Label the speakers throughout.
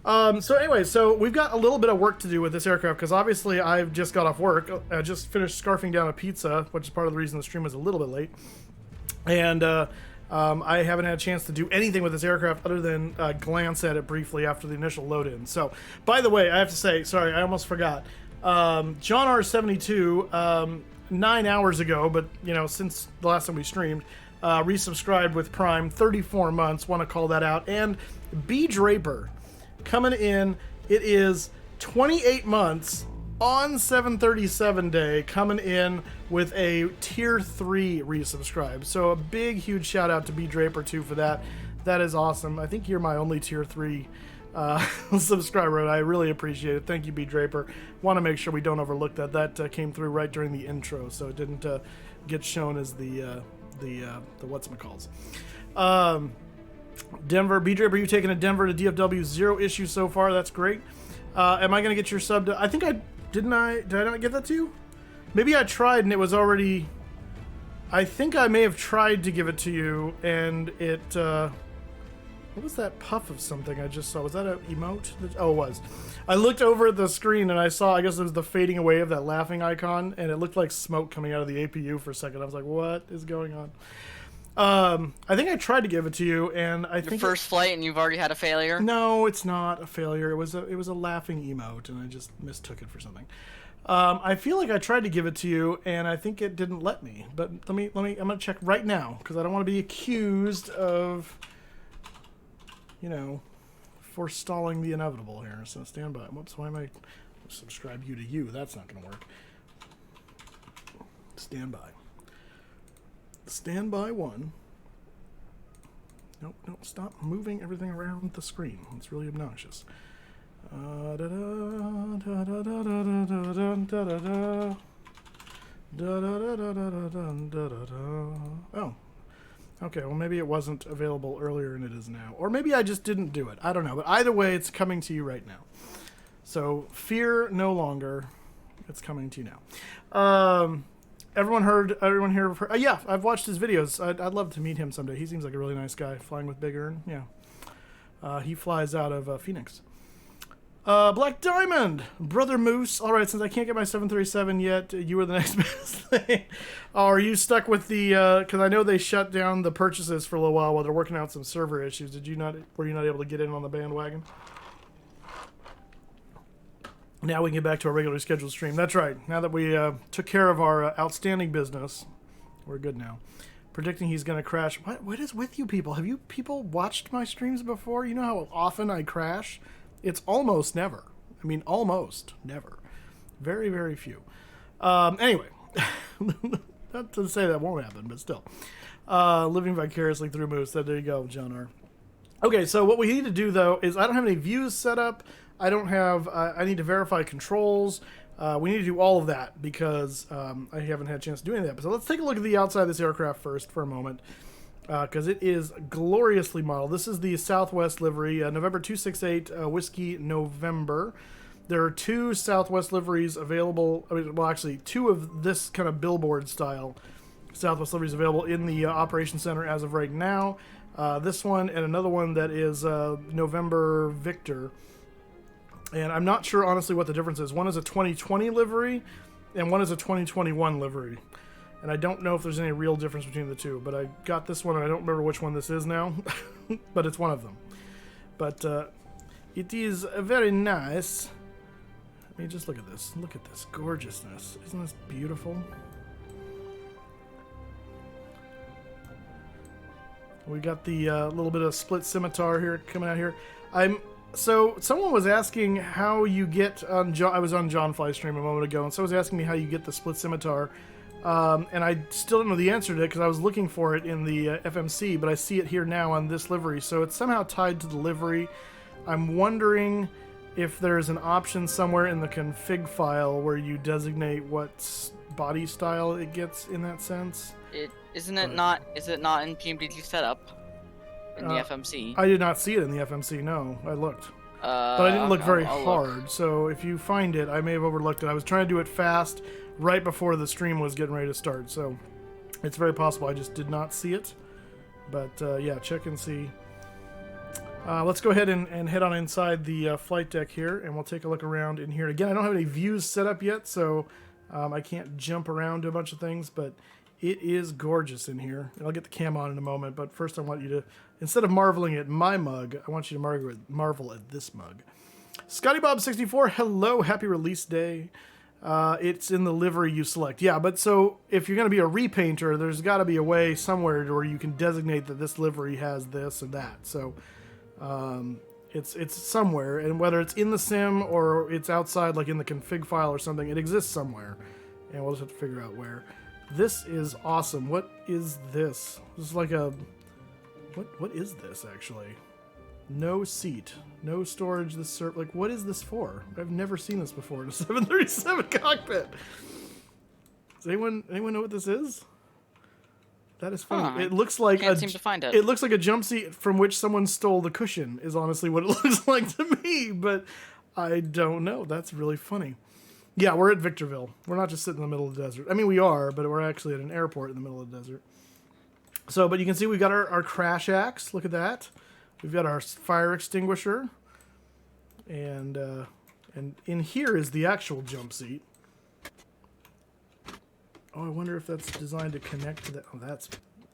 Speaker 1: So anyway, so we've got a little bit of work to do with this aircraft because obviously I've just got off work. I just finished scarfing down a pizza, which is part of the reason the stream was a little bit late. And I haven't had a chance to do anything with this aircraft other than glance at it briefly after the initial load-in. So, by the way, I have to say, sorry, I almost forgot. John R72, 9 hours ago, but, you know, since the last time we streamed, resubscribed with Prime, 34 months, want to call that out. And B. Draper, coming in, it is 28 months on 737 day, coming in with a tier 3 resubscribe. So a big, huge shout out to B. Draper too for that. That is awesome. I think you're my only tier 3 subscriber, and I really appreciate it. Thank you, B. Draper. Want to make sure we don't overlook that. That came through right during the intro, so it didn't get shown as the what's-it-calls. Denver, B. Draper, you taking a Denver to DFW, 0 issues so far. That's great. Am I going to get your sub to... I think I... Did I not give that to you? Maybe I tried and it was already... I think I may have tried to give it to you and it... what was that puff of something I just saw? Was that an emote? Oh, it was. I looked over at the screen and I saw, I guess it was the fading away of that laughing icon, and it looked like smoke coming out of the APU for a second. I was like, what is going on? I think I tried to give it to you, and I think
Speaker 2: your first flight, and you've already had a failure.
Speaker 1: No, it's not a failure. It was a laughing emote, and I just mistook it for something. I feel like I tried to give it to you, and I think it didn't let me. But let me. I'm gonna check right now because I don't want to be accused of, you know, forestalling the inevitable here. So stand by. Whoops. Why am I subscribe you to you? That's not gonna work. Stand by. Stand by one. Nope, stop moving everything around the screen. It's really obnoxious. Oh. Okay, well maybe it wasn't available earlier and it is now. Or maybe I just didn't do it. I don't know. But either way, it's coming to you right now. So fear no longer. It's coming to you now. Everyone here heard, yeah, I've watched his videos. I'd love to meet him someday. He seems like a really nice guy, flying with Big Earn. Yeah. He flies out of Phoenix. Black Diamond, Brother Moose. All right, since I can't get my 737 yet, you were the next best thing. Are you stuck with the, because I know they shut down the purchases for a little while they're working out some server issues. Were you not able to get in on the bandwagon? Now we can get back to our regularly scheduled stream. That's right. Now that we took care of our outstanding business, we're good now. Predicting he's going to crash. What is with you people? Have you people watched my streams before? You know how often I crash? It's almost never. I mean, almost never. Very, very few. Anyway, not to say that won't happen, but still. Living vicariously through Moose. There you go, John R. Okay, so what we need to do, though, is I don't have any views set up. I don't have, I need to verify controls. We need to do all of that because I haven't had a chance to do any of that. So let's take a look at the outside of this aircraft first for a moment because it is gloriously modeled. This is the Southwest livery, November 268 Whiskey November. There are 2 Southwest liveries available. I mean, well, actually, 2 of this kind of billboard style Southwest liveries available in the Operations Center as of right now. This one and another one that is November Victor. And I'm not sure, honestly, what the difference is. One is a 2020 livery, and one is a 2021 livery. And I don't know if there's any real difference between the two. But I got this one, and I don't remember which one this is now. But it's one of them. But it is very nice. I mean, just look at this. Look at this gorgeousness. Isn't this beautiful? We got the little bit of split scimitar here coming out here. So someone was asking how you get on I was on John Fly stream a moment ago, and someone was asking me how you get the split scimitar, and I still don't know the answer to it because I was looking for it in the FMC, but I see it here now on this livery, so it's somehow tied to the livery. I'm wondering if there's an option somewhere in the config file where you designate what body style it gets in that sense.
Speaker 2: Is it not in PMDG setup? In the FMC.
Speaker 1: I did not see it in the FMC, no. I looked. But I didn't look very hard, so if you find it, I may have overlooked it. I was trying to do it fast right before the stream was getting ready to start, so it's very possible I just did not see it. But yeah, check and see. Let's go ahead and head on inside the flight deck here, and we'll take a look around in here. Again, I don't have any views set up yet, so I can't jump around to a bunch of things, but it is gorgeous in here. I'll get the cam on in a moment, but first I want you to, instead of marveling at my mug, I want you to marvel at this mug. Scotty Bob 64, hello, happy release day. It's in the livery you select. Yeah, but so if you're going to be a repainter, there's got to be a way somewhere where you can designate that this livery has this and that. So it's somewhere, and whether it's in the sim or it's outside, like in the config file or something, it exists somewhere, and we'll just have to figure out where. This is awesome. What is this? This is like a what is this actually? No seat, no storage. This like what is this for? I've never seen this before in a 737 cockpit. Does anyone know what this is? That is funny. It looks like
Speaker 2: can't seem to find it.
Speaker 1: It looks like a jump seat from which someone stole the cushion. Is honestly what it looks like to me, but I don't know. That's really funny. Yeah, we're at Victorville. We're not just sitting in the middle of the desert. I mean, we are, but we're actually at an airport in the middle of the desert. So, but you can see we've got our crash axe. Look at that. We've got our fire extinguisher, and in here is the actual jump seat. Oh, I wonder if that's designed to connect to that.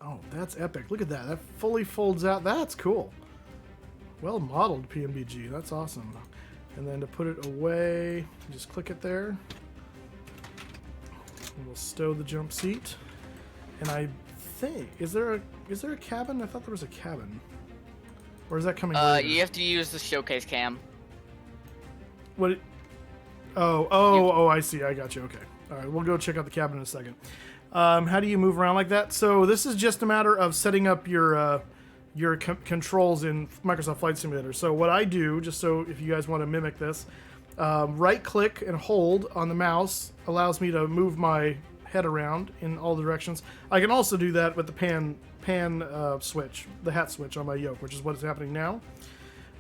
Speaker 1: Oh, that's epic. Look at that. That fully folds out. That's cool. Well modeled PMDG. That's awesome. And then to put it away, just click it there. And we'll stow the jump seat. And I think, is there a cabin? I thought there was a cabin. Or is that coming later?
Speaker 2: You have to use the showcase cam.
Speaker 1: What? Oh, I see. I got you. Okay. All right, we'll go check out the cabin in a second. How do you move around like that? So this is just a matter of setting up your controls in Microsoft Flight Simulator. So what I do, just so if you guys want to mimic this, right-click and hold on the mouse allows me to move my head around in all directions. I can also do that with the pan switch, the hat switch on my yoke, which is what is happening now.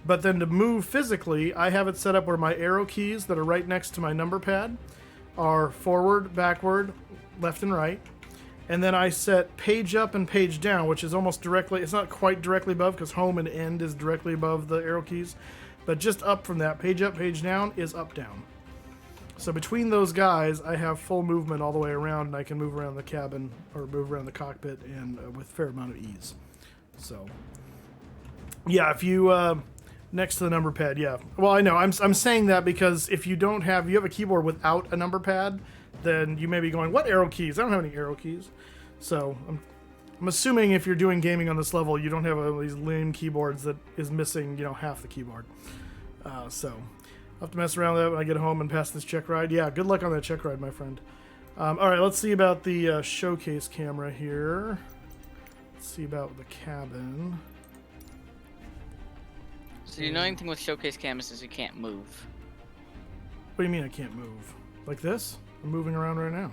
Speaker 1: But then to move physically, I have it set up where my arrow keys that are right next to my number pad are forward, backward, left, and right. And then I set page up and page down, which is almost directly, it's not quite directly above because home and end is directly above the arrow keys. But just up from that, page up, page down is up, down. So between those guys, I have full movement all the way around, and I can move around the cabin or move around the cockpit and with a fair amount of ease. So, yeah, if you next to the number pad, yeah. Well, I know I'm saying that because if you have a keyboard without a number pad, then you may be going, what arrow keys? I don't have any arrow keys. So I'm assuming if you're doing gaming on this level, you don't have these lame keyboards that is missing, half the keyboard. So I'll have to mess around with that when I get home and pass this check ride. Yeah, good luck on that check ride, my friend. All right, let's see about the showcase camera here. Let's see about the cabin.
Speaker 2: So the annoying thing with showcase cameras is you can't move.
Speaker 1: What do you mean I can't move? Like this? I'm moving around right now.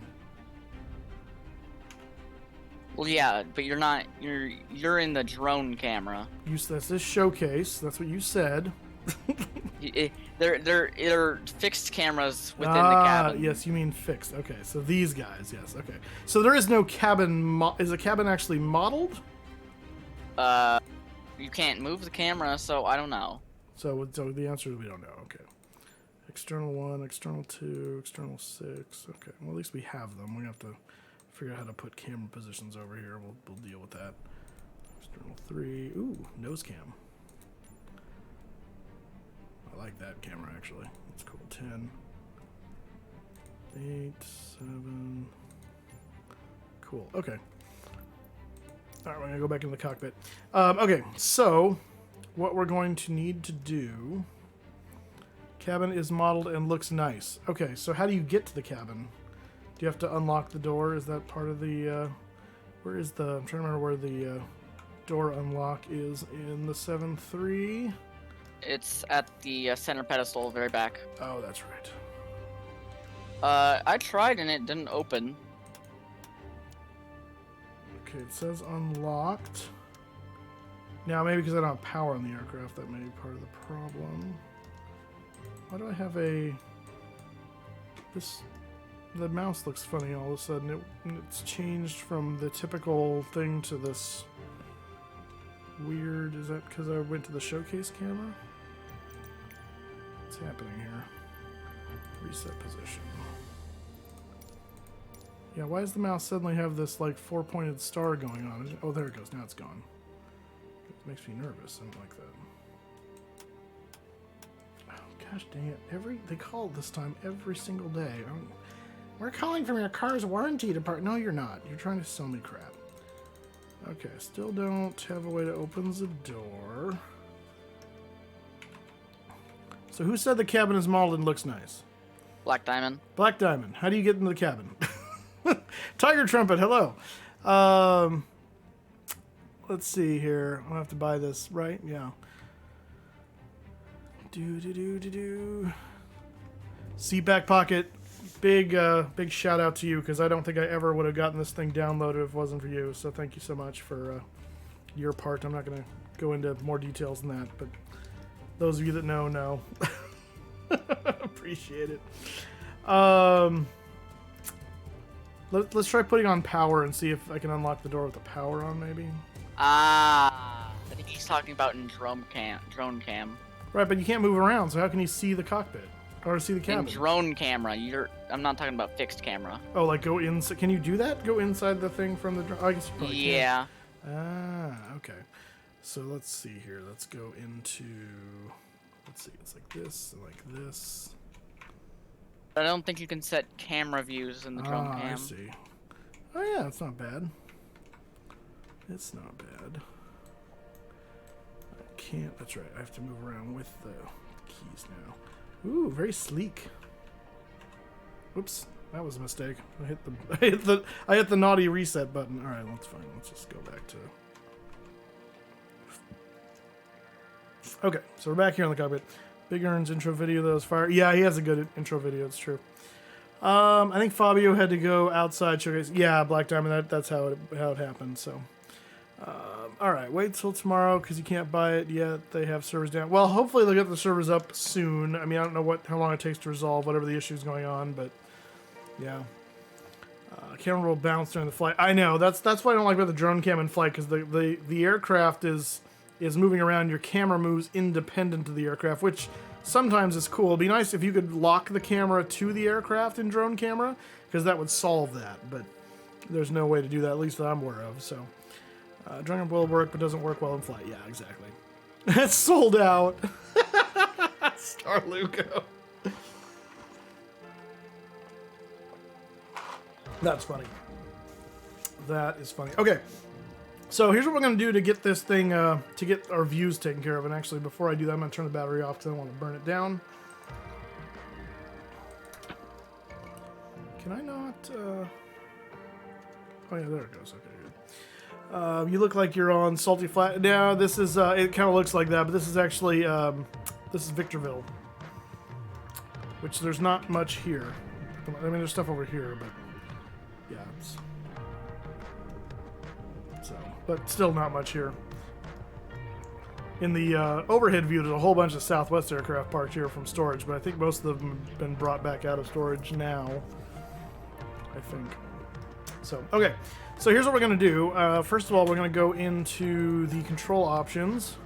Speaker 2: Well, yeah, but you're not. You're in the drone camera.
Speaker 1: This is showcase. That's what you said.
Speaker 2: They're fixed cameras within the cabin.
Speaker 1: Yes, you mean fixed. Okay, so these guys. Yes. Okay. So there is no cabin. Is the cabin actually modeled?
Speaker 2: You can't move the camera, so I don't know.
Speaker 1: So the answer is we don't know. Okay. External 1, external 2, external 6. Okay. Well, at least we have them. We have to figure out how to put camera positions over here. We'll deal with that. External 3. Ooh, nose cam. I like that camera, actually. That's cool. 10. 8, 7. Cool. Okay. All right, we're going to go back into the cockpit. Okay, so what we're going to need to do... Cabin is modeled and looks nice. Okay, so how do you get to the cabin? Do you have to unlock the door? Is that part of the... where is the... I'm trying to remember where the door unlock is in the 7.3.
Speaker 2: It's at the center pedestal, very back.
Speaker 1: Oh, that's right.
Speaker 2: I tried and it didn't open.
Speaker 1: Okay, it says unlocked. Now, maybe because I don't have power on the aircraft, that may be part of the problem. Why do I have the mouse looks funny all of a sudden. It's changed from the typical thing to this weird. Is that because I went to the showcase camera? What's happening here? Reset position. Yeah, why does the mouse suddenly have this like 4-pointed star going on? Oh, there it goes. Now it's gone. It makes me nervous. I don't like that. Oh, gosh dang it. They call this time every single day. We're calling from your car's warranty department. No, you're not. You're trying to sell me crap. Okay, still don't have a way to open the door. So who said the cabin is modeled and looks nice?
Speaker 2: Black Diamond.
Speaker 1: Black Diamond. How do you get into the cabin? Tiger Trumpet, hello. Let's see here. I'll have to buy this, right? Yeah. Seat back pocket. Big shout out to you, because I don't think I ever would have gotten this thing downloaded if it wasn't for you. So thank you so much for your part. I'm not going to go into more details than that, but those of you that know. Appreciate it. Let's try putting on power and see if I can unlock the door with the power on, maybe.
Speaker 2: I think he's talking about in drone cam.
Speaker 1: Right, but you can't move around, so how can you see the cockpit or see the cabin?
Speaker 2: In drone camera, I'm not talking about fixed camera.
Speaker 1: Oh, like go inside? Can you do that? Go inside the thing from the drone? Oh, I guess you probably
Speaker 2: yeah.
Speaker 1: can. Ah, okay. So let's see here. Let's go into. Let's see. It's like this and like this.
Speaker 2: I don't think you can set camera views in the drone cam.
Speaker 1: I see. Oh yeah, it's not bad. It's not bad. I can't. That's right. I have to move around with the keys now. Ooh, very sleek. Whoops, that was a mistake. I hit the naughty reset button. All right, that's fine. Let's just go back to. Okay, so we're back here in the cockpit. Big Earn's intro video that was fire. Yeah, he has a good intro video. It's true. I think Fabio had to go outside showcase. Yeah, Black Diamond. That's how it happened. So, all right. Wait till tomorrow because you can't buy it yet. They have servers down. Well, hopefully they'll get the servers up soon. I mean, I don't know how long it takes to resolve whatever the issue is going on, but yeah. Camera will bounce during the flight. I know. That's what I don't like about the drone cam in flight, because the aircraft is moving around. Your camera moves independent of the aircraft, which sometimes is cool. It'd be nice if you could lock the camera to the aircraft in drone camera, because that would solve that, but there's no way to do that, at least that I'm aware of. So drone will work, but doesn't work well in flight. Yeah, exactly. It's sold out. Star Luco. That's funny. That is funny. Okay. So here's what we're going to do to get this thing, to get our views taken care of. And actually, before I do that, I'm going to turn the battery off because I don't want to burn it down. Can I not, oh yeah, there it goes. Okay, good. You look like you're on Salty Flat. Now, this is, it kind of looks like that, but this is actually, this is Victorville. Which there's not much here. I mean, there's stuff over here, but yeah, but still not much here. In the overhead view, there's a whole bunch of Southwest aircraft parked here from storage, but I think most of them have been brought back out of storage now, I think. So, okay. So here's what we're going to do. First of all, we're going to go into the control options,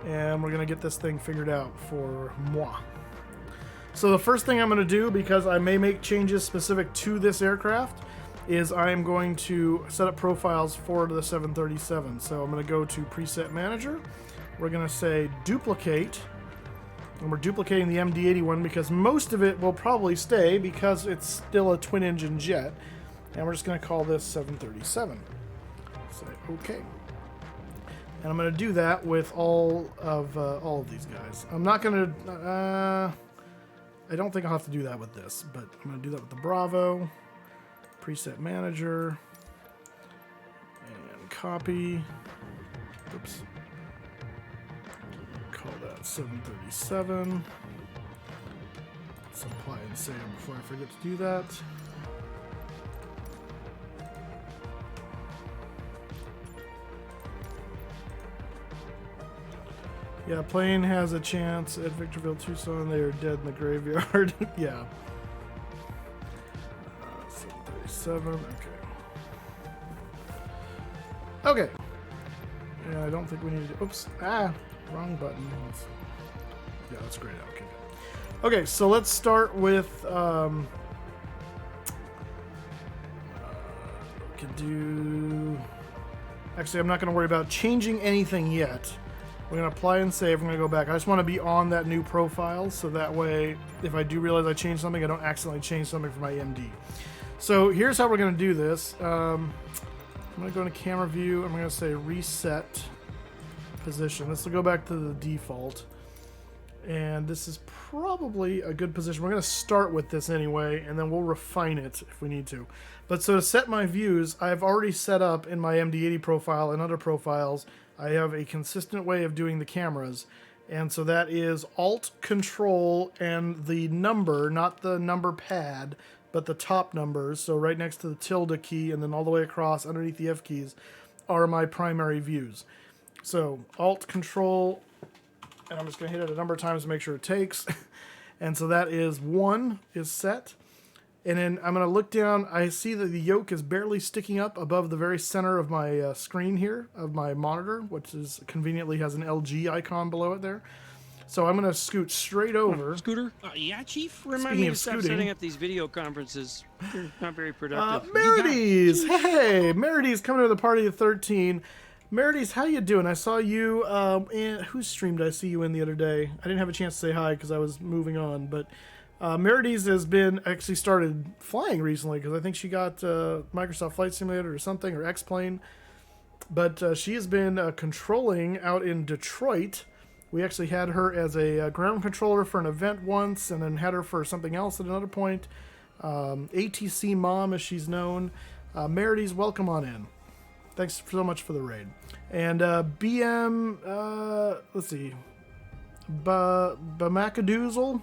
Speaker 1: and we're going to get this thing figured out for moi. So the first thing I'm going to do, because I may make changes specific to this aircraft, is I am going to set up profiles for the 737. So I'm going to go to Preset Manager. We're going to say Duplicate. And we're duplicating the MD-81 because most of it will probably stay because it's still a twin-engine jet. And we're just going to call this 737. Say OK. And I'm going to do that with all of these guys. I'm not going to... I don't think I'll have to do that with this, but I'm going to do that with the Bravo. Preset Manager, and copy. Oops. Call that 737. Let's apply and save before I forget to do that. Yeah, plane has a chance at Victorville, Tucson. They are dead in the graveyard. Yeah. 7, okay. Okay. Yeah, I don't think we need to. Oops. Wrong button. Yeah, that's great. Okay. Okay, so let's start with. We could do. Actually, I'm not going to worry about changing anything yet. We're going to apply and save. I'm going to go back. I just want to be on that new profile, so that way, if I do realize I changed something, I don't accidentally change something for my MD. So here's how we're going to do this. I'm going to go into camera view. I'm going to say reset position. This will go back to the default. And this is probably a good position. We're going to start with this anyway, and then we'll refine it if we need to. But so to set my views, I've already set up in my MD80 profile and other profiles, I have a consistent way of doing the cameras. And so that is Alt, Control, and the number, not the number pad, but the top numbers. So right next to the tilde key and then all the way across underneath the F keys are my primary views. So Alt, Control, and I'm just going to hit it a number of times to make sure it takes. And so that is 1 is set. And then I'm going to look down. I see that the yoke is barely sticking up above the very center of my screen here, of my monitor, which is conveniently has an LG icon below it there. So I'm going to scoot straight over.
Speaker 3: Scooter? Yeah, Chief? Remind me to stop setting up these video conferences. They're not very productive.
Speaker 1: Merides! Hey! Merides coming to the party of 13. Merides, how you doing? I saw you, whose stream did I see you in the other day? I didn't have a chance to say hi because I was moving on, but Merides has been, actually started flying recently because I think she got Microsoft Flight Simulator or something, or X-Plane, but she has been controlling out in Detroit. We actually had her as a ground controller for an event once, and then had her for something else at another point. ATC Mom, as she's known. Merides, welcome on in. Thanks so much for the raid. And BM, let's see, Bamacadoozle?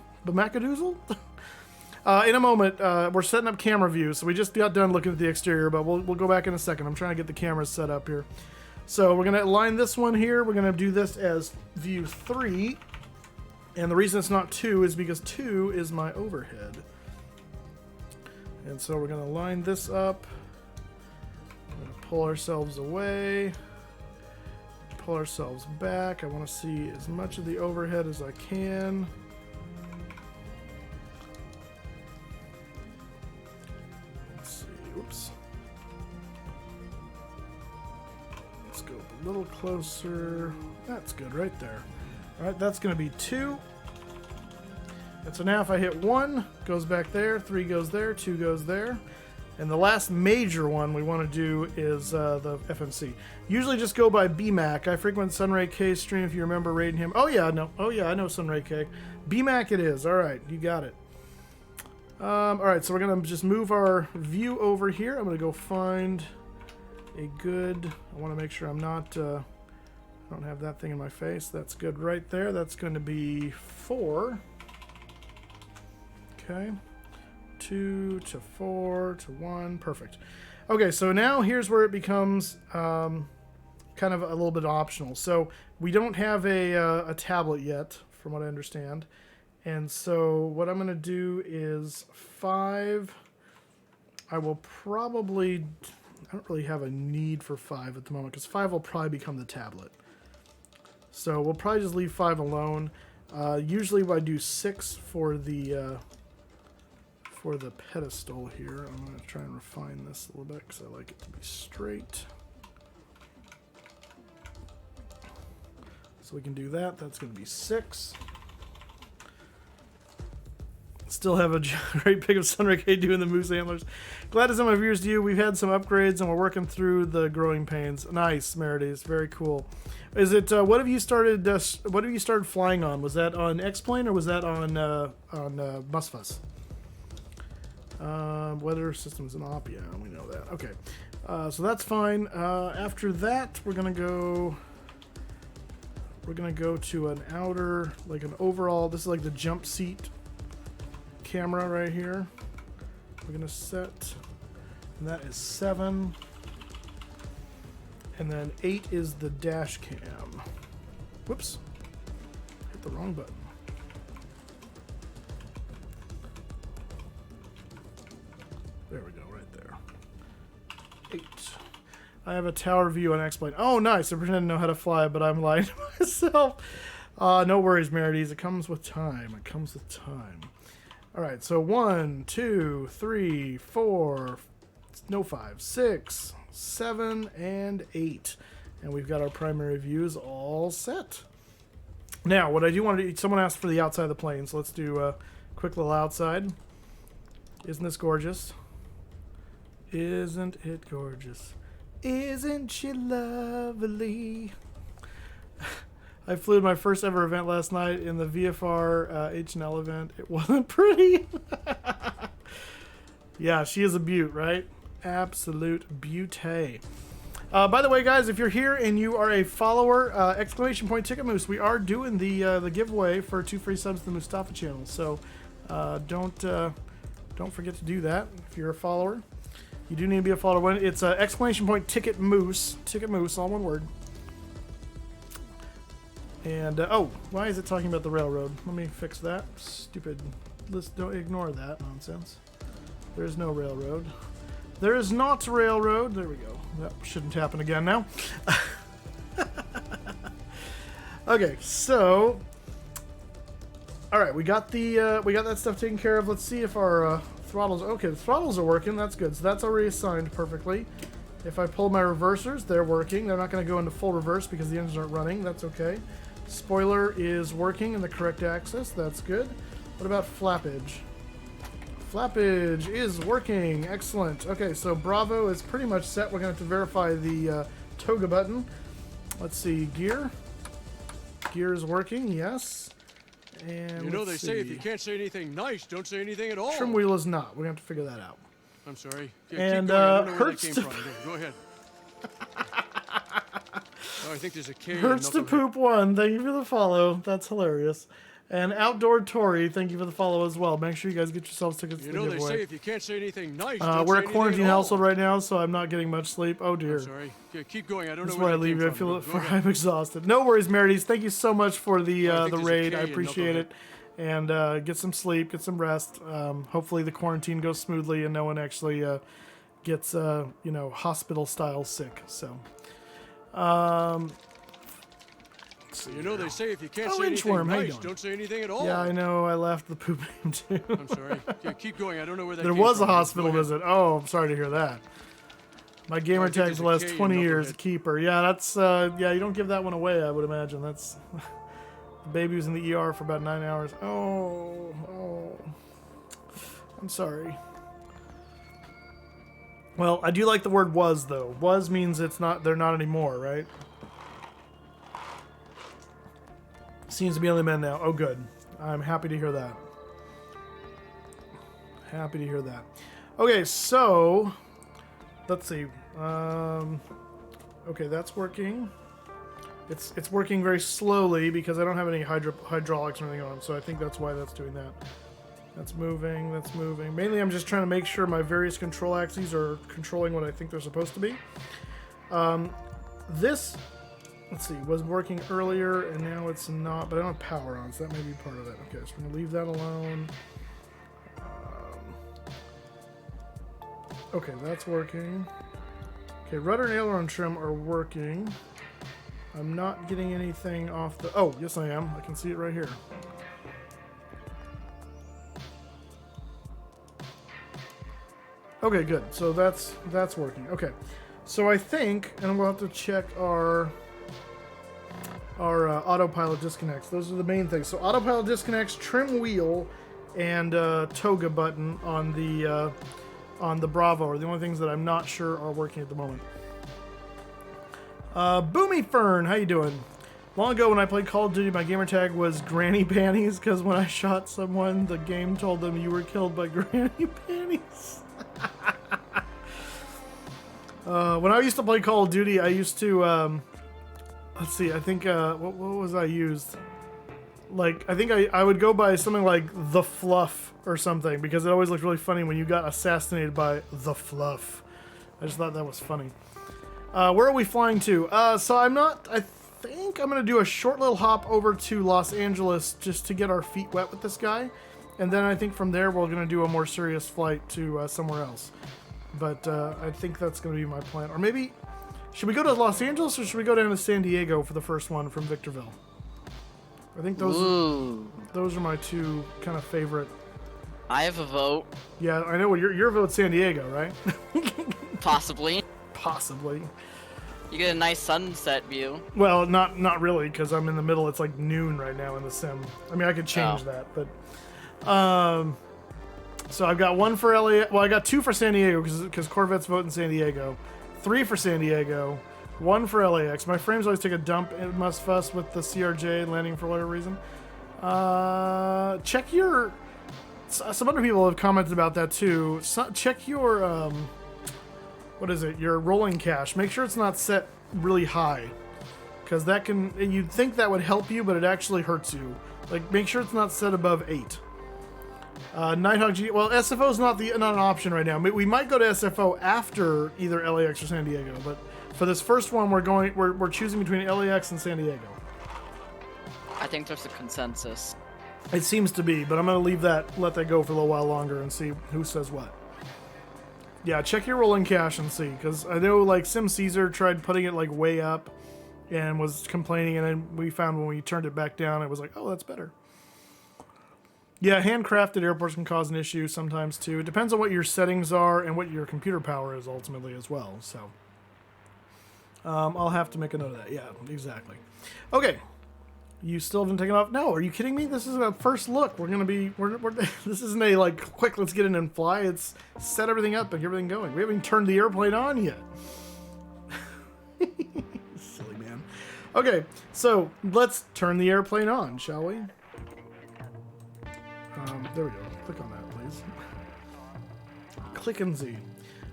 Speaker 1: In a moment, we're setting up camera view, so we just got done looking at the exterior, but we'll go back in a second. I'm trying to get the cameras set up here. So we're going to align this one here. We're going to do this as view 3. And the reason it's not 2 is because 2 is my overhead. And so we're going to line this up. Pull ourselves away, pull ourselves back. I want to see as much of the overhead as I can. Let's see, oops. Let's go a little closer. That's good right there. All right, that's going to be 2. And so now if I hit 1, goes back there, 3 goes there, 2 goes there. And the last major one we want to do is the FMC. Usually just go by BMAC. I frequent Sunray K's stream if you remember raiding him. Oh yeah, no. Oh yeah, I know Sunray K. BMAC it is. All right, you got it. All right, so we're going to just move our view over here. I'm going to go find a good... I want to make sure I'm not... I don't have that thing in my face. That's good right there. That's going to be 4. Okay. 2 to 4 to 1. Perfect. Okay, so now here's where it becomes kind of a little bit optional. So we don't have a tablet yet, from what I understand. And so what I'm going to do is 5. I will probably... I don't really have a need for 5 at the moment, because 5 will probably become the tablet. So we'll probably just leave 5 alone. Usually I do 6 for the pedestal here. I'm going to try and refine this a little bit because I like it to be straight. So we can do that. That's going to be 6. Still have a great pic of Sunray K doing the moose antlers. Glad to send my viewers to you. We've had some upgrades and we're working through the growing pains. Nice, Merides. Very cool. Is it what have you started? What have you started flying on? Was that on X-Plane or was that on MSFS? Weather systems and op. Yeah, we know that. Okay, so that's fine. After that, we're gonna go to an outer, like an overall. This is like the jump seat camera right here. We're gonna set, and that is 7, and then 8 is the dash cam. Whoops, hit the wrong button. There we go, right there. 8. I have a tower view on X-Plane. Oh, nice. I pretend to know how to fly, but I'm lying to myself. No worries, Merides. It comes with time. It comes with time. All right, so 1, 2, 3, 4, no 5, 6, 7, and 8. And we've got our primary views all set. Now, what I do want to do, someone asked for the outside of the plane, so let's do a quick little outside. Isn't this gorgeous? Isn't it gorgeous? Isn't she lovely? I flew my first ever event last night in the VFR H&L event. It wasn't pretty. Yeah, she is a beaut, right? Absolute beauty. By the way, guys, if you're here and you are a follower, exclamation point Ticket Moose, we are doing the giveaway for 2 free subs to the Mustafa channel. So don't forget to do that if you're a follower. You do need to be a follower. It's exclamation point Ticket Moose, all one word. And oh, why is it talking about the railroad? Let me fix that. Stupid. Don't ignore that nonsense. There is no railroad. There is not railroad. There we go. That shouldn't happen again now. Okay, so all right, we got that stuff taken care of. Let's see if our throttles. Okay, the throttles are working. That's good. So that's already assigned perfectly. If I pull my reversers, they're working. They're not going to go into full reverse because the engines aren't running. That's okay. Spoiler is working in the correct axis. That's good. What about flappage? Flappage is working. Excellent. Okay, so Bravo is pretty much set. We're going to have to verify the toga button. Let's see. Gear. Gear is working. Yes. And
Speaker 4: you know they say if you can't say anything nice, don't say anything at all.
Speaker 1: Trim wheel is not. We're going to have to figure that out.
Speaker 4: I'm sorry.
Speaker 1: And
Speaker 4: keep going. I don't know where that
Speaker 1: hurts
Speaker 4: came
Speaker 1: to
Speaker 4: from. Go ahead. Oh, I think there's a K.
Speaker 1: Hurts to poop one. Thank you for the follow. That's hilarious. And Outdoor Tory, thank you for the follow as well. Make sure you guys get yourselves tickets to the giveaway.
Speaker 4: You know they say if you can't say anything nice, don't
Speaker 1: we're
Speaker 4: say
Speaker 1: a quarantine
Speaker 4: anything at all.
Speaker 1: household right now, so I'm not getting much sleep. Oh dear.
Speaker 4: I'm sorry. Keep going. I don't
Speaker 1: That's
Speaker 4: know where
Speaker 1: why I
Speaker 4: that
Speaker 1: leave
Speaker 4: came
Speaker 1: you. I
Speaker 4: from.
Speaker 1: feel it
Speaker 4: Go
Speaker 1: for
Speaker 4: ahead.
Speaker 1: I'm exhausted. No worries, Merides. Thank you so much for the raid. I
Speaker 4: K in
Speaker 1: appreciate it.
Speaker 4: knucklehead.
Speaker 1: And get some sleep, get some rest. Hopefully the quarantine goes smoothly and no one actually gets hospital style sick. So
Speaker 4: You know they say if you can't say
Speaker 1: Inchworm,
Speaker 4: anything
Speaker 1: how you
Speaker 4: nice,
Speaker 1: doing?
Speaker 4: don't say anything at all.
Speaker 1: yeah, I know I left the poop name too.
Speaker 4: I'm sorry. Keep going. I don't know where that
Speaker 1: There
Speaker 4: came
Speaker 1: was a
Speaker 4: from.
Speaker 1: hospital
Speaker 4: Go ahead.
Speaker 1: visit. Oh, I'm sorry to hear that. My gamer
Speaker 4: think
Speaker 1: tag's
Speaker 4: there's
Speaker 1: the
Speaker 4: a
Speaker 1: last
Speaker 4: K in
Speaker 1: 20 years,
Speaker 4: knucklehead.
Speaker 1: keeper. Yeah, that's you don't give that one away, I would imagine. That's the baby was in the ER for about 9 hours. Oh. I'm sorry. Well, I do like the word was though. Was means they're not anymore, right? Seems to be only men now. Oh, good. I'm happy to hear that. Happy to hear that. Okay, so let's see. Okay, that's working. It's working very slowly because I don't have any hydraulics or anything on, so I think that's why that's doing that. That's moving. That's moving. Mainly, I'm just trying to make sure my various control axes are controlling what I think they're supposed to be. This. Let's see, was working earlier and now it's not, but I don't have power on, so that may be part of it. Okay, so we're going to leave that alone. Okay, that's working. Okay, rudder and aileron trim are working. I'm not getting anything off the... Oh, yes I am. I can see it right here. Okay, good. So that's working. Okay, so I think, and we'll have to check our autopilot disconnects. Those are the main things. So autopilot disconnects, trim wheel, and toga button on the Bravo are the only things that I'm not sure are working at the moment. Boomy Fern, how you doing? Long ago when I played Call of Duty, my gamer tag was Granny Panties because when I shot someone, the game told them you were killed by Granny Panties. When I used to play Call of Duty, I used to let's see, I think, what was I used? Like, I think I would go by something like The Fluff or something, because it always looked really funny when you got assassinated by The Fluff. I just thought that was funny. Where are we flying to? So I think I'm going to do a short little hop over to Los Angeles just to get our feet wet with this guy. And then I think from there we're going to do a more serious flight to somewhere else. But I think that's going to be my plan. Or maybe Should we go to Los Angeles or should we go down to San Diego for the first one from Victorville? I think those are my two kind of favorite.
Speaker 2: I have a vote.
Speaker 1: Yeah, I know. Well, your vote's San Diego, right?
Speaker 2: Possibly.
Speaker 1: Possibly.
Speaker 2: You get a nice sunset view.
Speaker 1: Well, not really, because I'm in the middle. It's like noon right now in the sim. I mean, I could change that, but so I've got one for LA. Well, I got two for San Diego because Corvette's vote in San Diego. 3 for San Diego. 1 for LAX. My frames always take a dump in MSFS with the CRJ landing for whatever reason. Check your. Some other people have commented about that too. Check your what is it? Your rolling cache. Make sure it's not set really high, because that can. You'd think that would help you, but it actually hurts you. Like, make sure it's not set above 8. Nighthawk G. Well, SFO is not an option right now. We might go to SFO after either LAX or San Diego, but for this first one, we're choosing between LAX and San Diego.
Speaker 2: I think there's a consensus.
Speaker 1: It seems to be, but I'm gonna let that go for a little while longer and see who says what. Yeah, check your rolling cache and see, because I know like Sim Caesar tried putting it like way up and was complaining, and then we found when we turned it back down, it was like, oh, that's better. Yeah, handcrafted airports can cause an issue sometimes too. It depends on what your settings are and what your computer power is ultimately as well. So I'll have to make a note of that. Yeah, exactly. Okay. You still haven't taken off? No, are you kidding me? This is a first look. We're this isn't a like quick, let's get in and fly. It's set everything up and get everything going. We haven't even turned the airplane on yet. Silly man. Okay, so let's turn the airplane on, shall we? There we go. Click on that, please. Click and Z.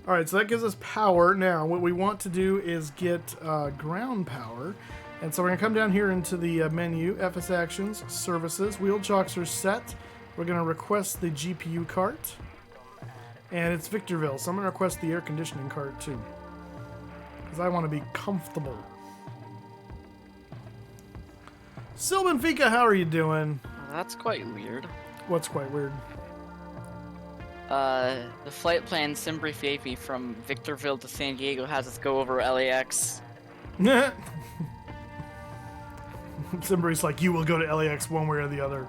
Speaker 1: All right, so that gives us power. Now, what we want to do is get ground power. And so we're going to come down here into the menu, FS Actions, Services, Wheel Chocks are set. We're going to request the GPU cart. And it's Victorville, so I'm going to request the air conditioning cart too, because I want to be comfortable. Sylvan Fika, how are you doing?
Speaker 2: That's quite weird.
Speaker 1: What's quite weird?
Speaker 2: The flight plan Simbrief gave me from Victorville to San Diego has us go over LAX.
Speaker 1: Simbrief's like, you will go to LAX one way or the other.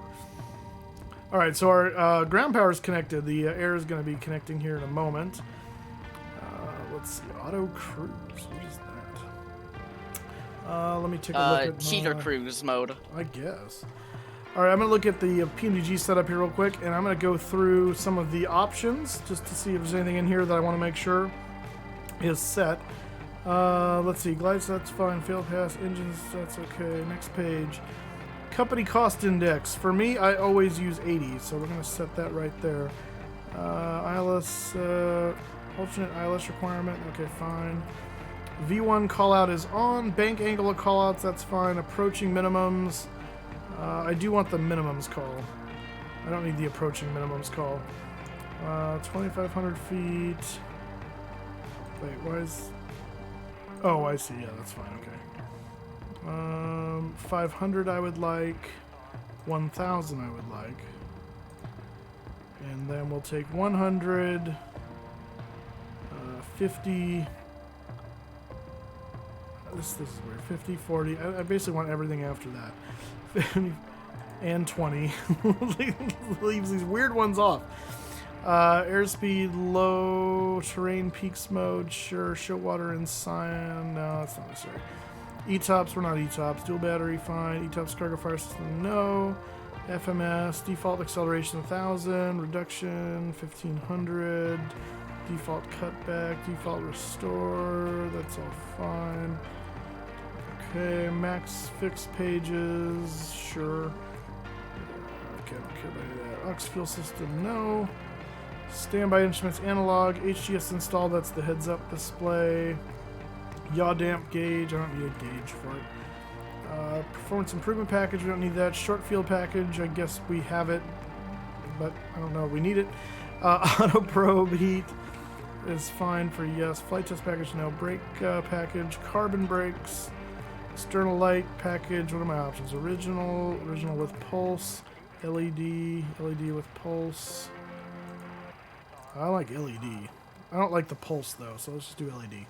Speaker 1: Alright, so our ground power is connected. The air is going to be connecting here in a moment. Let's see. Auto cruise. What is that? Let me take a look at
Speaker 2: cheater cruise mode.
Speaker 1: I guess. Alright, I'm going to look at the PMDG setup here real quick, and I'm going to go through some of the options just to see if there's anything in here that I want to make sure is set. Let's see. Glides, that's fine. Fail pass. Engines, that's okay. Next page. Company cost index. For me, I always use 80, so we're going to set that right there. ILS, alternate ILS requirement. Okay, fine. V1 callout is on. Bank angle of callouts, that's fine. Approaching minimums. I do want the minimums call. I don't need the approaching minimums call. 2,500 feet. Wait, why is... Oh, I see. Yeah, that's fine. Okay. 500 I would like. 1,000 I would like. And then we'll take 100. 50. This is weird. 50, 40. I basically want everything after that. And 20. Leaves these weird ones off. Airspeed low, terrain peaks mode, sure. Show water and cyan, no, that's not necessary. ETOPS, we're not ETOPS. Dual battery, fine. ETOPS cargo fire system, no. FMS, default acceleration 1000, reduction 1500, default cutback, default restore, that's all fine. Okay, max fixed pages, sure. Okay, I don't care about any of that. Aux fuel system, no. Standby instruments analog, HGS installed, that's the heads up display. Yaw damp gauge, I don't need a gauge for it. Performance improvement package, we don't need that. Short field package, I guess we have it, but I don't know if we need it. Auto probe heat is fine for yes. Flight test package, no. Brake package, carbon brakes, external light package, what are my options? Original with pulse, LED with pulse. I like LED. I don't like the pulse though, so let's just do LED.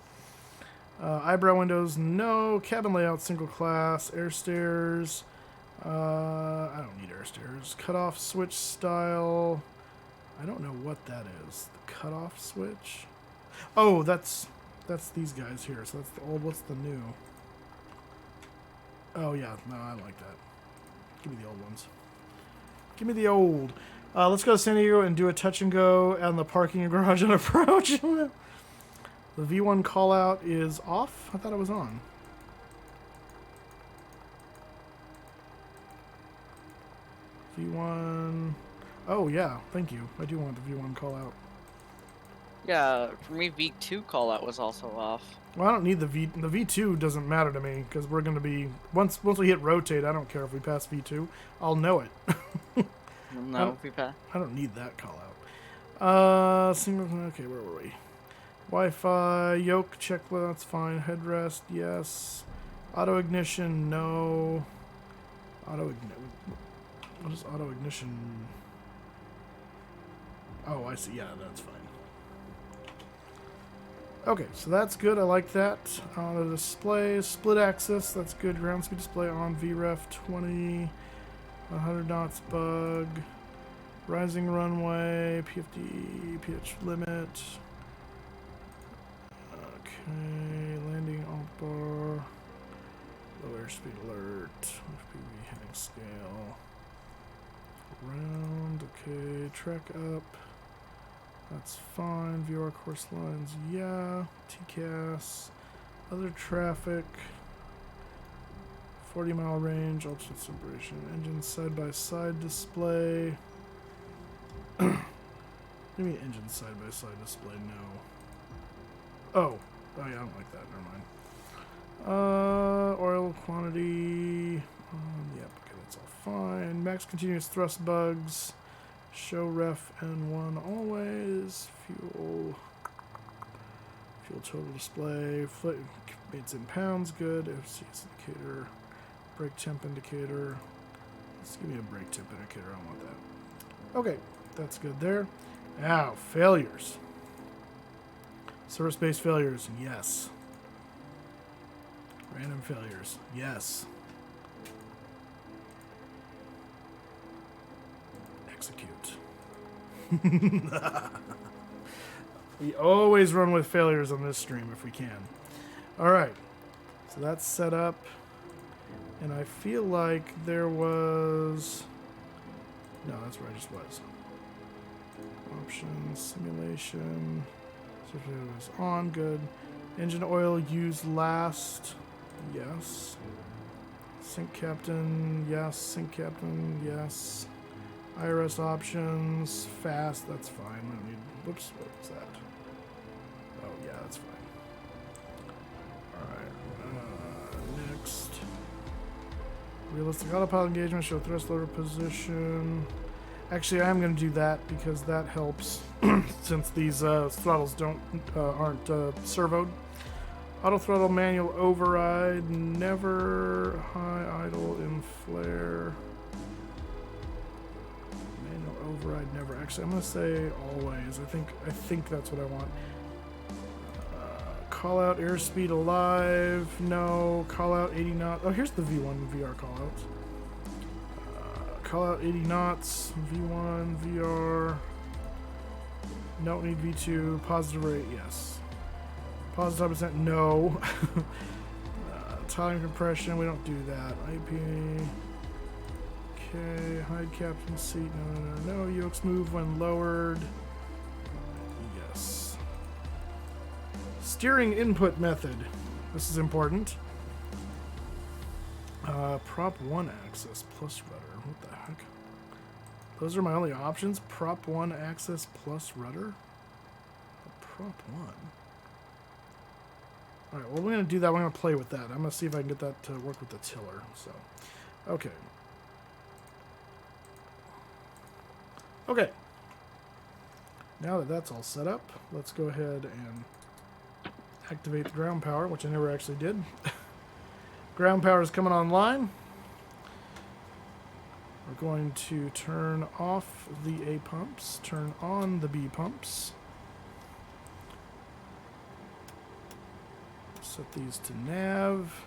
Speaker 1: Eyebrow windows, no. Cabin layout, single class. Air stairs. I don't need air stairs. Cutoff switch style. I don't know what that is. The cutoff switch. Oh, that's these guys here. So that's the old. What's the new? Oh yeah, no, I like that. Give me the old ones. Give me the old. Let's go to San Diego and do a touch and go on the parking and garage and approach. The V1 call out is off. I thought it was on. V1. Oh yeah, thank you. I do want the V1 call out.
Speaker 2: Yeah, for me, V2 call out was also off.
Speaker 1: Well, I don't need the V2 doesn't matter to me because we're going to be once we hit rotate. I don't care if we pass V2. I'll know it.
Speaker 2: No, we pass.
Speaker 1: I don't need that call out. Single. Okay, where were we? Wi-Fi yoke check. That's fine. Headrest, yes. Auto ignition, no. Auto ignition. What is auto ignition? Oh, I see. Yeah, that's fine. Okay, so that's good. I like that. The display, split axis, that's good. Ground speed display on VREF 20, 100 knots bug, rising runway, PFD, pitch limit. Okay, landing alt bar, low airspeed alert, FPV heading scale. Round, okay, track up. That's fine. VR course lines, yeah. TCAS. Other traffic. 40-mile range, altitude separation. Engine side-by-side display. Maybe engine side-by-side display, no. Oh, yeah, I don't like that. Never mind. Oil quantity. Yep, okay, that's all fine. Max continuous thrust bugs. Show ref N1 always. Fuel total display. It's in pounds, good. FCS indicator. Brake temp indicator. Let's give me a brake temp indicator. I don't want that. Okay, that's good there. Now, failures. Service-based failures, yes. Random failures, yes. Execute. We always run with failures on this stream if we can. Alright, so that's set up. And I feel like there was... No, that's where I just was. Options, simulation. Certificate was on, good. Engine oil used last. Yes. Sync captain, yes. Sync captain, yes. IRS options, fast, that's fine. I don't need, whoops, what was that? Oh, yeah, that's fine. Alright, next. Realistic autopilot engagement, show thrust loader position. Actually, I am going to do that because that helps since these throttles aren't servoed. Auto throttle manual override, never high idle in flare. Override never. Actually, I'm gonna say always. I think that's what I want. Call out airspeed alive. No. Call out 80 knots. Oh, here's the V1 VR call outs. Call out 80 knots. V1 VR. Don't need V2. Positive rate. Yes. Positive %. No. Time compression. We don't do that. IP. Okay, hide captain seat, no. Yokes move when lowered. Yes. Steering input method. This is important. Prop 1 axis plus rudder. What the heck? Those are my only options? Prop 1 axis plus rudder? Prop 1? Alright, well, we're going to do that. We're going to play with that. I'm going to see if I can get that to work with the tiller. So, okay. Okay, now that that's all set up, let's go ahead and activate the ground power, which I never actually did. Ground power is coming online. We're going to turn off the A pumps, turn on the B pumps. So Set these to nav.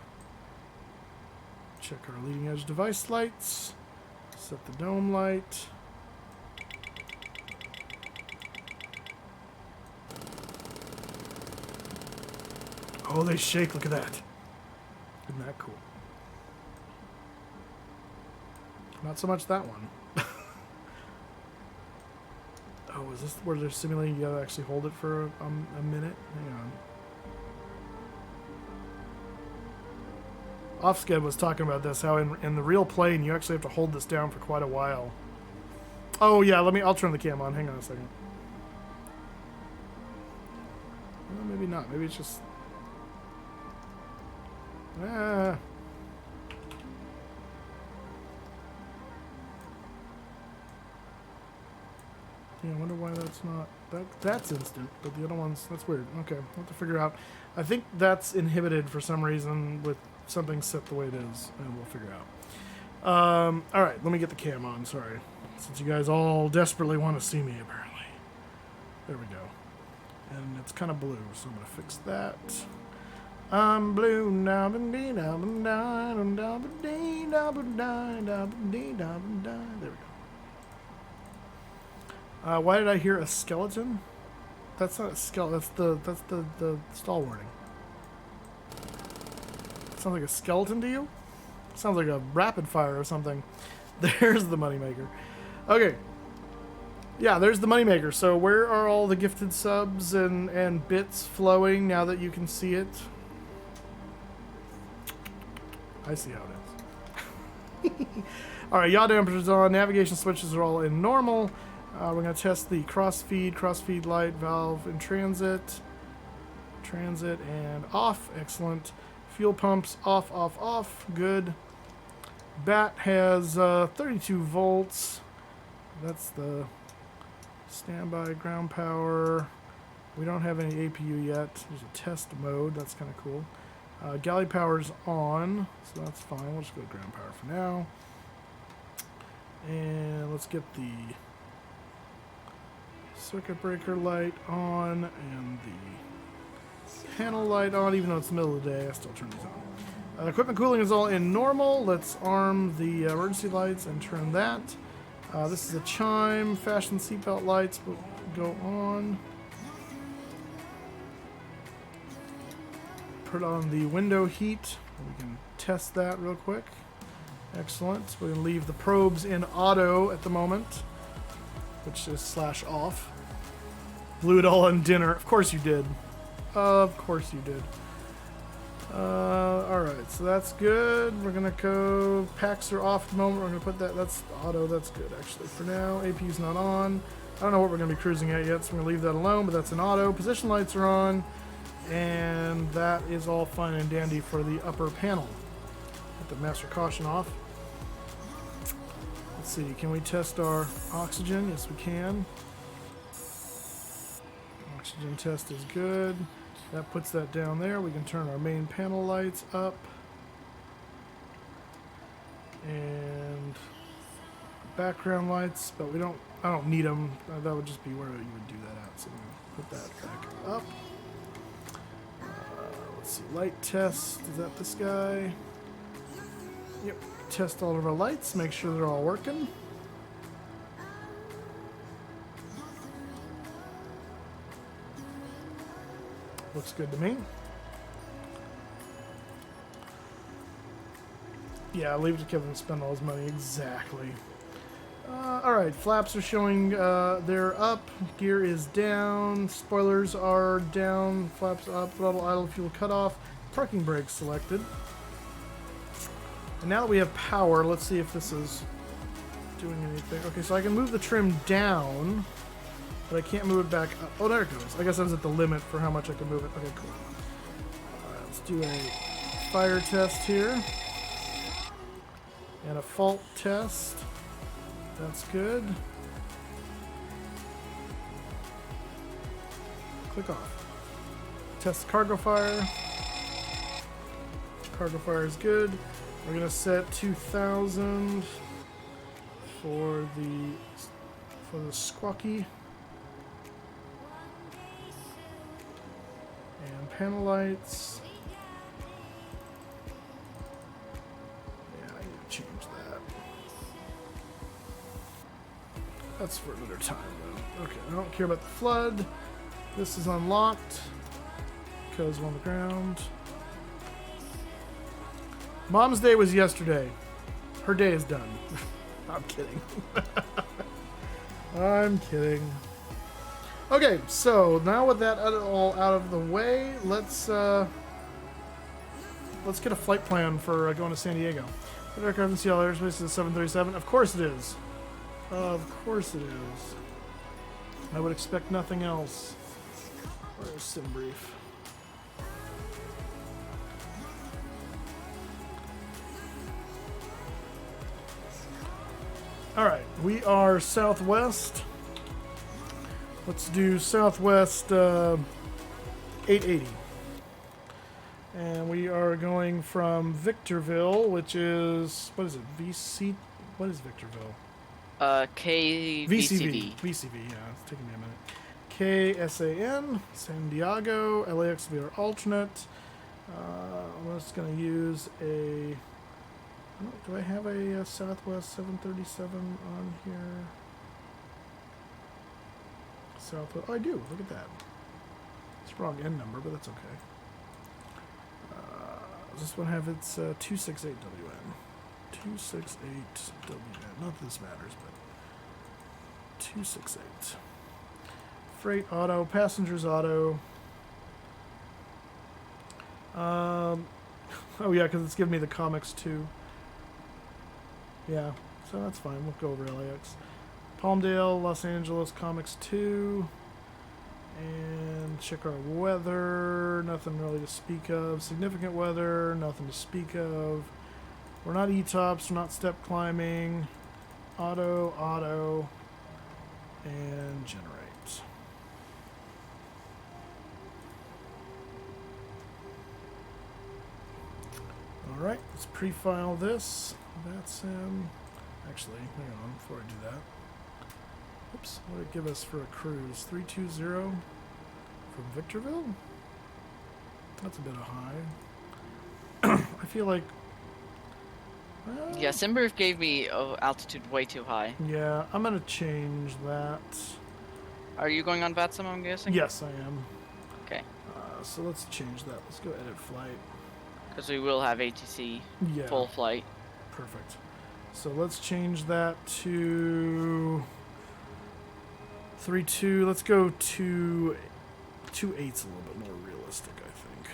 Speaker 1: Check our leading edge device lights. Set the dome light. Oh, they shake. Look at that. Isn't that cool? Not so much that one. Oh, is this where they're simulating you gotta actually hold it for a minute? Hang on. Offsked was talking about this, how in the real plane you actually have to hold this down for quite a while. Oh yeah, I'll turn the cam on. Hang on a second. Well, maybe not. Maybe it's just... Ah. Yeah, I wonder why that's not... That's instant, but the other ones... That's weird. Okay, we'll have to figure out. I think that's inhibited for some reason with something set the way it is, and we'll figure out. Alright, let me get the cam on, sorry. Since you guys all desperately want to see me, apparently. There we go. And it's kind of blue, so I'm going to fix that. I'm blue, there we go. Why did I hear a skeleton? That's not a skeleton. That's the stall warning. Sounds like a skeleton to you? Sounds like a rapid fire or something. There's the moneymaker. Okay. Yeah, there's the moneymaker. So where are all the gifted subs and bits flowing now that you can see it? I see how it is. Alright, yaw damper's on. Navigation switches are all in normal. We're going to test the crossfeed light valve in transit. Transit and off. Excellent. Fuel pumps off. Good. Bat has 32 volts. That's the standby ground power. We don't have any APU yet. There's a test mode. That's kind of cool. Galley power's on, so that's fine. We'll just go to ground power for now. And let's get the circuit breaker light on and the panel light on. Even though it's the middle of the day, I still turn these on. Equipment cooling is all in normal. Let's arm the emergency lights and turn that. This is a chime. Fashion seatbelt lights will go on. Put on the window heat. We can test that real quick. Excellent. We're going to leave the probes in auto at the moment, which is /off. Blew it all on dinner. Of course you did. Of course you did. Alright, so that's good. We're going to go... Packs are off at the moment. We're going to put that... That's auto. That's good, actually. For now, APU's not on. I don't know what we're going to be cruising at yet, so we're going to leave that alone, but that's an auto. Position lights are on. And that is all fine and dandy for the upper panel. Put the master caution off. Let's see, can we test our oxygen? Yes, we can. Oxygen test is good. That puts that down there. We can turn our main panel lights up. And background lights, but I don't need them. That would just be where you would do that at. So we'll put that back up. Let's see, light test. Is that this guy? Yep. Test all of our lights. Make sure they're all working. Looks good to me. Yeah, leave it to Kevin to spend all his money. Exactly. Alright, flaps are showing they're up. Gear is down. Spoilers are down. Flaps up. Throttle idle. Fuel cutoff. Parking brakes selected. And now that we have power, let's see if this is doing anything. Okay, so I can move the trim down, but I can't move it back up. Oh, there it goes. I guess I was at the limit for how much I can move it. Okay, cool. Alright, let's do a fire test here. And a fault test. That's good. Click off. Test the cargo fire. Cargo fire is good. We're gonna set 2,000 for the squawky. And panel lights. That's for another time, though. Okay, I don't care about the flood. This is unlocked because we're on the ground. Mom's Day was yesterday. Her day is done. I'm kidding. I'm kidding. Okay, so now with that all out of the way, let's get a flight plan for going to San Diego. Aircraft in Seattle airspace is 737. Of course it is. Of course it is. I would expect nothing else. Where's SimBrief? Alright, we are southwest. Let's do southwest 880. And we are going from Victorville, which is, what is it, VC? What is Victorville?
Speaker 2: KVCV.
Speaker 1: VCV, yeah, it's taking me a minute. KSAN, San Diego, LAX will be our alternate. I'm just going to use a, do I have a Southwest 737 on here? Southwest, oh I do, look at that. It's the wrong N number, but that's okay. This one have its 268WN. 268WN. Not that this matters, but 268. Freight auto, passengers auto. Oh yeah, because it's giving me the comics too. Yeah, so that's fine. We'll go over LAX. Palmdale, Los Angeles, comics 2. And check our weather. Nothing really to speak of. Significant weather. Nothing to speak of. We're not E-tops. We're not step climbing. Auto. And generate. Alright, let's pre-file this. That's him. Actually, hang on before I do that. Oops, what did it give us for a cruise? 320 from Victorville? That's a bit of high. I feel like...
Speaker 2: Yeah, SimBrief gave me altitude way too high.
Speaker 1: Yeah, I'm going to change that.
Speaker 2: Are you going on VATSIM, I'm guessing?
Speaker 1: Yes, I am.
Speaker 2: Okay.
Speaker 1: So let's change that. Let's go edit flight.
Speaker 2: Because we will have ATC
Speaker 1: Yeah.
Speaker 2: full flight.
Speaker 1: Perfect. So let's change that to... 3.2. Let's go to 2.8's a little bit more realistic, I think.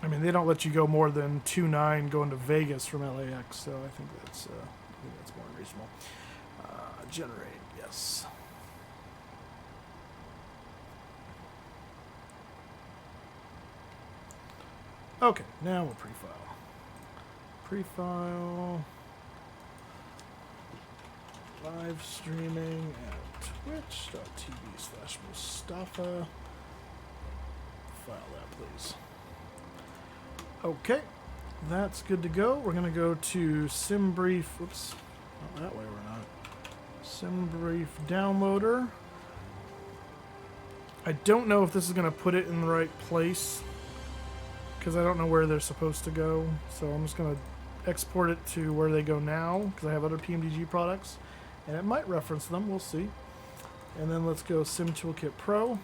Speaker 1: I mean, they don't let you go more than 2.9 going to Vegas from LAX, so I think that's more reasonable. Generate, yes. Okay, now we'll pre-file. Pre-file. Live streaming at twitch.tv/Mustafa. File that, please. Okay, that's good to go. We're going to go to SimBrief. Oops, not that way, we're not. SimBrief downloader. I don't know if this is going to put it in the right place because I don't know where they're supposed to go. So I'm just going to export it to where they go now because I have other PMDG products. And it might reference them, we'll see. And then let's go Sim Toolkit Pro.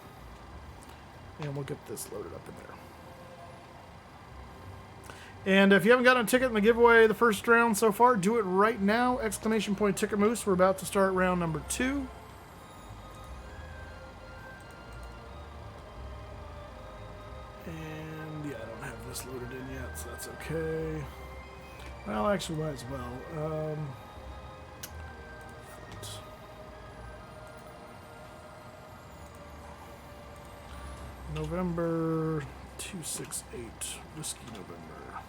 Speaker 1: And we'll get this loaded up in there. And if you haven't gotten a ticket in the giveaway the first round so far, do it right now. ! Ticket Moose. We're about to start round number 2. And yeah, I don't have this loaded in yet, so that's okay. Well, actually, might as well. November 268, Whiskey November.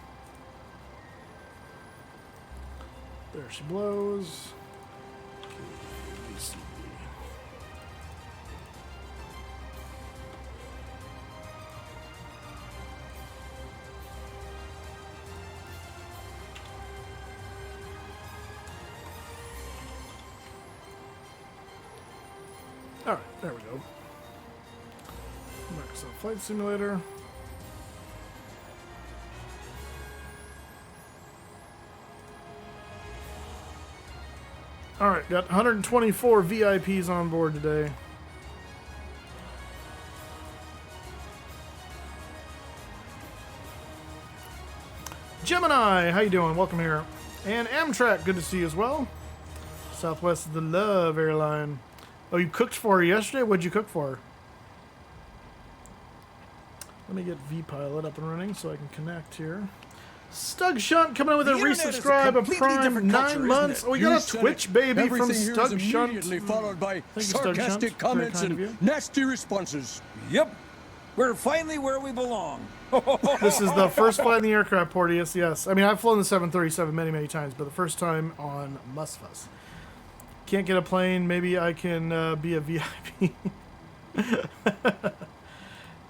Speaker 1: There she blows. KVCV. All right, there we go. Microsoft Flight Simulator. All right, got 124 VIPs on board today. Gemini, how you doing? Welcome here. And Amtrak, good to see you as well. Southwest is the love airline. Oh, you cooked for her yesterday? What'd you cook for her? Let me get VPilot up and running so I can connect here. Stug Shunt coming in with a resubscribe of Prime 9 months. Oh, we got a Twitch baby from Stug Shunt.
Speaker 4: Immediately followed by
Speaker 1: Thank you, Stug Shunt.
Speaker 4: sarcastic comments
Speaker 1: Very kind of you.
Speaker 4: and nasty responses.
Speaker 5: Yep. We're finally where we belong.
Speaker 1: This is the first flight in the aircraft port, yes. I mean, I've flown the 737 many, many times, but the first time on MSFS. Can't get a plane. Maybe I can be a VIP.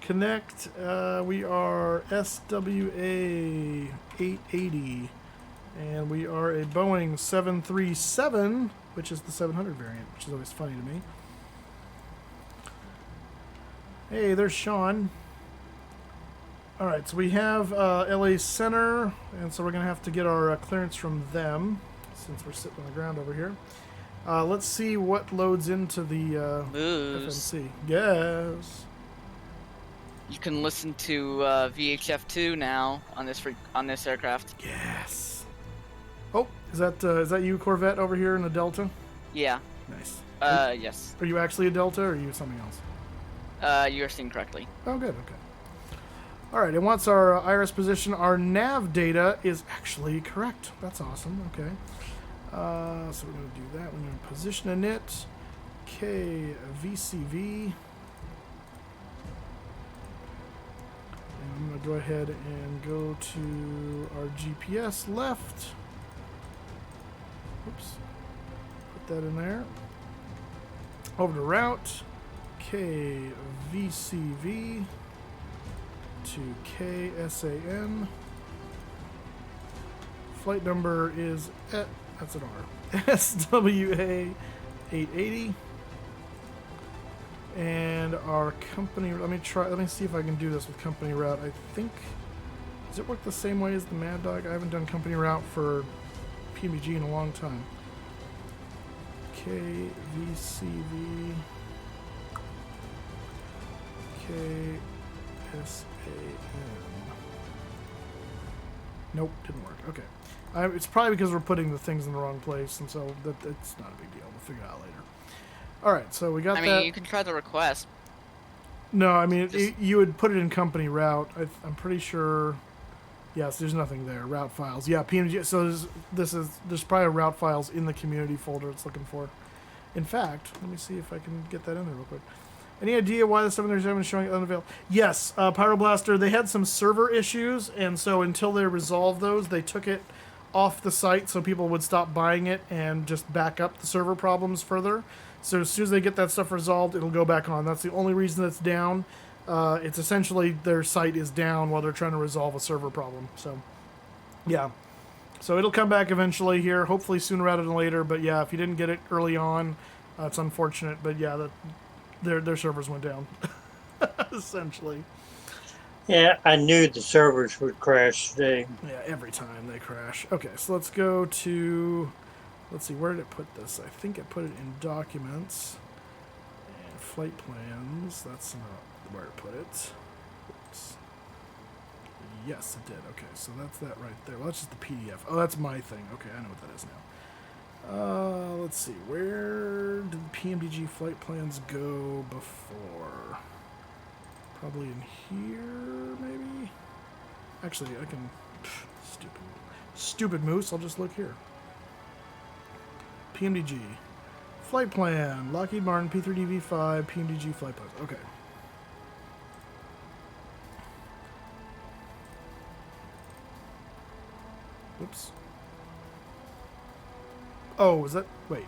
Speaker 1: Connect. We are SWA 880. And we are a Boeing 737, which is the 700 variant, which is always funny to me. Hey, there's Sean. All right, so we have LA Center, and so we're going to have to get our clearance from them since we're sitting on the ground over here. Let's see what loads into the FMC. Yes.
Speaker 2: You can listen to VHF2 now on this aircraft.
Speaker 1: Yes. Oh, is that you, Corvette, over here in the Delta?
Speaker 2: Yeah.
Speaker 1: Nice.
Speaker 2: Yes.
Speaker 1: Are you actually a Delta, or are you something else?
Speaker 2: You are seen correctly.
Speaker 1: Oh, good. Okay. All right. And once our iris position, our nav data is actually correct. That's awesome. Okay. So we're going to do that. We're going to position a knit. VCV. And I'm going to go ahead and go to our GPS left. Oops. Put that in there. Over to route. KVCV to KSAN. Flight number is that's an R. SWA 880. And our company, let me see if I can do this with company route. I think, does it work the same way as the Mad Dog? I haven't done company route for PMDG in a long time. KVCV KSAN. Nope, didn't work. Okay. It's probably because we're putting the things in the wrong place, and so it's not a big deal. We'll figure it out later. All right, so we got that.
Speaker 2: I mean, you can try the request.
Speaker 1: No, I mean, you would put it in company route. I'm pretty sure. Yes, there's nothing there. Route files. Yeah, PMDG. So there's probably route files in the community folder it's looking for. In fact, let me see if I can get that in there real quick. Any idea why the 737 is showing unavailable? Yes, Pyroblaster, they had some server issues, and so until they resolved those, they took it off the site so people would stop buying it and just back up the server problems further. So as soon as they get that stuff resolved, it'll go back on. That's the only reason it's down. It's essentially their site is down while they're trying to resolve a server problem. So, yeah. So it'll come back eventually here, hopefully sooner rather than later. But yeah, if you didn't get it early on, it's unfortunate. But yeah, their servers went down, essentially.
Speaker 6: Yeah, I knew the servers would crash today.
Speaker 1: Yeah, every time they crash. Okay, so let's go to, let's see, where did it put this? I think it put it in documents and flight plans. That's not where it put it. Oops. Yes, it did. Okay, so that's that right there. Well, that's just the PDF. Oh, that's my thing. Okay, I know what that is now. Let's see. Where did the PMDG flight plans go before? Probably in here, maybe? Actually, I can... Stupid moose. I'll just look here. PMDG. Flight plan. Lockheed Martin, P3DV5, PMDG flight plans. Okay. Whoops. Oh, was that... Wait.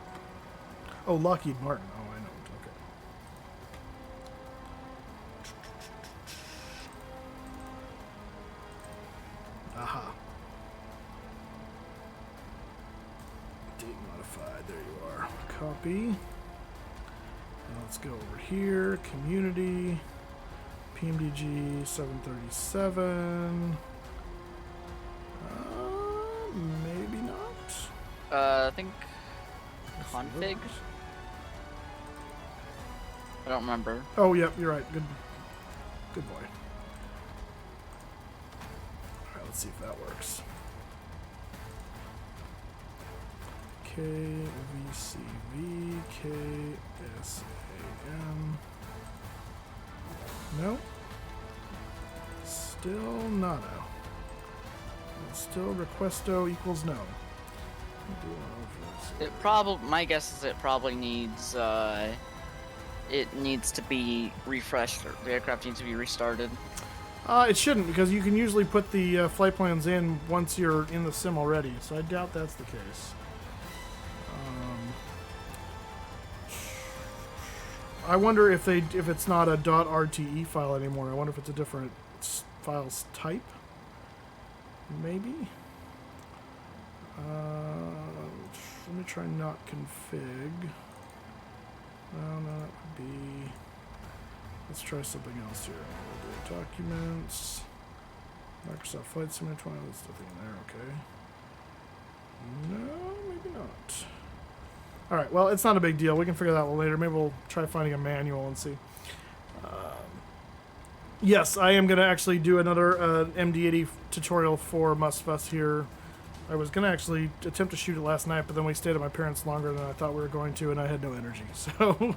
Speaker 1: Oh, Lockheed Martin. Oh, I know. Okay. Aha. Date modified. There you are. Copy. Now let's go over here. Community. PMDG 737. Maybe not.
Speaker 2: I think config? I don't remember.
Speaker 1: Oh, yep, you're right. Good boy. Alright, let's see if that works. KVCV, KSAM. Nope. Still nada. Still requesto equals no.
Speaker 2: My guess is it probably needs, it needs to be refreshed. Or the aircraft needs to be restarted.
Speaker 1: It shouldn't, because you can usually put the flight plans in once you're in the sim already, so I doubt that's the case. I wonder if it's not a .rte file anymore. I wonder if it's a different files type. Maybe. Let me try not config. No, that would be. Let's try something else here. We'll do documents. Microsoft Flight Simulator 20. There's nothing in there. Okay. No, maybe not. All right. Well, it's not a big deal. We can figure that out later. Maybe we'll try finding a manual and see. Yes, I am going to actually do another MD80 tutorial for MSFS here. I was going to actually attempt to shoot it last night, but then we stayed at my parents' longer than I thought we were going to, and I had no energy. So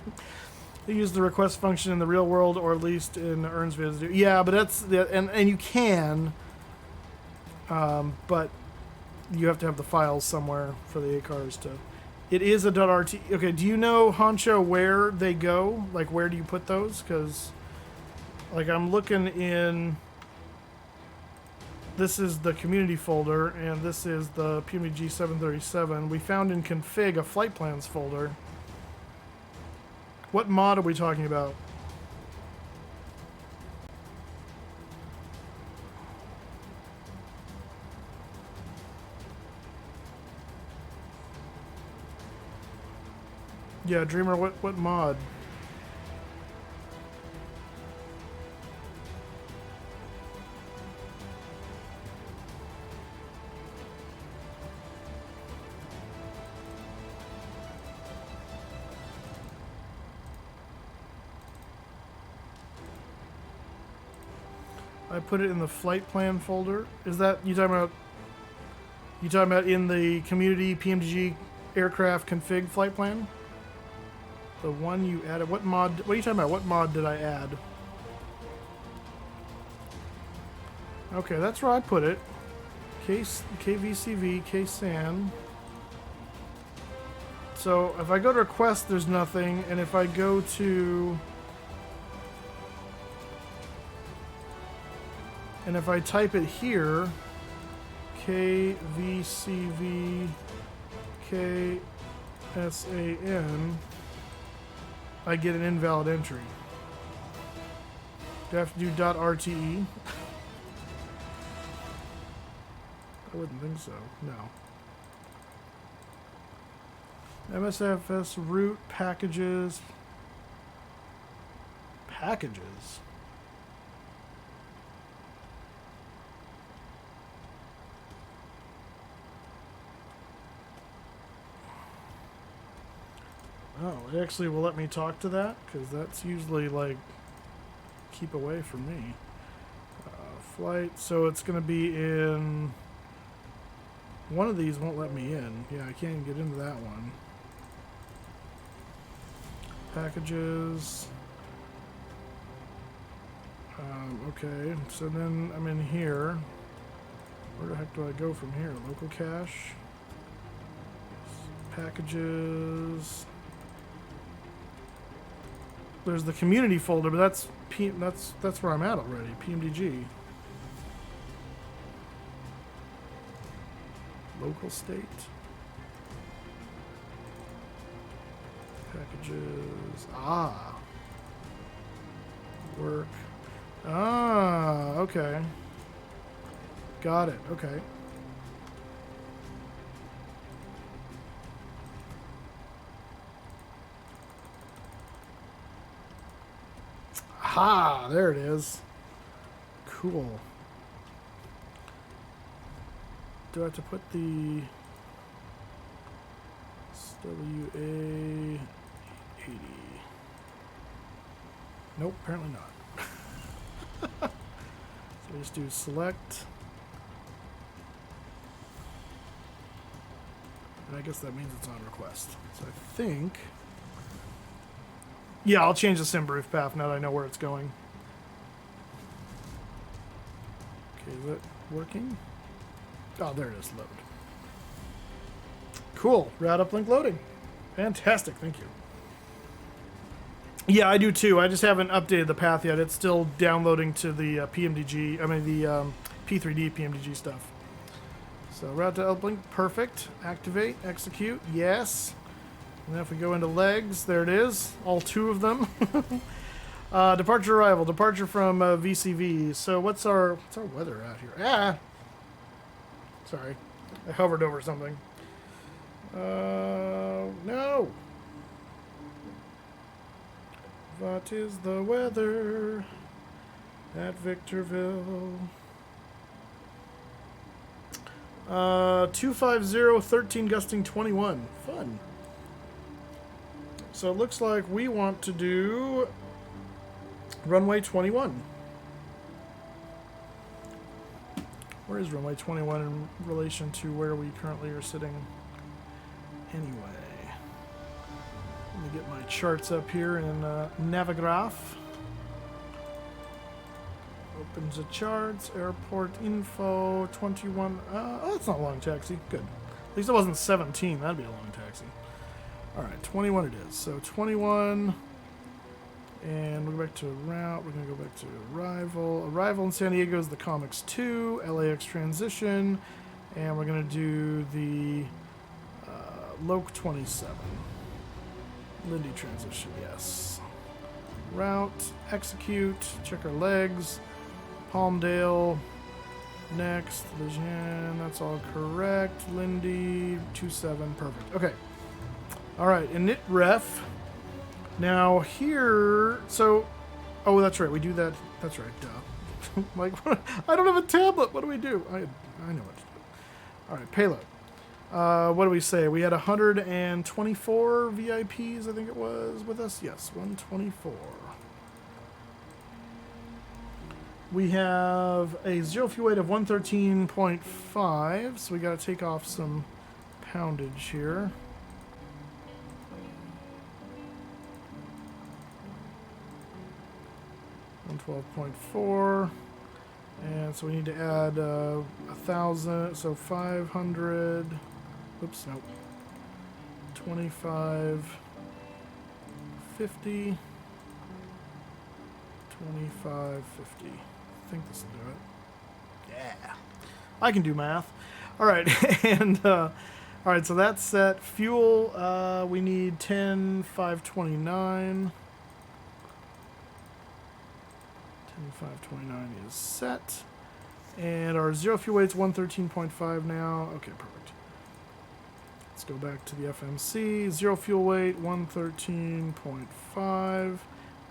Speaker 1: they use the request function in the real world, or at least in Ern's videos. Yeah, but that's and you can, but you have to have the files somewhere for the ACARs to. It is a .rt. Okay, do you know, Honcho, where they go? Like, where do you put those? Because, like, I'm looking in. This is the community folder, and this is the PMDG 737. We found in config a flight plans folder. What mod are we talking about? Yeah, Dreamer, what mod? I put it in the flight plan folder. Is that you talking about? You talking about in the community PMDG aircraft config flight plan? The one you added. What mod? What are you talking about? What mod did I add? Okay, that's where I put it. KVCV, KSAN. So if I go to request, there's nothing, and if I go to and if I type it here, KVCV KSAN, I get an invalid entry. Do I have to do .rte? I wouldn't think so. No. MSFS root packages. Packages? Oh, it actually will let me talk to that? Because that's usually, like, keep away from me. Flight, so it's going to be in... One of these won't let me in. Yeah, I can't even get into that one. Packages. Okay, so then I'm in here. Where the heck do I go from here? Local cache. Packages. There's the community folder, but that's where I'm at already. PMDG. Local state. Packages. Ah. Work. Ah, okay. Got it. Okay. Aha, there it is. Cool. Do I have to put the WA 80. Nope, apparently not. So we just do select. And I guess that means it's on request. So I think... Yeah, I'll change the sim brief path now that I know where it's going. Okay, is it working? Oh, there it is, load. Cool, route uplink loading. Fantastic, thank you. Yeah, I do too. I just haven't updated the path yet. It's still downloading to the PMDG, I mean the P3D PMDG stuff. So route to uplink, perfect. Activate, execute, yes. And then if we go into legs, there it is, all 2 of them. Departure arrival, departure from VCV. So what's our weather out here? Ah, sorry, I hovered over something. No. What is the weather at Victorville? 250, 13 gusting 21. Fun. So it looks like we want to do runway 21. Where is runway 21 in relation to where we currently are sitting? Anyway, let me get my charts up here in Navigraph. Opens the charts, airport info, 21. Oh, that's not a long taxi. Good. At least it wasn't 17. That'd be a long taxi. All right, 21 it is. So 21, and we'll go back to route. We're going to go back to arrival. Arrival in San Diego is the Comics 2, LAX transition, and we're going to do the Loc 27. Lindy transition, yes. Route, execute, check our legs. Palmdale, next, Lejeune, that's all correct. Lindy, 27, perfect. Okay. All right, init ref. Now here, so, oh, that's right, we do that. That's right, duh. Like, I don't have a tablet. What do we do? I know what to do. All right, payload. What do we say? We had 124 VIPs, I think it was, with us. Yes, 124. We have a zero fuel weight of 113.5, so we got to take off some poundage here. $112.4, and so we need to add 1,000, so 500. Oops, nope. 25, 50, 25, 50. I think this will do it. Yeah, I can do math. All right, and all right, so that's set. Fuel, we need 10,529. 10,529 is set, and our zero fuel weight's 113.5 now. Okay, perfect. Let's go back to the FMC. Zero fuel weight 113.5.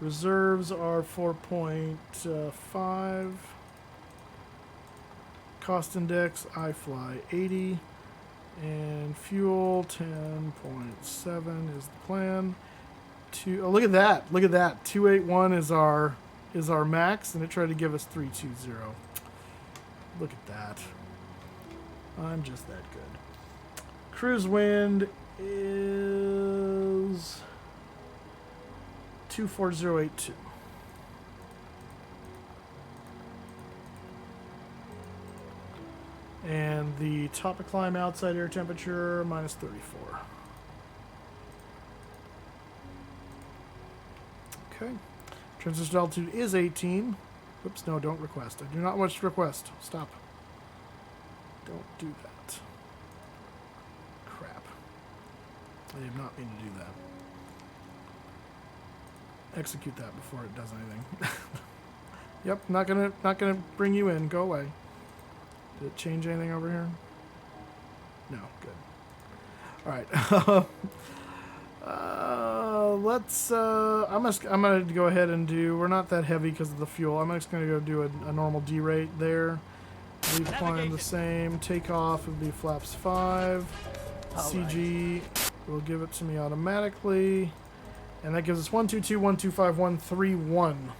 Speaker 1: Reserves are 4.5. Cost index, iFly 80. And fuel 10.7 is the plan. Oh, look at that. Look at that. 281 is our max, and it tried to give us 320. Look at that. I'm just that good. Cruise wind is 24082. And the top of climb outside air temperature minus 34. Okay. Transition altitude is 18. Oops, no, don't request. I do not wish to request. Stop. Don't do that. Crap. I did not mean to do that. Execute that before it does anything. Yep, not gonna bring you in. Go away. Did it change anything over here? No, good. All right. Let's. I'm gonna go ahead and do. We're not that heavy because of the fuel. I'm just gonna go do a normal D rate there. Leave climb the same. Take off would be flaps 5. CG will give it to me automatically. And that gives us 122, 125, 131.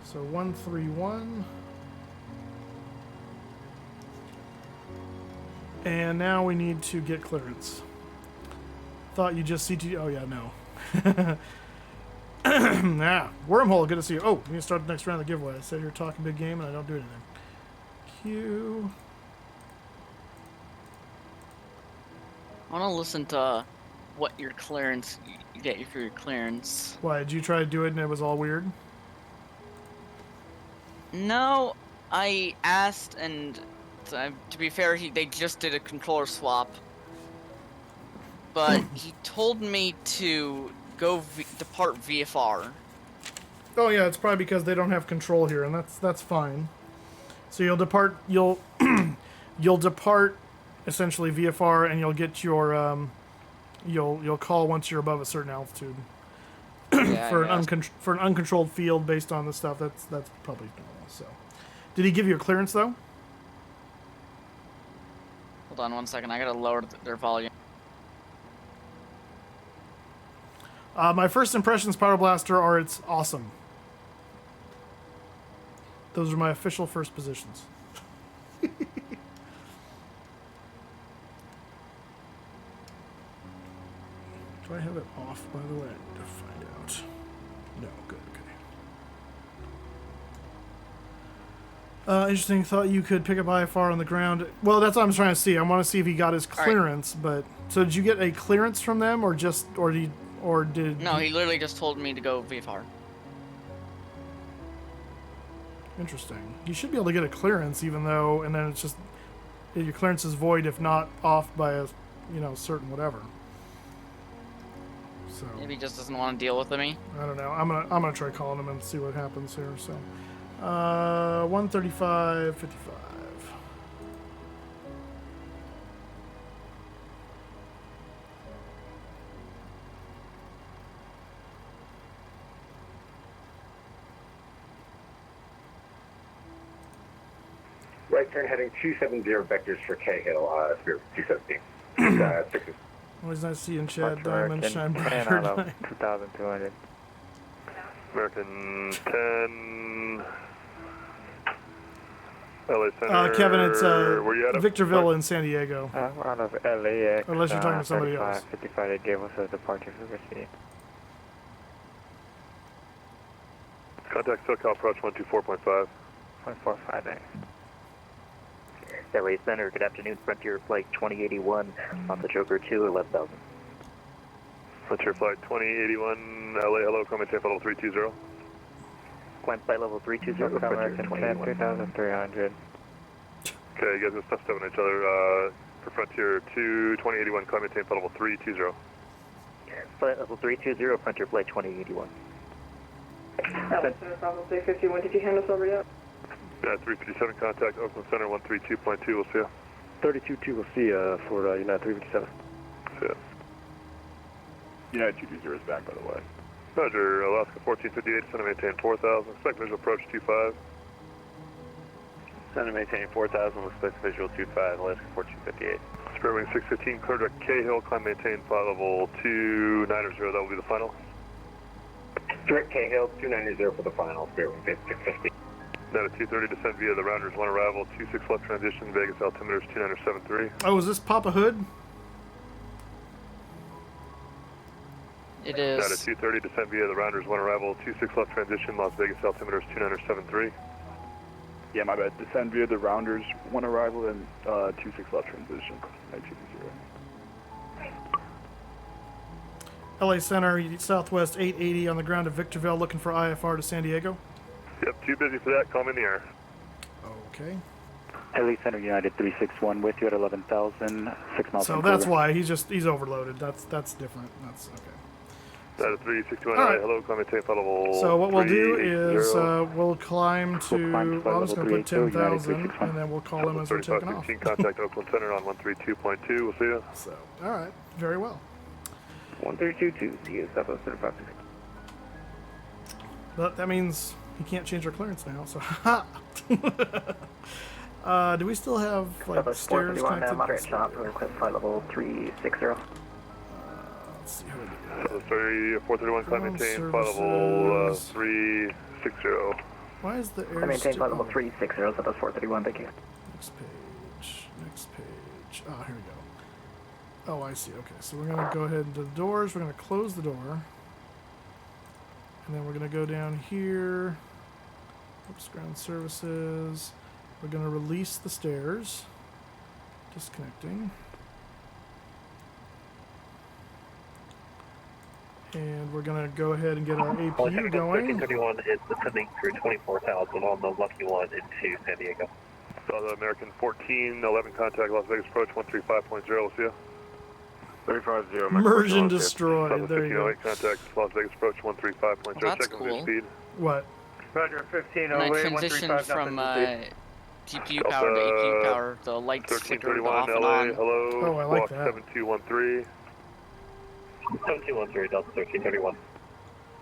Speaker 1: So 131. And now we need to get clearance. Thought you just CT. Oh, yeah, no. Wormhole, good to see you. Oh, we need to start the next round of the giveaway. I said you're talking big game and I don't do anything. Q.
Speaker 2: I want to listen to what your clearance you get for your clearance.
Speaker 1: Why, did you try to do it and it was all weird?
Speaker 2: No, I asked, and to be fair, they just did a controller swap. But he told me to go depart VFR.
Speaker 1: Oh yeah, it's probably because they don't have control here, and that's fine. So you'll depart. You'll depart essentially VFR, and you'll get your you'll call once you're above a certain altitude.
Speaker 2: Yeah,
Speaker 1: for an uncontrolled field based on the stuff. That's probably normal. So, did he give you a clearance though?
Speaker 2: Hold on one second. I gotta lower their volume.
Speaker 1: My first impressions, Power Blaster, are it's awesome. Those are my official first positions. Do I have it off, by the way? I need to find out. No, good, okay. Interesting. Thought you could pick up IFR on the ground. Well, that's what I'm trying to see. I want to see if he got his clearance. Right. But so did you get a clearance from them, or did?
Speaker 2: No, he literally just told me to go VFR.
Speaker 1: Interesting. You should be able to get a clearance, even though, and then it's just your clearance is void if not off by a, certain whatever. So
Speaker 2: maybe he just doesn't want to deal with me.
Speaker 1: I don't know. I'm gonna try calling him and see what happens here. So, 135.55.
Speaker 7: Right turn heading 270 vectors for Cahill, Spirit 270.
Speaker 1: Always nice to see you in Chad Diamond, Shine Brighter.
Speaker 8: 2,200.
Speaker 9: American 10. LA Center.
Speaker 1: Kevin, it's
Speaker 9: where you at?
Speaker 1: Victorville in San Diego.
Speaker 8: We're out of LAX.
Speaker 1: Unless you're talking to somebody else.
Speaker 8: 55, they gave us a departure frequency.
Speaker 9: Contact SoCal approach 124.5.
Speaker 8: 145 next.
Speaker 10: LA Center, good afternoon. Frontier Flight 2081 on the Joker 2, 11,000.
Speaker 9: Frontier Flight 2081, LA, hello, comment tape level 320.
Speaker 10: Climb flight level 320, Frontier
Speaker 8: 2,300.
Speaker 9: Okay, you guys are stuff stepping each other. For Frontier 2, 2081, climb tape level 320.
Speaker 10: Flight level 320, Frontier Flight 2081.
Speaker 11: LA Center, Bravo 351, did you hand us over yet?
Speaker 9: Yeah, 357, contact Oakland Center 132.2, we'll see you.
Speaker 12: 32-2, we'll see you for United 357.
Speaker 9: See ya.
Speaker 12: United 220 is back, by the way.
Speaker 9: Roger, Alaska 1458, center maintain 4,000, expect visual approach 25.
Speaker 13: Center maintain 4,000, expect visual 25, Alaska 1458.
Speaker 9: Spirit Wing 615, clear direct Cahill, climb maintain flight level 290, that will be the final.
Speaker 7: Direct Cahill 290 for the final, Spirit Wing 650.
Speaker 9: Now at 230, descend via the Rounders 1 arrival, 26 left transition, Vegas altimeters 2973.
Speaker 1: Oh, is this Papa Hood?
Speaker 2: It is.
Speaker 9: Now at 230, descend via the Rounders 1 arrival, 26 left transition, Las Vegas altimeters 2973.
Speaker 12: Yeah, my bad. Descend via the Rounders 1 arrival and 26 left transition. 920.
Speaker 1: LA Center, Southwest 880 on the ground at Victorville, looking for IFR to San Diego.
Speaker 9: Yep, too busy for that. Call me in the air.
Speaker 1: Okay.
Speaker 8: LA Center United 361 with you at 11,000, 6 miles.
Speaker 1: So that's why he's overloaded. That's different. That's okay.
Speaker 9: That is 361.
Speaker 1: Right.
Speaker 9: Hello, climb maintain flight level.
Speaker 1: So what we'll do is we'll climb to.
Speaker 8: We'll
Speaker 1: I'm just going to put 10,000, and then we'll call him as we're taking off.
Speaker 9: Contact Oakland Center on 132.2. We'll see you.
Speaker 1: So all right, very well.
Speaker 10: 132.2, see you, Southwest Center 560.
Speaker 1: But that means he can't change our clearance now. So
Speaker 11: Southwest.
Speaker 1: Do we still have like
Speaker 10: Southwest
Speaker 1: stairs
Speaker 10: 431,
Speaker 1: connected?
Speaker 10: moderate chop, request flight level 360.
Speaker 1: Let's see how we do.
Speaker 9: So 431, climb
Speaker 1: Ground
Speaker 9: maintain, flight level
Speaker 1: services.
Speaker 9: 360.
Speaker 1: Why is the air
Speaker 10: I maintain flight level
Speaker 1: oh,
Speaker 10: 360, Southwest 431, thank you.
Speaker 1: Next page. Next page. Oh, here we go. Oh, I see. Okay, so we're going to go ahead into the doors. We're going to close the door. And then we're going to go down here. Oops, ground services. We're going to release the stairs. Disconnecting. And we're going to go ahead and get our APU going.
Speaker 13: 1331 is descending through 24,000 on the Lucky One into San Diego.
Speaker 9: South American 1411 contact Las Vegas approach 135.0. We'll see you.
Speaker 13: 350.
Speaker 1: Immersion destroyed. There you go.
Speaker 9: 1508 contact Las Vegas approach 135.0.
Speaker 2: Well, that's
Speaker 9: Checking
Speaker 2: cool.
Speaker 9: speed.
Speaker 1: What?
Speaker 13: Roger,
Speaker 2: When I
Speaker 13: 1508,
Speaker 2: transitioned from GPU power to
Speaker 9: Delta
Speaker 2: APU power, the lights flickered
Speaker 9: 1331
Speaker 2: off and
Speaker 9: LA.
Speaker 2: on.
Speaker 9: Hello.
Speaker 1: Oh, I like
Speaker 9: Walk
Speaker 1: that.
Speaker 9: 7213.
Speaker 13: 7213, Delta 1331.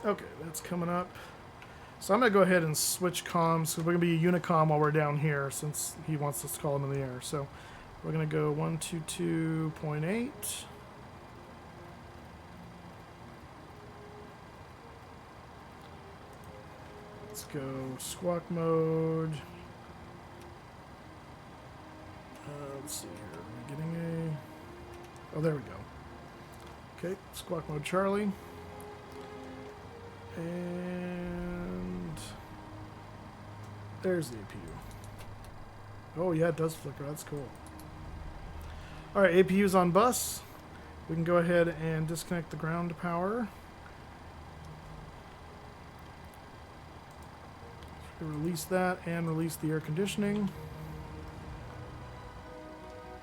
Speaker 1: Okay, that's coming up. So I'm going to go ahead and switch comms, because we're going to be Unicom while we're down here, since he wants us to call him in the air. So we're going to go 122.8. Let's go squawk mode. Let's see here. Are we getting a... Oh, there we go. Okay, squawk mode Charlie. And there's the APU. Oh yeah, it does flicker. That's cool. All right, APU's on bus. We can go ahead and disconnect the ground power. Release that and release the air conditioning.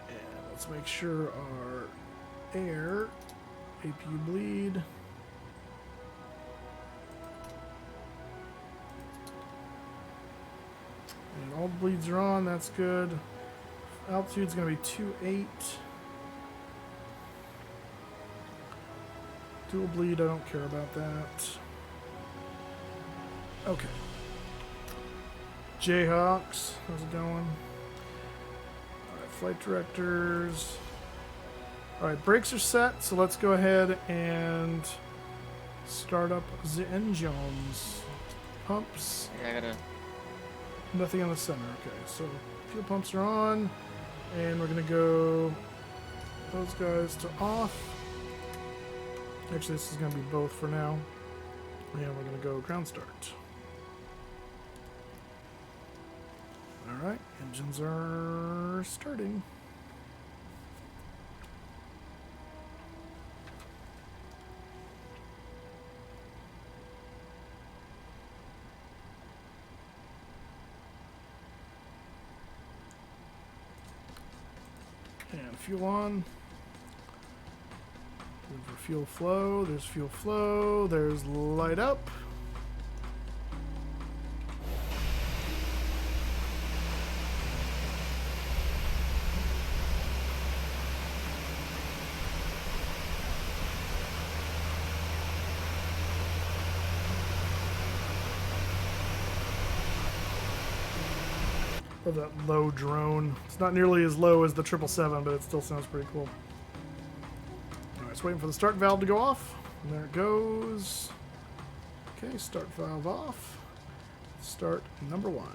Speaker 1: And let's make sure our air APU bleed. And all the bleeds are on, that's good. Altitude's gonna be 2.8. Dual bleed, I don't care about that. Okay. Jayhawks, how's it going? Alright, flight directors. Alright, brakes are set, so let's go ahead and start up the engines. Pumps.
Speaker 2: Yeah, I gotta...
Speaker 1: Nothing on the center. Okay, so fuel pumps are on, and we're gonna go those guys to off. Actually, this is gonna be both for now. And we're gonna go ground start. All right, engines are starting. And fuel on. Looking for fuel flow. There's fuel flow. There's light up. Love that low drone. It's not nearly as low as the 777, but it still sounds pretty cool. Alright, so waiting for the start valve to go off. And there it goes. Okay, start valve off. Start number 1.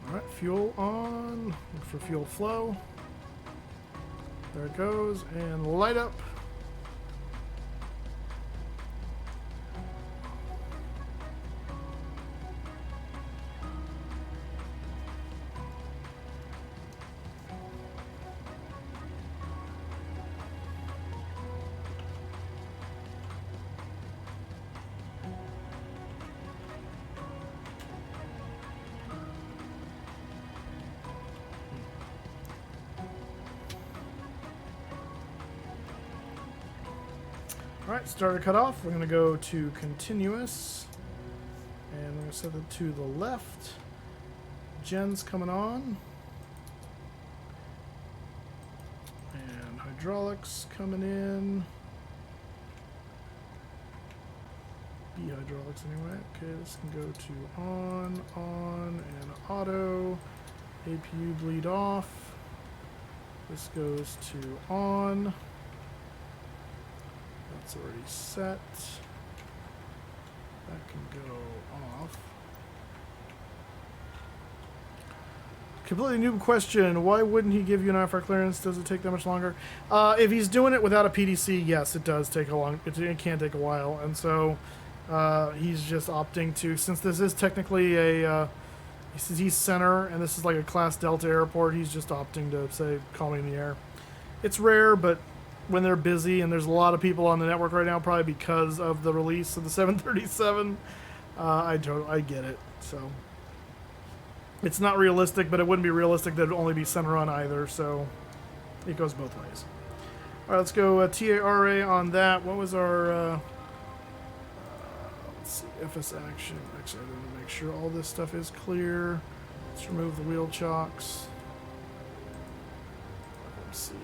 Speaker 1: Alright, fuel on. Look for fuel flow. There it goes. And light up. Alright, starter cut off. We're going to go to continuous. And we're going to set it to the left. Gen's coming on. And hydraulics coming in. B hydraulics anyway. Okay, this can go to on, and auto. APU bleed off. This goes to on. That's already set. That can go off. Completely new question. Why wouldn't he give you an IFR clearance? Does it take that much longer? If he's doing it without a PDC, yes, it does take a long. It can take a while, and so he's just opting to. Since this is technically a, he's center, and this is like a Class Delta airport. He's just opting to say, "Call me in the air." It's rare, but when they're busy, and there's a lot of people on the network right now, probably because of the release of the 737, I get it. So. It's not realistic, but it wouldn't be realistic that it would only be center on either, so it goes both ways. All right, let's go TARA on that. What was our, let's see, FS action. Actually, I want to make sure all this stuff is clear. Let's remove the wheel chocks. Let's see.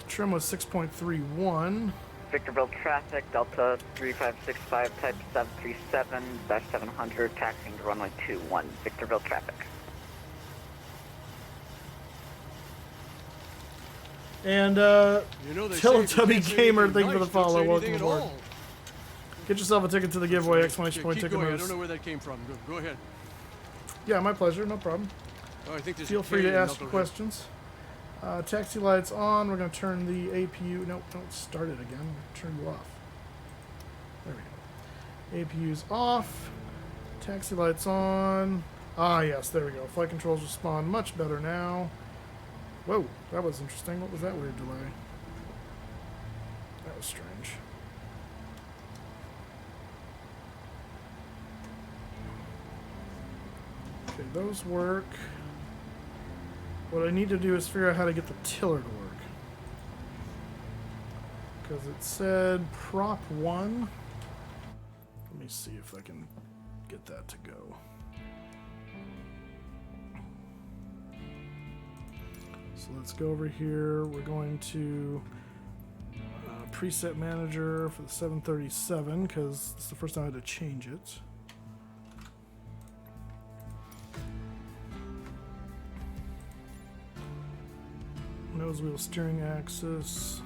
Speaker 1: Trim was 6.31.
Speaker 10: Victorville traffic, Delta 3565, type 737-700, taxiing to runway 21, Victorville traffic.
Speaker 1: And Teletubby Gamer, thank you for the follow. Welcome aboard. Get yourself a ticket to the giveaway! Exclamation point! Ticket
Speaker 4: going.
Speaker 1: moves.
Speaker 4: I don't know where that came from. Go ahead.
Speaker 1: Yeah, my pleasure. No problem.
Speaker 4: Oh, I think
Speaker 1: Feel free to ask questions. Taxi lights on. We're going to turn the APU. No, don't start it again. Turn you off. There we go. APU's off. Taxi lights on. Ah, yes. There we go. Flight controls respond much better now. Whoa, that was interesting. What was that weird delay? That was strange. Okay, those work. What I need to do is figure out how to get the tiller to work. Because it said prop 1. Let me see if I can get that to go. So let's go over here. We're going to preset manager for the 737 because it's the first time I had to change it. Nose wheel steering axis.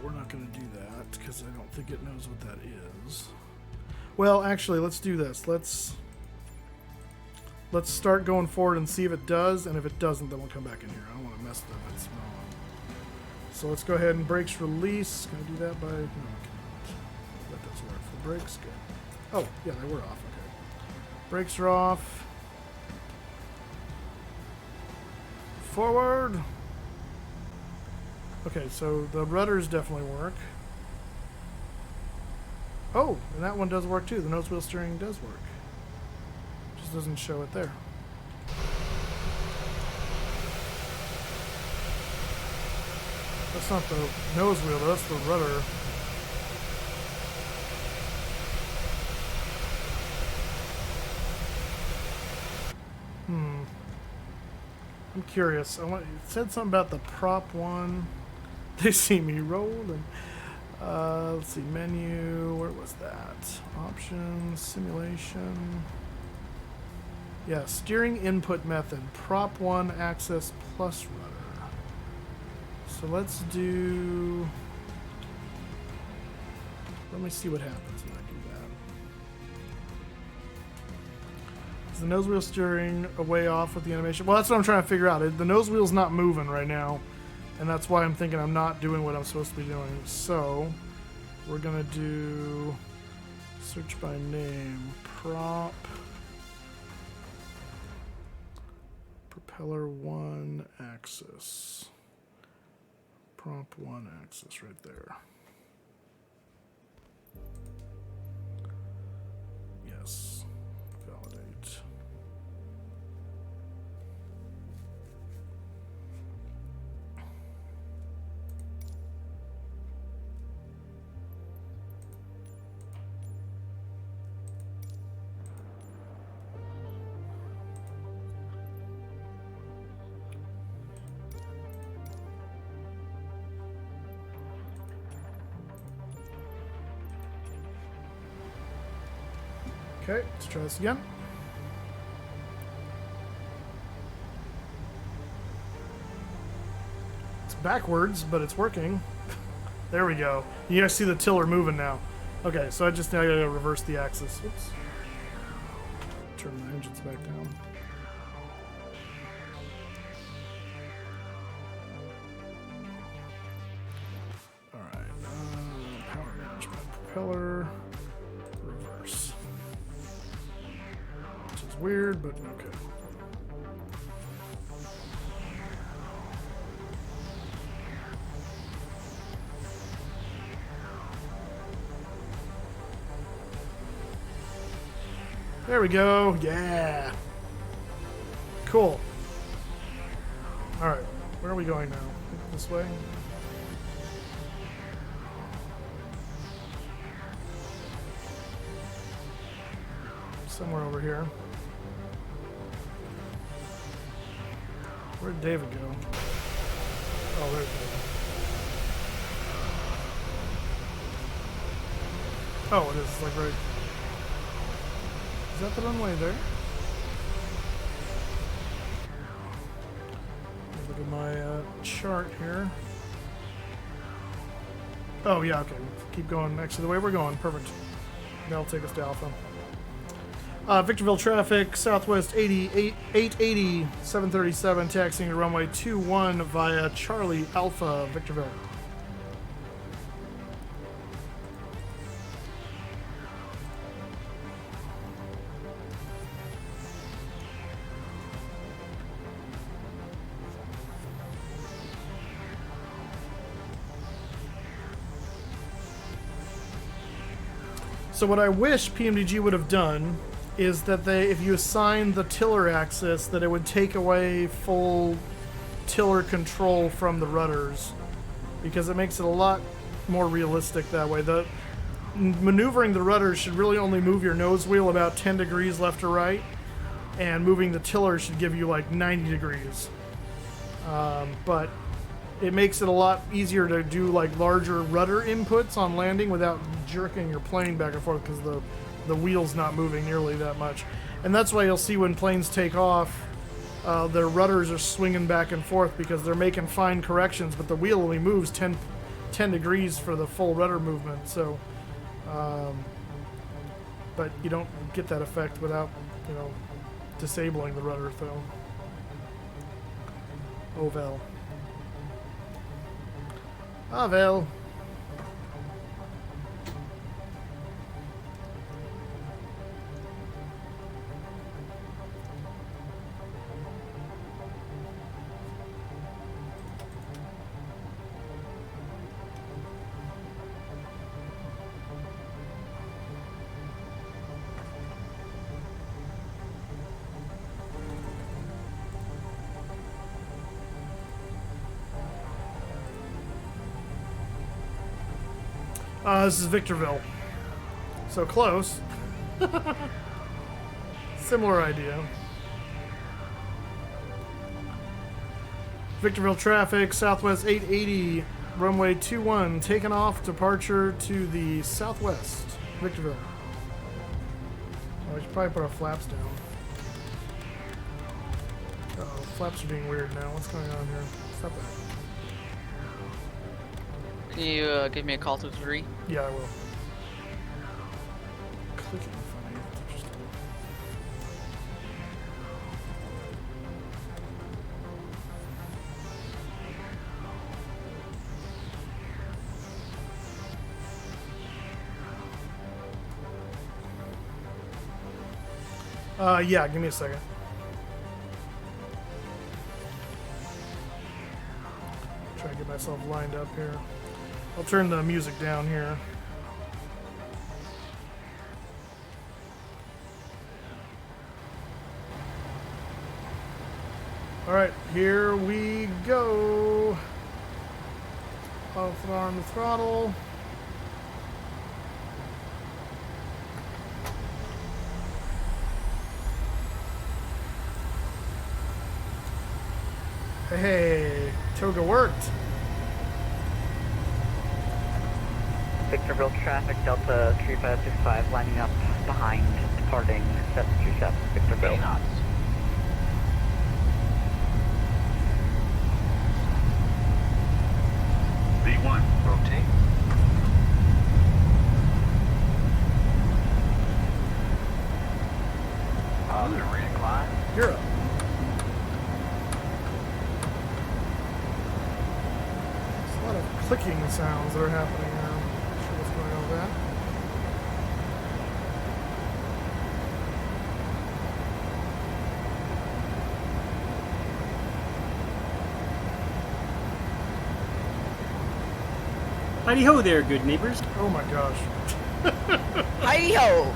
Speaker 1: We're not going to do that because I don't think it knows what that is. Well, actually, let's do this. Let's start going forward and see if it does, and if it doesn't, then we'll come back in here. I don't want to mess it up if it's wrong. So let's go ahead and brakes release. Can I do that by... No, I cannot. That does work. For brakes, good. Oh, yeah, they were off. Okay. Brakes are off. Forward. Okay, so the rudders definitely work. Oh, and that one does work too. The nose wheel steering does work. Just doesn't show it there. That's not the nose wheel, though. That's the rudder. I'm curious. It said something about the prop 1. They see me rolling. Let's see, menu. Where was that? Options, simulation. Yeah, steering input method. Prop 1 access plus rudder. So let's do... Let me see what happens when I do that. Is the nose wheel steering a way off with the animation? Well, that's what I'm trying to figure out. The nose wheel's not moving right now, and that's why I'm thinking I'm not doing what I'm supposed to be doing. So we're gonna do search by name, prop, propeller 1 axis, prop 1 axis right there. Yes, validate. Okay, let's try this again. It's backwards, but it's working. There we go. You guys see the tiller moving now. Okay, so now I gotta reverse the axis. Oops. Turn my engines back down. Alright, power management, propeller, reverse. Which is weird, but okay. There we go. Yeah. Cool. All right. Where are we going now? This way? Somewhere over here. Where did David go? Oh, there's David. Oh, it is like right. Is that the runway there? Look at my chart here. Oh yeah, okay. Keep going. Actually, the way we're going, perfect. That'll take us to Alpha. Victorville traffic, Southwest 880, 737, taxiing to runway 21 via Charlie Alpha, Victorville. So what I wish PMDG would have done is that if you assign the tiller axis, that it would take away full tiller control from the rudders, because it makes it a lot more realistic that way. The maneuvering the rudders should really only move your nose wheel about 10 degrees left or right, and moving the tiller should give you like 90 degrees. But it makes it a lot easier to do like larger rudder inputs on landing without jerking your plane back and forth, because the wheel's not moving nearly that much. And that's why you'll see when planes take off, their rudders are swinging back and forth because they're making fine corrections, but the wheel only moves 10 degrees for the full rudder movement. So, but you don't get that effect without, disabling the rudder though. Oh well. Ah well. This is Victorville. So close. Similar idea. Victorville traffic, Southwest 880, runway 21, taking off, departure to the southwest, Victorville. Oh, we should probably put our flaps down. Uh-oh, flaps are being weird now. What's going on here? Stop that.
Speaker 2: Can you give me a call to 3?
Speaker 1: Yeah, I will. Clicking funny. That's interesting. Yeah, give me a second. Try to get myself lined up here. I'll turn the music down here. All right, here we go. Both on the throttle. Hey, Toga worked.
Speaker 10: Victorville traffic, Delta 3565 lining up behind, departing 727, Victorville.
Speaker 14: V1, rotate. Positive reincline.
Speaker 1: You're up. There's a lot of clicking sounds that are happening here. I'm not sure what's going on with that.
Speaker 15: Heidi ho there, good neighbors.
Speaker 1: Oh my gosh.
Speaker 2: Heidi ho!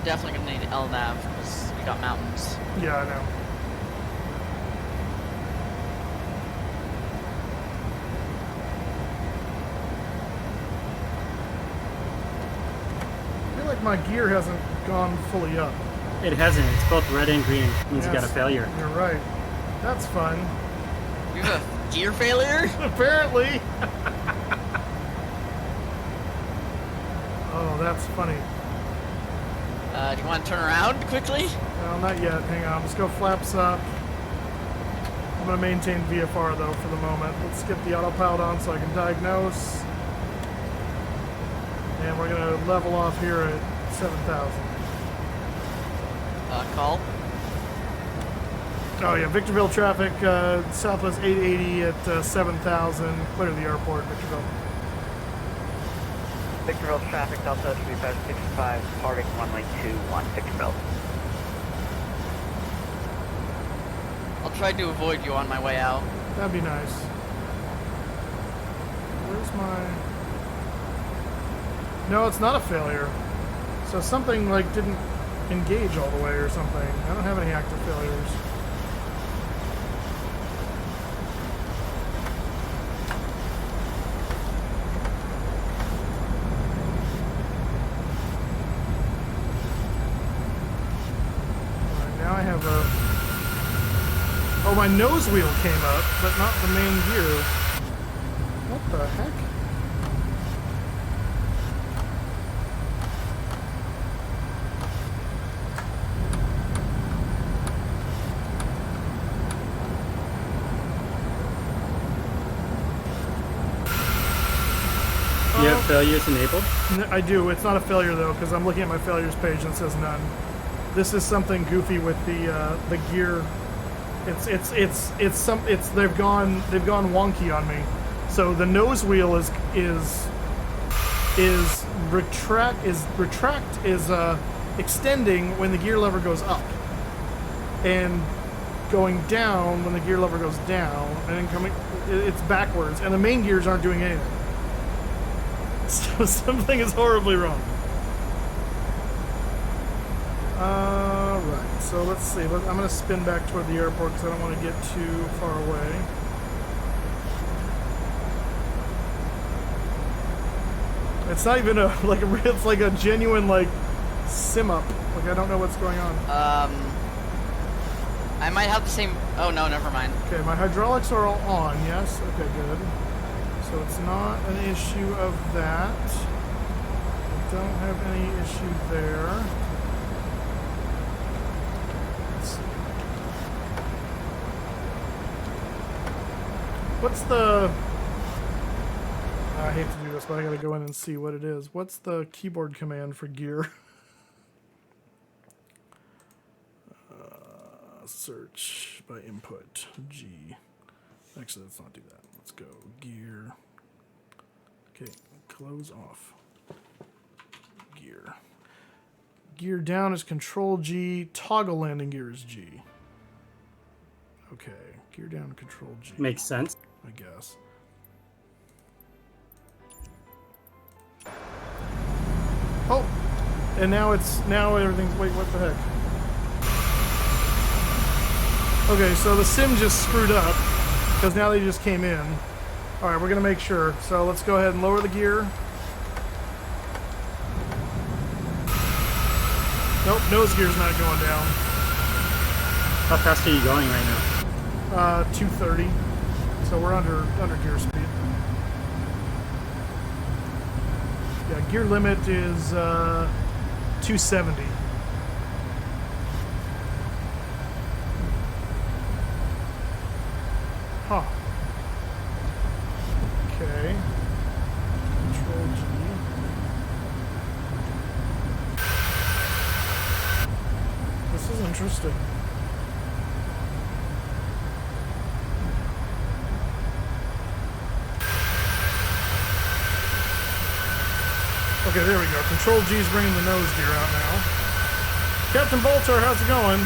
Speaker 2: Definitely gonna need LNAV because we got mountains.
Speaker 1: Yeah, I know. I feel like my gear hasn't gone fully up.
Speaker 15: It hasn't. It's both red and green. It means
Speaker 1: Yes,
Speaker 15: you got a failure.
Speaker 1: You're right. That's fun.
Speaker 2: You have a gear failure?
Speaker 1: Apparently. Oh, that's funny.
Speaker 2: Do you want to turn around quickly?
Speaker 1: No, not yet. Hang on. Let's go flaps up. I'm going to maintain VFR, though, for the moment. Let's get the autopilot on so I can diagnose. And we're going to level off here at 7,000.
Speaker 2: Call.
Speaker 1: Oh, yeah. Victorville traffic, Southwest 880 at 7,000. Clear the airport, Victorville.
Speaker 10: Victorville traffic, Delta 3565, departing runway 21, Victorville.
Speaker 2: I'll try to avoid you on my way out.
Speaker 1: That'd be nice. Where's my... No, it's not a failure. So something, like, didn't engage all the way or something. I don't have any active failures. Oh, my nose wheel came up, but not the main gear. What the heck?
Speaker 15: You have failures enabled?
Speaker 1: I do. It's not a failure though, because I'm looking at my failures page and it says none. This is something goofy with the gear. They've gone wonky on me. So the nose wheel is extending when the gear lever goes up, and going down when the gear lever goes down, and then it's backwards, and the main gears aren't doing anything. So something is horribly wrong. Right, so let's see. I'm going to spin back toward the airport because I don't want to get too far away. It's not even it's like a genuine, like, sim up. Like, I don't know what's going on.
Speaker 2: I might have the same... Oh, no, never mind.
Speaker 1: Okay, my hydraulics are all on, yes? Okay, good. So it's not an issue of that. I don't have any issue there. What's the... I hate to do this, but I gotta go in and see what it is. What's the keyboard command for gear? Search by input. G. Actually, let's not do that. Let's go gear. Okay, close off. Gear. Gear down is Control G. Toggle landing gear is G. Okay, gear down, Control G.
Speaker 15: Makes sense.
Speaker 1: I guess. Oh, and now everything's. Wait, what the heck? Okay, so the sim just screwed up because now they just came in. All right, we're gonna make sure. So let's go ahead and lower the gear. Nope, nose gear's not going down.
Speaker 15: How fast are you going right now?
Speaker 1: 230. So we're under gear speed. Yeah, gear limit is 270. Huh. Okay. Control G. This is interesting. Okay, there we go. Control G is bringing the nose gear out now. Captain Bolter, how's it going?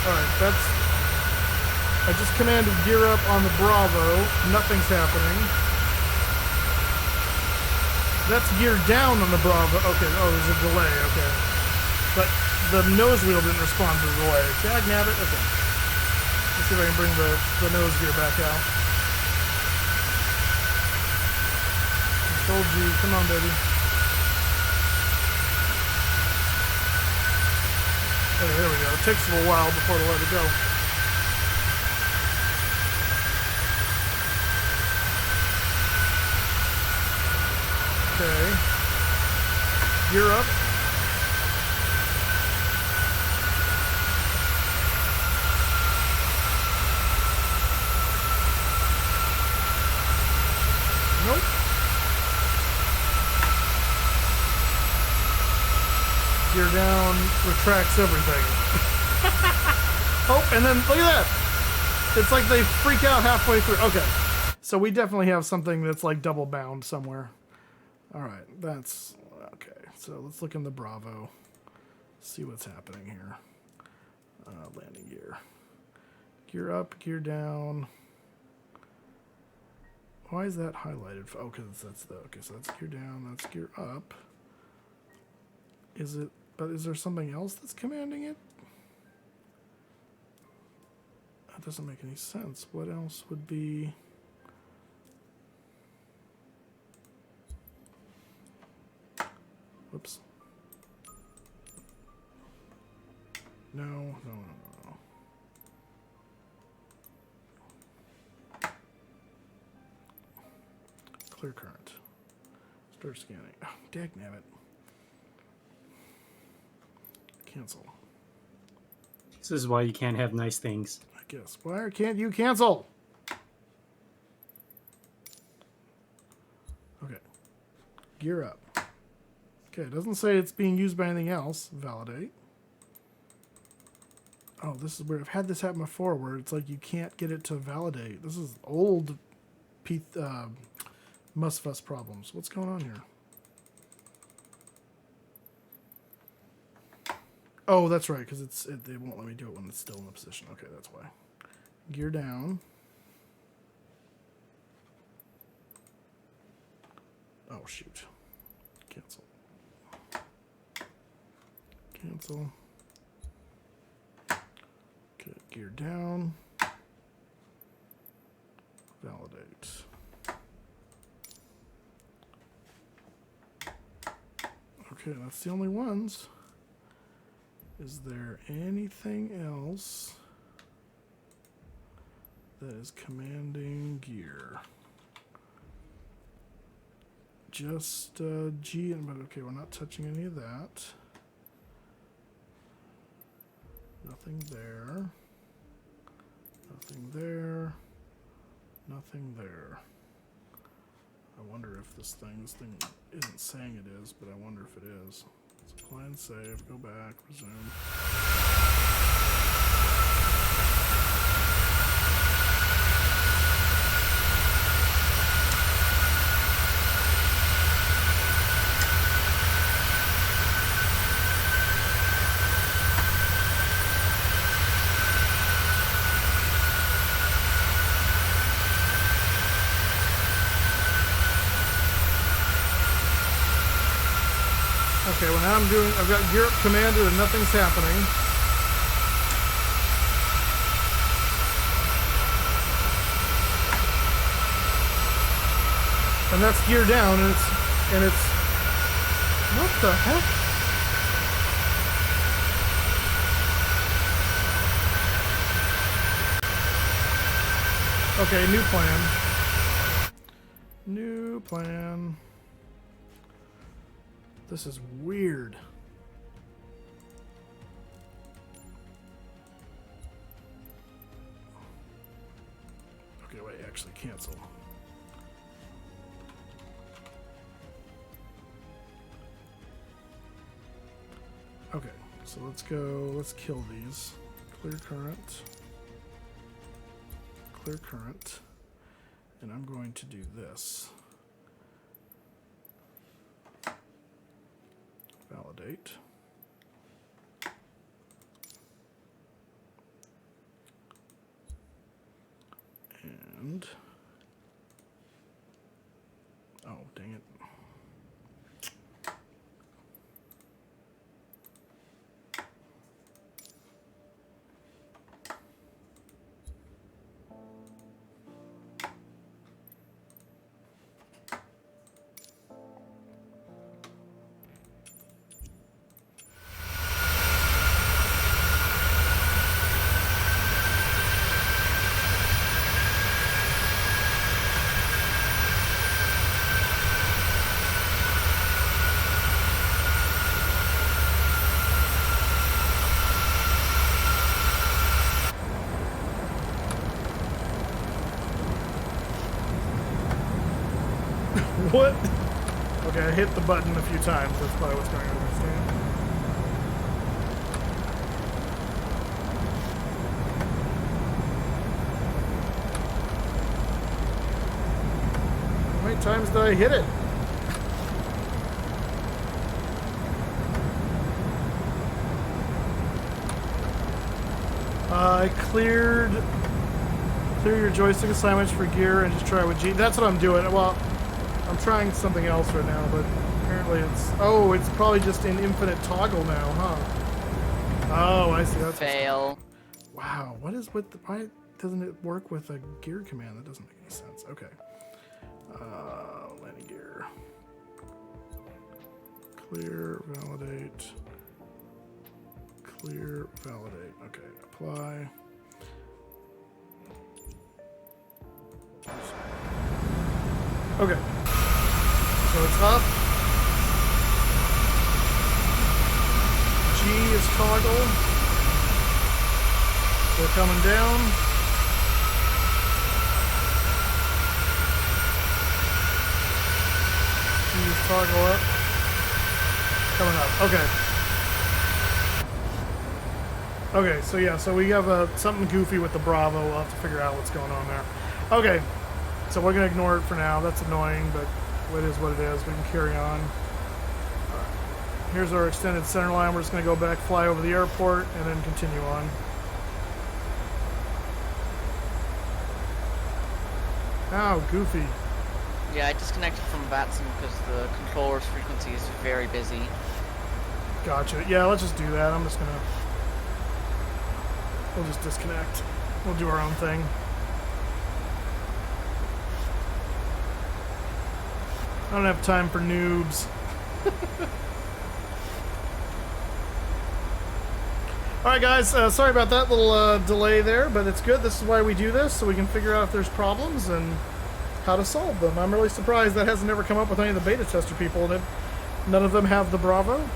Speaker 1: Alright, that's... I just commanded gear up on the Bravo. Nothing's happening. That's gear down on the Bravo. Okay, oh, there's a delay, okay. But the nose wheel didn't respond to the delay. Jag nabbit? Okay. Let's see if I can bring the nose gear back out. Control G, come on, baby. Okay, there we go. It takes a little while before to let it go. Okay. Gear up. Nope. Gear down, retracts everything. Oh, and then look at that. It's like they freak out halfway through. Okay. So we definitely have something that's like double bound somewhere. All right, that's okay. So let's look in the Bravo. See what's happening here. Landing gear. Gear up, gear down. Why is that highlighted? Oh, because that's the okay. So that's gear down. That's gear up. Is it? But is there something else that's commanding it? That doesn't make any sense. What else would be? Whoops. No. Clear current. Start scanning. Oh, dagnabbit. Cancel.
Speaker 15: This is why you can't have nice things.
Speaker 1: I guess. Why can't you cancel? Okay. Gear up. Okay, it doesn't say it's being used by anything else. Validate. Oh, this is where I've had this happen before, where it's like you can't get it to validate. This is old MSFS problems. What's going on here? Oh, that's right, because they won't let me do it when it's still in the position. Okay, that's why. Gear down. Oh, shoot. Cancel. Cancel. Okay, gear down. Validate. Okay, that's the only ones. Is there anything else that is commanding gear? Just G, but okay, we're not touching any of that. Nothing there. Nothing there. Nothing there. I wonder if this thing isn't saying it is, but I wonder if it is. Let's apply and save, go back, resume. Okay, well now I've got gear up commanded and nothing's happening. And that's gear down and it's What the heck? Okay, new plan. New plan. This is weird. Okay, wait, actually cancel. Okay, so let's go, let's kill these. Clear current. Clear current. And I'm going to do this. Validate. And oh, dang it. What? Okay, I hit the button a few times. That's probably what's going on. Understand? How many times did I hit it? I clear your joystick assignments for gear and just try with G. That's what I'm doing. Well, I'm trying something else right now, but apparently it's... Oh, it's probably just an infinite toggle now, huh? Oh, I see. That's
Speaker 2: fail.
Speaker 1: Wow, what is with the... Why doesn't it work with a gear command? That doesn't make any sense. Okay. Landing gear. Clear, validate. Clear, validate. Okay, apply. Okay. So it's up. G is toggle. We're coming down. G is toggle up. Coming up. Okay. Okay, so yeah, so we have something goofy with the Bravo. We'll have to figure out what's going on there. Okay. So we're going to ignore it for now. That's annoying, but it is what it is. We can carry on. All right. Here's our extended center line. We're just going to go back, fly over the airport, and then continue on. Oh, goofy.
Speaker 2: Yeah, I disconnected from Batson because the controller's frequency is very busy.
Speaker 1: Gotcha. Yeah, let's just do that. I'm just going to... We'll just disconnect. We'll do our own thing. I don't have time for noobs. Alright guys, sorry about that little delay there, but it's good. This is why we do this, so we can figure out if there's problems and how to solve them. I'm really surprised that hasn't ever come up with any of the beta tester people, and none of them have the Bravo.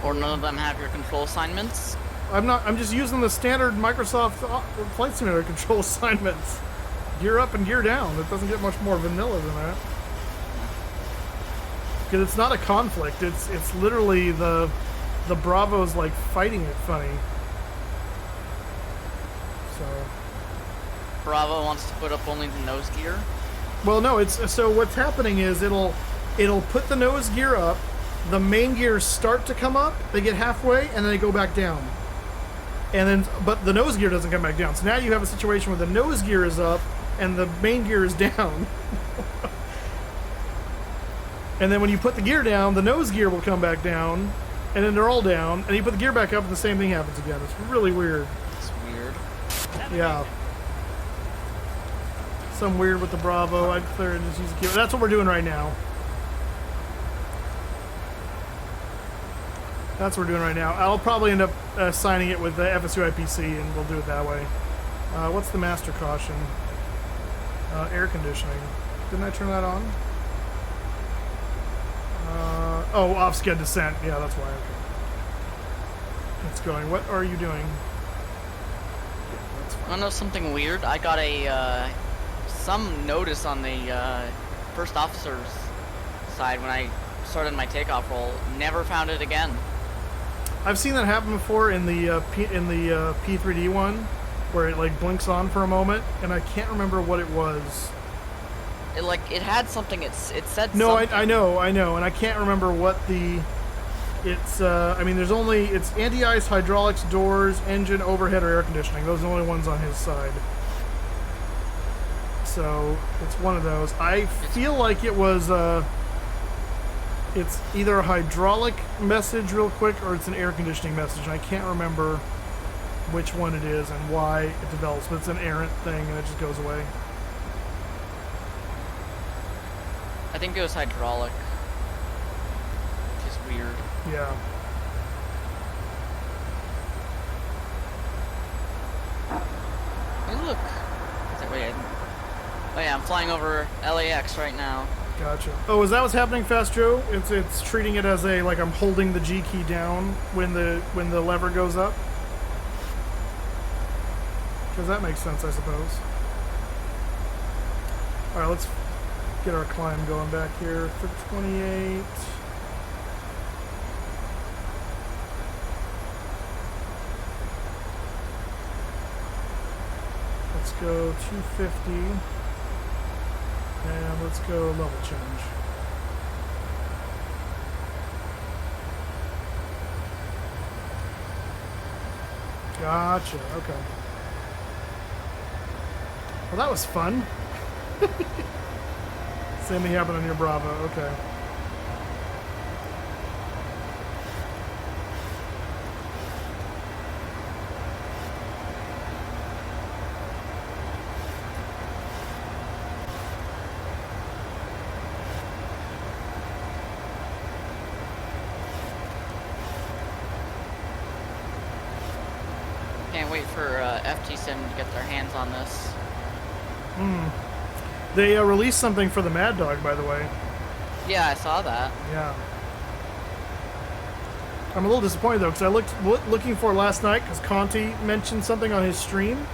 Speaker 2: Or none of them have your control assignments.
Speaker 1: I'm just using the standard Microsoft Flight Simulator control assignments. Gear up and gear down. It doesn't get much more vanilla than that. Because it's not a conflict. It's literally the Bravo's like fighting it funny. So
Speaker 2: Bravo wants to put up only the nose gear.
Speaker 1: Well, no. So what's happening is it'll put the nose gear up. The main gears start to come up. They get halfway and then they go back down. And then, but the nose gear doesn't come back down. So now you have a situation where the nose gear is up and the main gear is down. And then when you put the gear down, the nose gear will come back down, and then they're all down, and you put the gear back up and the same thing happens again. It's really weird.
Speaker 2: It's weird.
Speaker 1: Yeah. Some weird with the Bravo. I'd clear and just use the gear. That's what we're doing right now. That's what we're doing right now. I'll probably end up signing it with the FSU IPC, and we'll do it that way. What's the master caution? Air conditioning. Didn't I turn that on? Oh, off-sked descent. Yeah, that's why. Okay. It's going. What are you doing?
Speaker 2: I know something weird. I got a some notice on the first officer's side when I started my takeoff roll. Never found it again.
Speaker 1: I've seen that happen before in the P3D one, where it like blinks on for a moment, and I can't remember what it was.
Speaker 2: It had something. It said.
Speaker 1: No,
Speaker 2: something.
Speaker 1: I know, and I can't remember what the. It's I mean, it's anti-ice, hydraulics, doors, engine, overhead, or air conditioning. Those are the only ones on his side. So it's one of those. I feel like it was. It's either a hydraulic message real quick or it's an air conditioning message. I can't remember which one it is and why it develops, but it's an errant thing and it just goes away.
Speaker 2: I think it was hydraulic. Which is weird.
Speaker 1: Yeah.
Speaker 2: Hey, look. Wait, oh yeah, I'm flying over LAX right now.
Speaker 1: Gotcha. Oh, is that what's happening, Fast Joe? It's treating it as a like I'm holding the G key down when the lever goes up. Because that makes sense, I suppose. All right, let's get our climb going back here for 28. Let's go 250. And let's go level change. Gotcha, okay. Well, that was fun. Same thing happened on your Bravo, okay.
Speaker 2: Can't wait for FT-Sim to get their hands on this.
Speaker 1: They released something for the Mad Dog, by the way.
Speaker 2: Yeah, I saw that.
Speaker 1: Yeah. I'm a little disappointed though, because I looking for it last night because Conti mentioned something on his stream,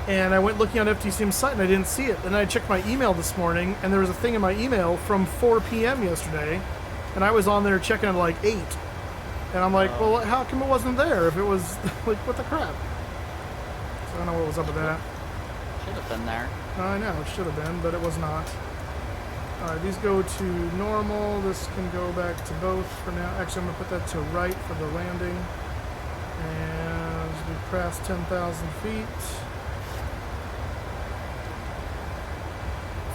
Speaker 1: and I went looking on FTCM's site and I didn't see it. Then I checked my email this morning, and there was a thing in my email from 4 p.m. yesterday, and I was on there checking at like 8, and I'm like, well, how come it wasn't there if it was like what the crap? So I don't know what was up with that.
Speaker 2: Should have been there.
Speaker 1: I know, it should have been, but it was not. Alright, these go to normal. This can go back to both for now. Actually, I'm going to put that to right for the landing. And we cross 10,000 feet.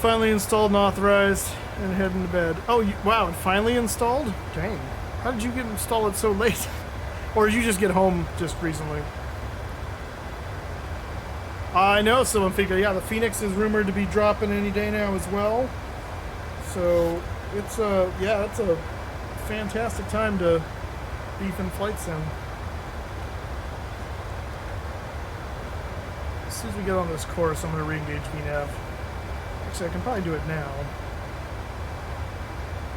Speaker 1: Finally installed and authorized and heading to bed. Oh, wow, it finally installed? Dang. How did you get installed so late? Or did you just get home just recently? I know someone figured, yeah, the Phoenix is rumored to be dropping any day now as well. So it's yeah, it's a fantastic time to beef in flight sim. As soon as we get on this course, I'm going to re-engage VNAV. Actually, I can probably do it now.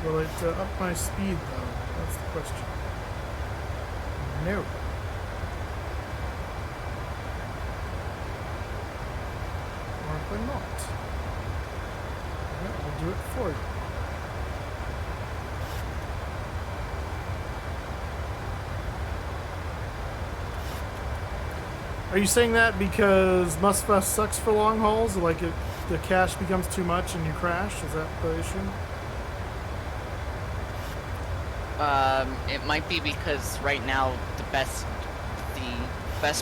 Speaker 1: Will it up my speed though? That's the question. No. Or not. Yeah, I'll do it for you. Are you saying that because MSFS sucks for long hauls? Like the cache becomes too much and you crash? Is that the issue?
Speaker 2: It might be because right now the best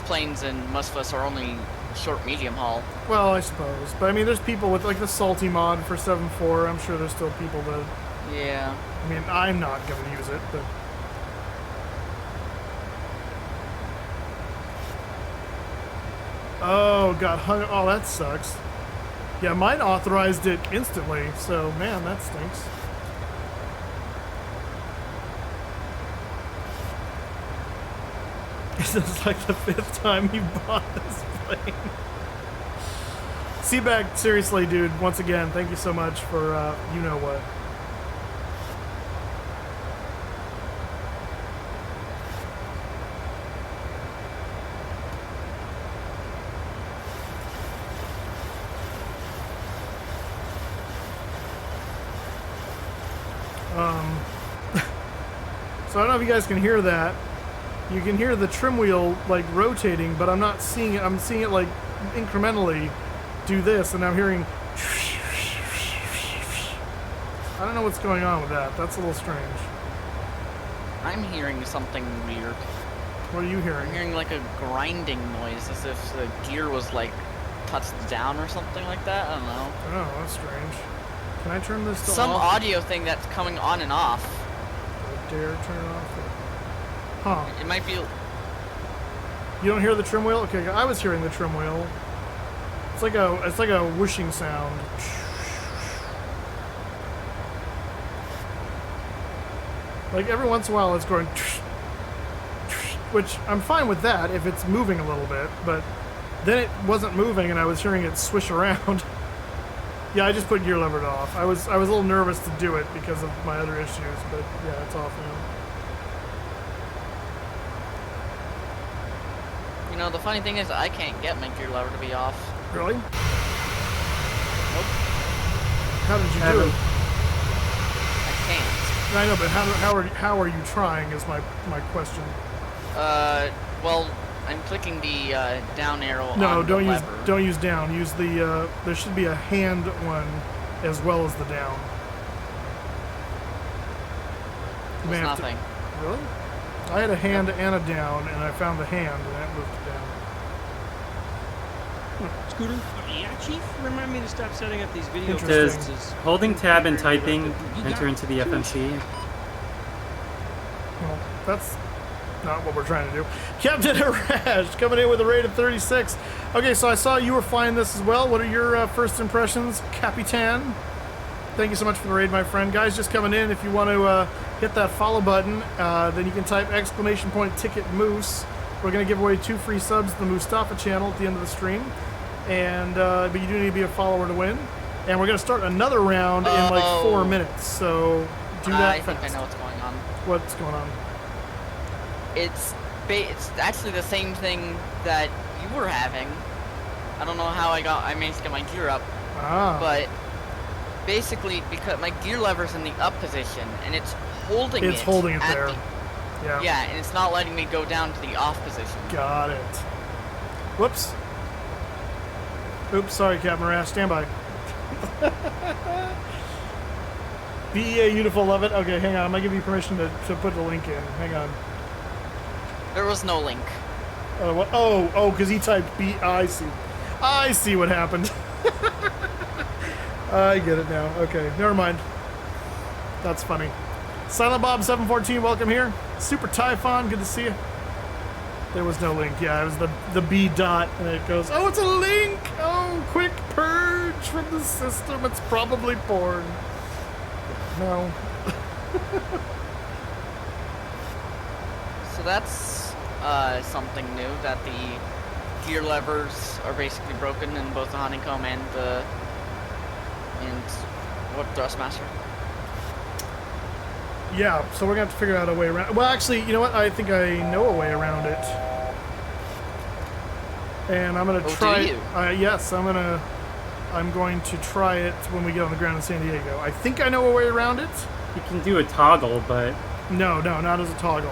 Speaker 2: planes in MSFS are only short medium haul.
Speaker 1: Well, I suppose, but I mean, there's people with like the salty mod for 7.4. I'm sure there's still people that.
Speaker 2: Yeah.
Speaker 1: I mean, I'm not gonna use it, but. Oh, got hung. Oh, that sucks. Yeah, mine authorized it instantly. So, man, that stinks. This is like the 5th time you bought this plane. Seaback, seriously, dude, once again, thank you so much for, you know what. So I don't know if you guys can hear that. You can hear the trim wheel like rotating, but I'm not seeing it. I'm seeing it like incrementally do this, and I'm hearing. I don't know what's going on with that. That's a little strange.
Speaker 2: I'm hearing something weird.
Speaker 1: What are you hearing?
Speaker 2: I'm hearing like a grinding noise, as if the gear was like touched down or something like that. I don't know.
Speaker 1: Oh, that's strange. Can I turn this to
Speaker 2: Some
Speaker 1: off?
Speaker 2: audio thing that's coming on and off.
Speaker 1: Dare turn it off? Huh.
Speaker 2: It might be...
Speaker 1: You don't hear the trim wheel? Okay, I was hearing the trim wheel. It's like a whooshing sound. Like every once in a while it's going, which I'm fine with that if it's moving a little bit, but then it wasn't moving and I was hearing it swish around. Yeah, I just put gear levered off. I was a little nervous to do it because of my other issues, but yeah, it's off now.
Speaker 2: You know, the funny thing is I can't get my gear lever to be off.
Speaker 1: Really?
Speaker 2: Nope.
Speaker 1: How did you do it?
Speaker 2: I can't.
Speaker 1: I know, but how are you trying is my question.
Speaker 2: Well, I'm clicking the down arrow.
Speaker 1: No,
Speaker 2: on
Speaker 1: don't
Speaker 2: the
Speaker 1: use
Speaker 2: lever.
Speaker 1: don't use down. Use the there should be a hand one as well as the down. You may
Speaker 2: There's
Speaker 1: have to-
Speaker 2: nothing.
Speaker 1: Really? I had a hand and a down, and I found the hand, and that moved it down.
Speaker 3: Scooter? Yeah, Chief? Remind me to stop setting up these video
Speaker 15: Does
Speaker 3: conferences.
Speaker 15: holding tab and typing enter into the FMC?
Speaker 1: Well, that's not what we're trying to do. Captain Arash coming in with a rate of 36. Okay, so I saw you were flying this as well. What are your first impressions, Capitan? Thank you so much for the raid, my friend. Guys, just coming in, if you want to hit that follow button, then you can type !ticket moose. We're going to give away 2 free subs to the Mustafa channel at the end of the stream. And but you do need to be a follower to win. And we're going to start another round in like 4 minutes. So do that
Speaker 2: I
Speaker 1: fast.
Speaker 2: think I know what's going on.
Speaker 1: What's going on?
Speaker 2: It's actually the same thing that you were having. I don't know how I managed to get my gear up. But basically, because my gear lever's in the up position, and it's holding
Speaker 1: It's holding it
Speaker 2: at
Speaker 1: there.
Speaker 2: the-
Speaker 1: Yeah.
Speaker 2: Yeah, and it's not letting me go down to the off position.
Speaker 1: Got it. Whoops. Oops, sorry, Captain Rash. Stand by. BEA Uniform, love it. Okay, hang on. I'm going to give you permission to put the link in. Hang on.
Speaker 2: There was no link.
Speaker 1: Oh, because he typed B. I see. I see what happened. I get it now. Okay, never mind. That's funny. Silent Bob 714, welcome here. Super Typhon, good to see you. There was no link. Yeah, it was the B dot, and it goes, oh, it's a link. Oh, quick purge from the system. It's probably porn. No.
Speaker 2: So that's something new, that the gear levers are basically broken in both the honeycomb and the thrustmaster.
Speaker 1: Yeah, so we're going to have to figure out a way around. Well, actually, you know what? I think I know a way around it. And I'm going to try
Speaker 2: do
Speaker 1: it.
Speaker 2: you?
Speaker 1: Yes, I'm going to try it when we get on the ground in San Diego. I think I know a way around it.
Speaker 15: You can do a toggle, but...
Speaker 1: No, not as a toggle.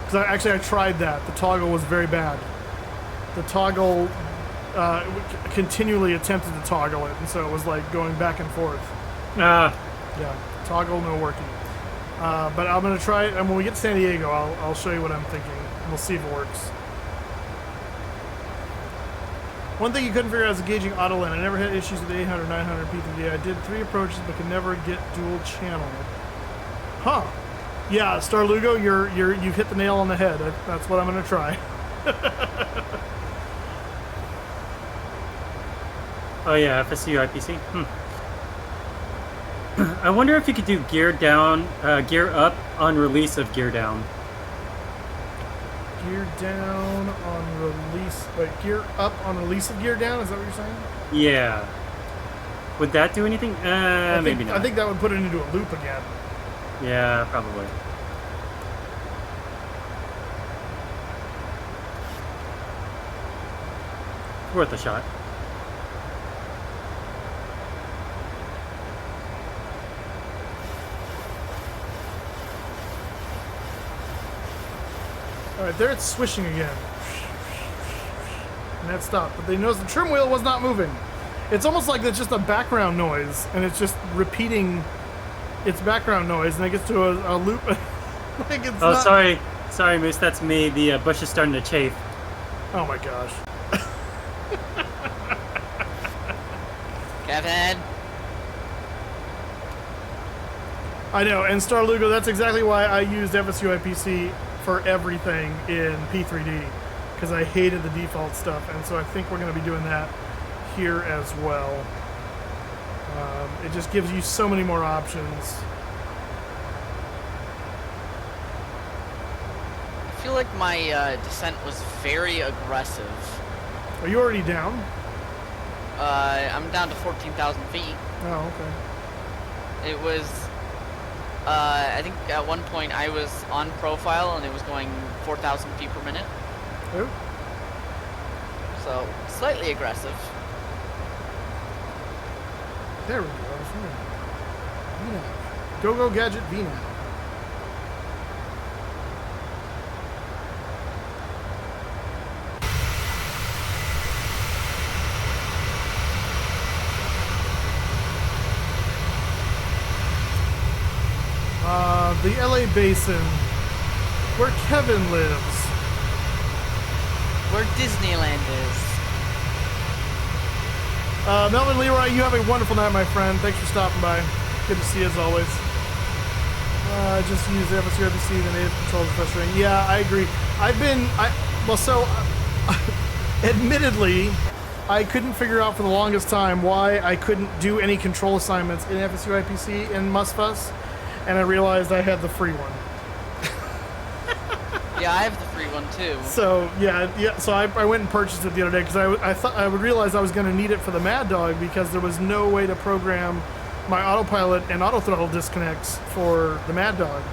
Speaker 1: Because I tried that. The toggle was very bad. The toggle continually attempted to toggle it, and so it was like going back and forth. Yeah, toggle no working. But I'm gonna try it, and when we get to San Diego, I'll show you what I'm thinking, and we'll see if it works. One thing you couldn't figure out is gauging auto lane. I never had issues with 800, 900 P3D. I did 3 approaches, but could never get dual channel. Huh? Yeah, Star Lugo, you've hit the nail on the head. That's what I'm gonna try.
Speaker 15: Oh yeah, FSU IPC. I wonder if you could do gear down, gear up on release of gear down.
Speaker 1: Gear down on release. Wait, gear up on release of gear down? Is that what you're saying?
Speaker 15: Yeah. Would that do anything? Maybe not.
Speaker 1: I think that would put it into a loop again.
Speaker 15: Yeah, probably. Worth a shot.
Speaker 1: Alright, there it's swishing again. And that stopped. But they noticed the trim wheel was not moving. It's almost like it's just a background noise, and it's just repeating its background noise, and it gets to a loop. Like it's
Speaker 15: oh,
Speaker 1: not...
Speaker 15: sorry. Sorry, Moose, that's me. The bush is starting to chafe.
Speaker 1: Oh my gosh.
Speaker 2: Kevin.
Speaker 1: I know, and Star Lugo, that's exactly why I used FSU IPC for everything in P3D, because I hated the default stuff, and so I think we're going to be doing that here as well. It just gives you so many more options.
Speaker 2: I feel like my descent was very aggressive.
Speaker 1: Are you already down?
Speaker 2: I'm down to 14,000 feet.
Speaker 1: Oh, okay.
Speaker 2: It was, I think at one point I was on profile and it was going 4,000 feet per minute.
Speaker 1: Oh.
Speaker 2: So, slightly aggressive.
Speaker 1: There we go. VNAV. Go Gadget VNAV. The LA Basin, where Kevin lives.
Speaker 2: Where Disneyland is.
Speaker 1: Melvin Leroy, you have a wonderful night, my friend. Thanks for stopping by. Good to see you as always. I just used FSU RPC, the native controls are frustrating. Yeah, I agree. Admittedly, I couldn't figure out for the longest time why I couldn't do any control assignments in FSU IPC in MSFS, and I realized I had the free one.
Speaker 2: Yeah, I have the free one too.
Speaker 1: So so I went and purchased it the other day because I thought I would realize I was going to need it for the Mad Dog because there was no way to program my autopilot and auto throttle disconnects for the Mad Dog.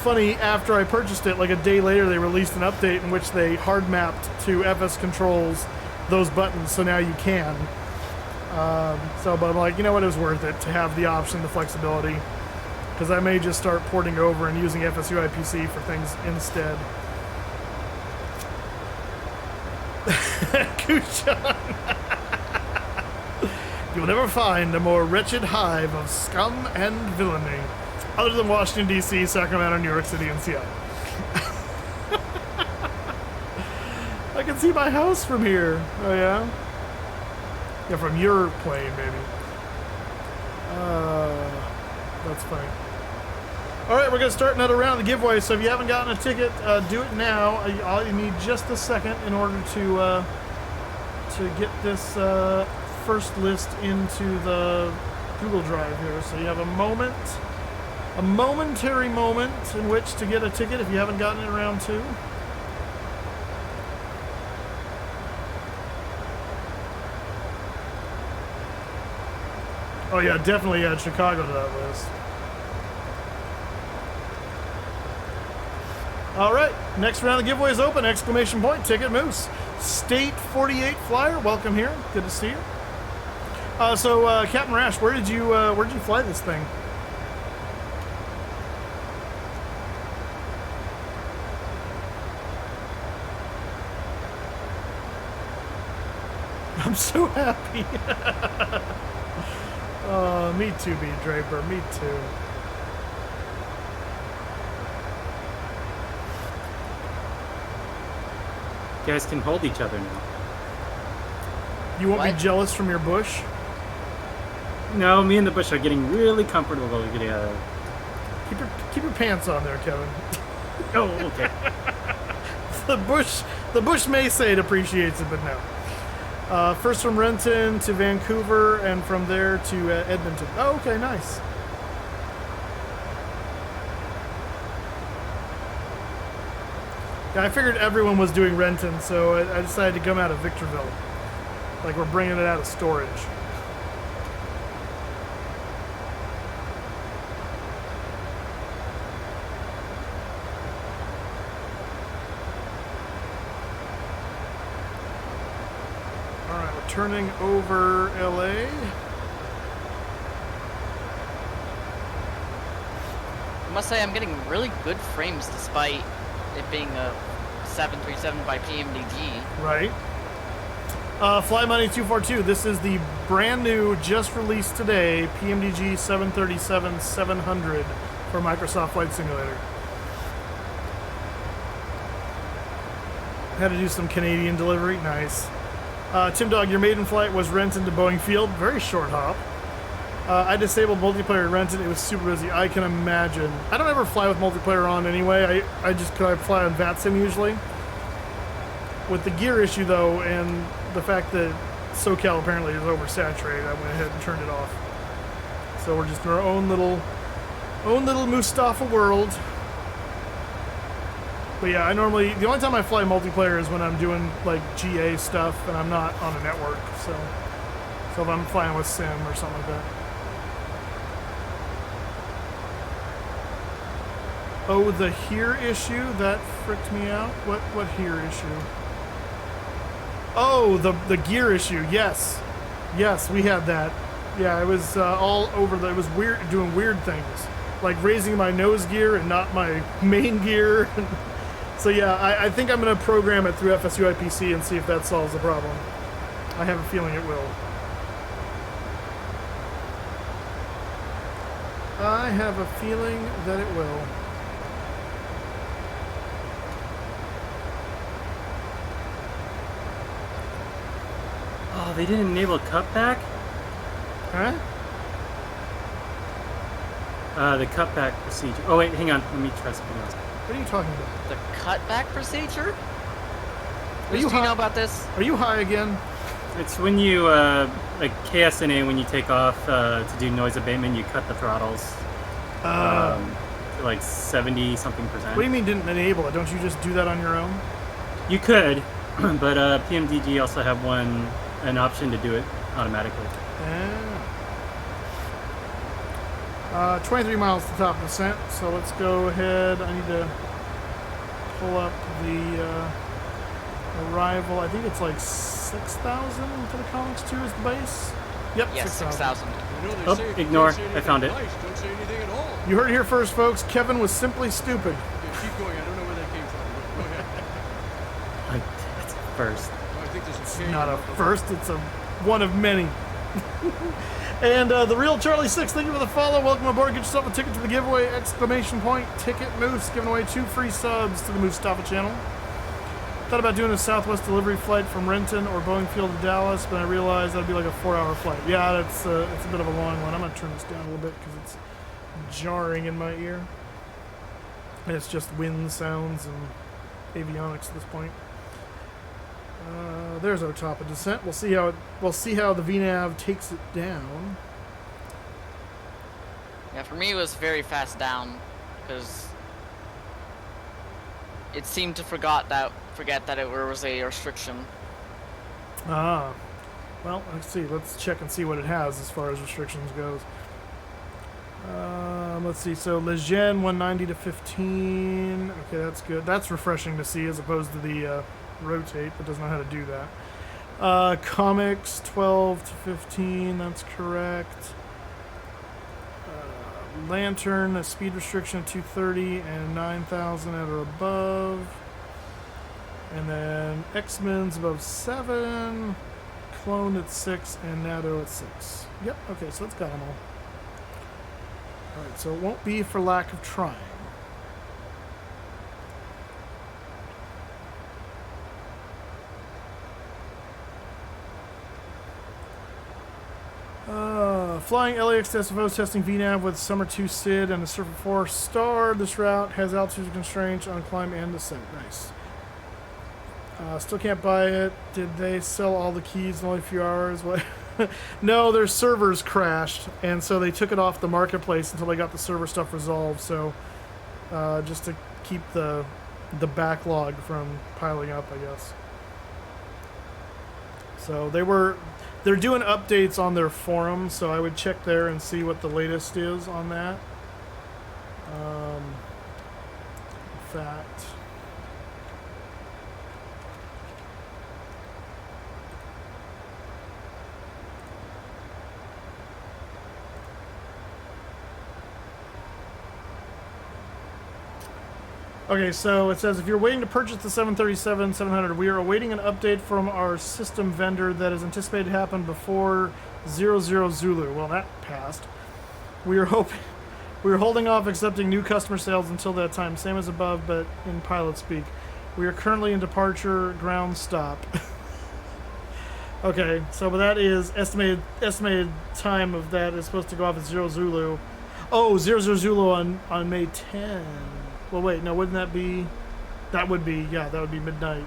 Speaker 1: Funny, after I purchased it, like a day later, they released an update in which they hard mapped to FS controls those buttons, so now you can. But I'm like, you know what, it was worth it to have the option, the flexibility, because I may just start porting over and using FSU IPC for things instead. Kuchan. You'll never find a more wretched hive of scum and villainy, other than Washington, D.C., Sacramento, New York City, and Seattle. I can see my house from here. Oh, yeah? Yeah, from your plane, maybe. That's funny. All right, we're going to start another round of the giveaway, so if you haven't gotten a ticket, do it now. You need just a second in order to get this first list into the Google Drive here. So you have a momentary moment in which to get a ticket if you haven't gotten it in round 2. Oh yeah, definitely add Chicago to that list. All right, next round of the giveaway is open! Exclamation point, ticket moose. State 48 flyer, welcome here. Good to see you. Captain Rash, where did you fly this thing? I'm so happy. Me too, B. Draper. Me too.
Speaker 15: You guys can hold each other now.
Speaker 1: You won't be jealous from your bush?
Speaker 15: No, me and the bush are getting really comfortable together.
Speaker 1: Keep your pants on there, Kevin.
Speaker 15: Oh, okay.
Speaker 1: The bush may say it appreciates it, but no. First from Renton to Vancouver, and from there to Edmonton. Oh, okay, nice. Yeah, I figured everyone was doing Renton, so I decided to come out of Victorville. Like we're bringing it out of storage. Alright, we're turning over LA.
Speaker 2: I must say I'm getting really good frames despite it being a 737 by PMDG.
Speaker 1: Right. Fly Money 242. This is the brand new, just released today, PMDG 737-700 for Microsoft Flight Simulator. Had to do some Canadian delivery. Nice. Tim Dog, your maiden flight was Renton to Boeing Field. Very short hop. I disabled multiplayer at Renton. It was super busy. I can imagine. I don't ever fly with multiplayer on anyway. I fly on VATSIM usually. With the gear issue though, and the fact that SoCal apparently is oversaturated, I went ahead and turned it off. So we're just in our own little Mustafa world. But yeah, the only time I fly multiplayer is when I'm doing like GA stuff and I'm not on a network. So if I'm flying with Sim or something like that. Oh, the here issue? That fricked me out. What here issue? Oh, the gear issue. Yes. Yes, we had that. Yeah, it was all over it was weird, doing weird things. Like raising my nose gear and not my main gear. So yeah, I think I'm going to program it through FSU IPC and see if that solves the problem. I have a feeling it will. I have a feeling that it will.
Speaker 15: Oh, they didn't enable cutback?
Speaker 1: Huh?
Speaker 15: The cutback procedure. Oh wait, hang on. Let me try something else.
Speaker 1: What are you talking about?
Speaker 2: The cutback procedure?
Speaker 1: Do you
Speaker 2: know about this?
Speaker 1: Are you high again?
Speaker 15: It's when you, like KSNA, when you take off to do noise abatement, you cut the throttles. To like 70-something%.
Speaker 1: What do you mean didn't enable it? Don't you just do that on your own?
Speaker 15: You could, but PMDG also have an option to do it automatically.
Speaker 1: Yeah. 23 miles to top descent, so let's go ahead. I need to pull up the arrival. I think it's like 6,000 for the Comics 2 is the base. Yep,
Speaker 2: yes, 6,000.
Speaker 15: Oh, ignore. I found it.
Speaker 4: Don't say anything at all.
Speaker 1: You heard it here first, folks. Kevin was simply stupid.
Speaker 4: Yeah, keep going. I don't know where that came from. Go ahead.
Speaker 15: It's first.
Speaker 4: Oh, I think there's
Speaker 1: It's not a first. It's a one of many. And the real Charlie 6, thank you for the follow. Welcome aboard. Get yourself a ticket to the giveaway! Exclamation point. Ticket Moose giving away 2 free subs to the Mustafa channel. Thought about doing a Southwest delivery flight from Renton or Boeing Field to Dallas, but I realized that'd be like a 4-hour flight. Yeah, it's a bit of a long one. I'm gonna turn this down a little bit because it's jarring in my ear. And it's just wind sounds and avionics at this point. There's our top of descent. We'll see how the VNAV takes it down.
Speaker 2: Yeah, for me it was very fast down because it seemed to forget that it was a restriction.
Speaker 1: Ah, well, let's see. Let's check and see what it has as far as restrictions goes. Let's see. So Lejeune 190 to 15. Okay, that's good. That's refreshing to see as opposed to the rotate that doesn't know how to do that. Comics 12 to 15. That's correct. Lantern, a speed restriction of 230 and 9,000 at or above. And then X-Men's above 7, Clone at 6, and NATO at 6. Yep, okay, so it's got them all. Alright, so it won't be for lack of trying. Flying LAX to SFO, testing VNAV with Summer 2 SID and a Surfer 4 Star. This route has altitude constraints on climb and descent. Nice. Still can't buy it. Did they sell all the keys in only a few hours? What? No, their servers crashed, and so they took it off the marketplace until they got the server stuff resolved. So, just to keep the the backlog from piling up, I guess. So they're doing updates on their forum, so I would check there and see what the latest is on that. In fact, okay, so it says, if you're waiting to purchase the 737-700, we are awaiting an update from our system vendor that is anticipated to happen before 00 Zulu. Well, that passed. We are holding off accepting new customer sales until that time. Same as above, but in pilot speak. We are currently in departure ground stop. Okay, so but that is estimated time of that is supposed to go off at 00 Zulu. Oh, 00 Zulu on May 10. Well, wait, no, wouldn't that be... That would be midnight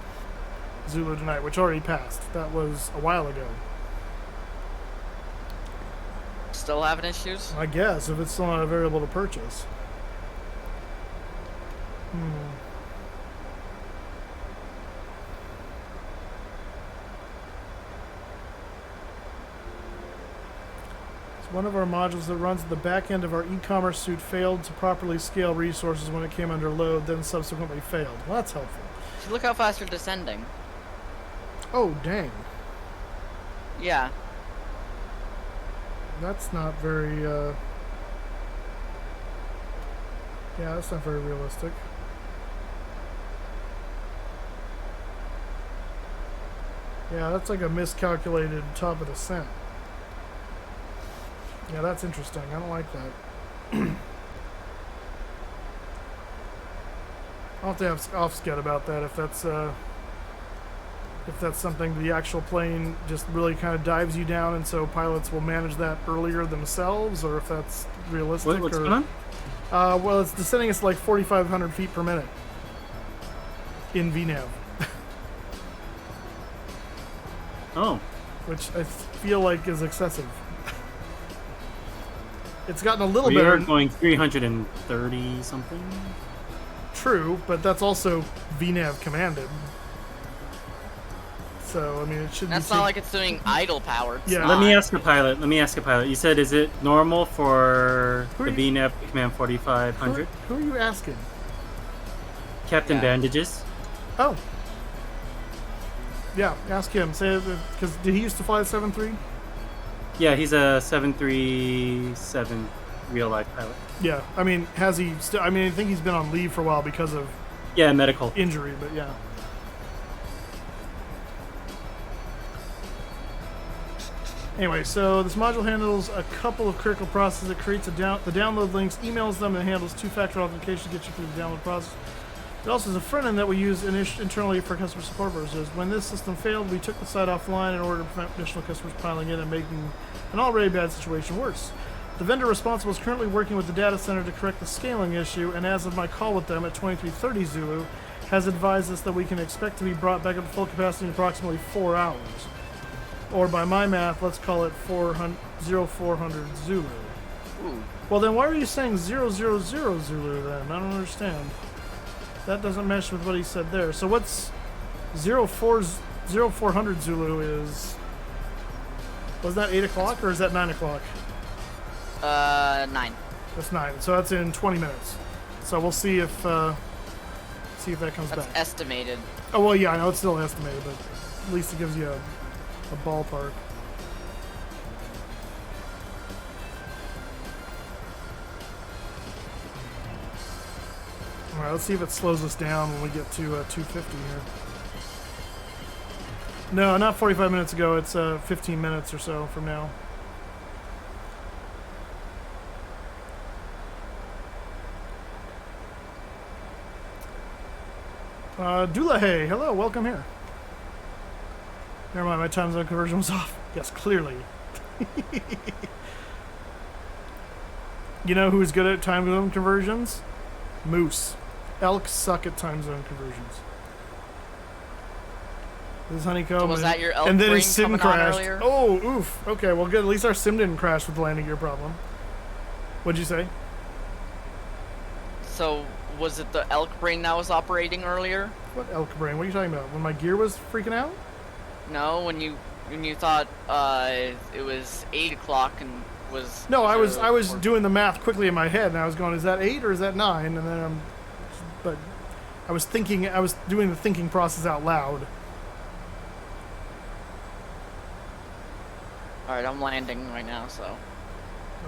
Speaker 1: Zulu tonight, which already passed. That was a while ago.
Speaker 2: Still having issues?
Speaker 1: I guess, if it's still not available to purchase. One of our modules that runs at the back end of our e-commerce suite failed to properly scale resources when it came under load, then subsequently failed. Well, that's helpful.
Speaker 2: So look how fast you're descending.
Speaker 1: Oh, dang.
Speaker 2: Yeah.
Speaker 1: That's not very, yeah, that's not very realistic. Yeah, that's like a miscalculated top of descent. Yeah, that's interesting. I don't like that. I'll have to scout about that if that's something the actual plane just really kind of dives you down, and so pilots will manage that earlier themselves, or if that's realistic.
Speaker 15: What's going on?
Speaker 1: Well, it's descending us like 4,500 feet per minute in VNAV.
Speaker 15: Oh.
Speaker 1: Which I feel like is excessive. It's gotten a little
Speaker 15: we
Speaker 1: better.
Speaker 15: We are going 330 something.
Speaker 1: True, but that's also VNAV commanded. So, I mean, it should be...
Speaker 2: That's not like it's doing idle power.
Speaker 1: Yeah.
Speaker 15: Let me ask a pilot. You said, is it normal for the VNAV to command 4,500?
Speaker 1: Who are you asking?
Speaker 15: Captain Bandages.
Speaker 1: Oh. Yeah, ask him. Say, because did he used to fly the 7.3?
Speaker 15: Yeah, he's a 737 real-life pilot.
Speaker 1: Yeah, I mean, has he... I mean, I think he's been on leave for a while because of...
Speaker 15: Yeah, medical.
Speaker 1: Injury, but yeah. Anyway, so this module handles a couple of critical processes. It creates the download links, emails them, and handles two-factor authentication to get you through the download process. It also has a front end that we use internally for customer support purposes. When this system failed, we took the site offline in order to prevent additional customers piling in and making an already bad situation worse. The vendor responsible is currently working with the data center to correct the scaling issue, and as of my call with them at 2330 Zulu, has advised us that we can expect to be brought back up to full capacity in approximately 4 hours. Or by my math, let's call it 0400 Zulu.
Speaker 2: Ooh.
Speaker 1: Well, then why are you saying 000 Zulu then? I don't understand. That doesn't mesh with what he said there. So what's 0400 Zulu is... Was that 8 o'clock or is that 9 o'clock?
Speaker 2: 9.
Speaker 1: That's 9. So that's in 20 minutes. So we'll see if that comes
Speaker 2: That's
Speaker 1: back.
Speaker 2: estimated.
Speaker 1: Oh, well, yeah, I know it's still estimated, but at least it gives you a ballpark. Alright, let's see if it slows us down when we get to 250 here. No, not 45 minutes ago. It's 15 minutes or so from now. Dulahay, hello, welcome here. Never mind, my time zone conversion was off. Yes, clearly. You know who's good at time zone conversions? Moose. Elk suck at time zone conversions. This is Honeycomb.
Speaker 2: So was that your elk
Speaker 1: and then
Speaker 2: brain
Speaker 1: his sim
Speaker 2: coming on
Speaker 1: crashed.
Speaker 2: earlier?
Speaker 1: Oh, oof. Okay, well, good. At least our sim didn't crash with the landing gear problem. What'd you say?
Speaker 2: So was it the elk brain that was operating earlier?
Speaker 1: What elk brain? What are you talking about? When my gear was freaking out?
Speaker 2: No, when you thought it was 8 o'clock and was.
Speaker 1: No, I was doing the math quickly in my head, and I was going, is that 8 or is that 9? And then but I was doing the thinking process out loud.
Speaker 2: All right, I'm landing right now, so.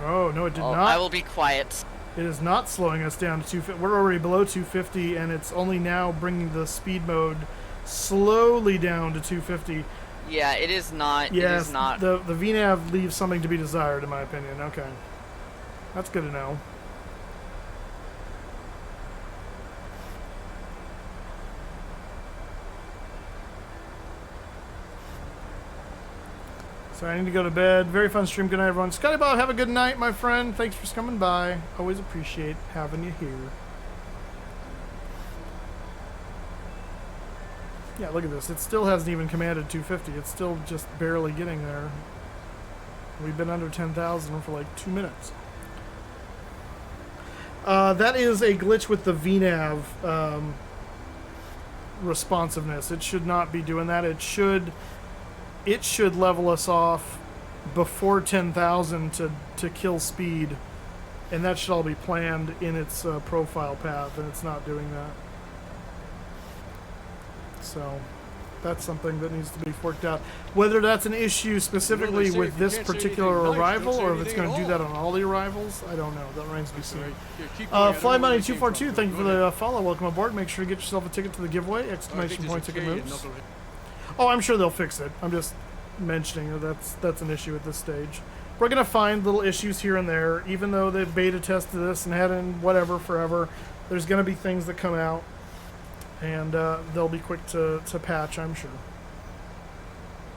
Speaker 1: Oh no, it did not.
Speaker 2: I will be quiet.
Speaker 1: It is not slowing us down to 250. We're already below 250, and it's only now bringing the speed mode slowly down to 250.
Speaker 2: Yeah, it is not.
Speaker 1: Yes,
Speaker 2: it is not.
Speaker 1: The VNAV leaves something to be desired, in my opinion. Okay, that's good to know. So I need to go to bed. Very fun stream. Good night, everyone. Scotty Bob, have a good night, my friend. Thanks for coming by. Always appreciate having you here. Yeah, look at this. It still hasn't even commanded 250. It's still just barely getting there. We've been under 10,000 for like 2 minutes. That is a glitch with the VNAV responsiveness. It should not be doing that. It should level us off before 10,000 to kill speed, and that should all be planned in its profile path, and it's not doing that. So that's something that needs to be worked out. Whether that's an issue specifically with this particular arrival, or if it's going to do that on all the arrivals, I don't know. That remains to be seen. Fly Money 242, thank you for the follow. Welcome aboard. Make sure to get yourself a ticket to the giveaway. Exclamation point ticket moves. Oh, I'm sure they'll fix it. I'm just mentioning that's an issue at this stage. We're going to find little issues here and there. Even though they beta tested this and had it in whatever forever, there's going to be things that come out, and they'll be quick to patch, I'm sure.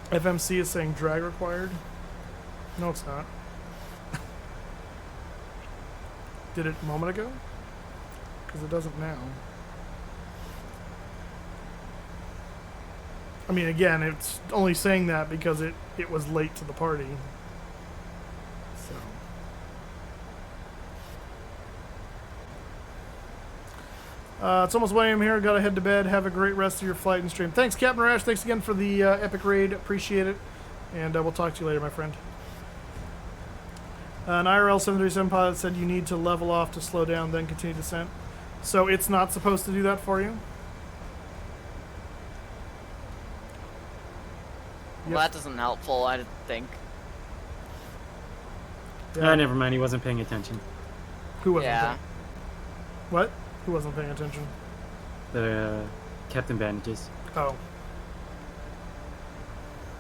Speaker 1: FMC is saying drag required. No, it's not. Did it a moment ago? Because it doesn't now. I mean, again, it's only saying that because it was late to the party. So. It's almost 1 a.m. here. Gotta head to bed. Have a great rest of your flight and stream. Thanks, Captain Rash. Thanks again for the epic raid. Appreciate it. And we'll talk to you later, my friend. An IRL 737 pilot said you need to level off to slow down, then continue descent. So it's not supposed to do that for you?
Speaker 2: Well, that isn't helpful, I think.
Speaker 15: Yeah. Never mind. He wasn't paying attention.
Speaker 1: Who wasn't?
Speaker 2: Yeah.
Speaker 1: What? Who wasn't paying attention?
Speaker 15: The Captain Bandages.
Speaker 1: Oh.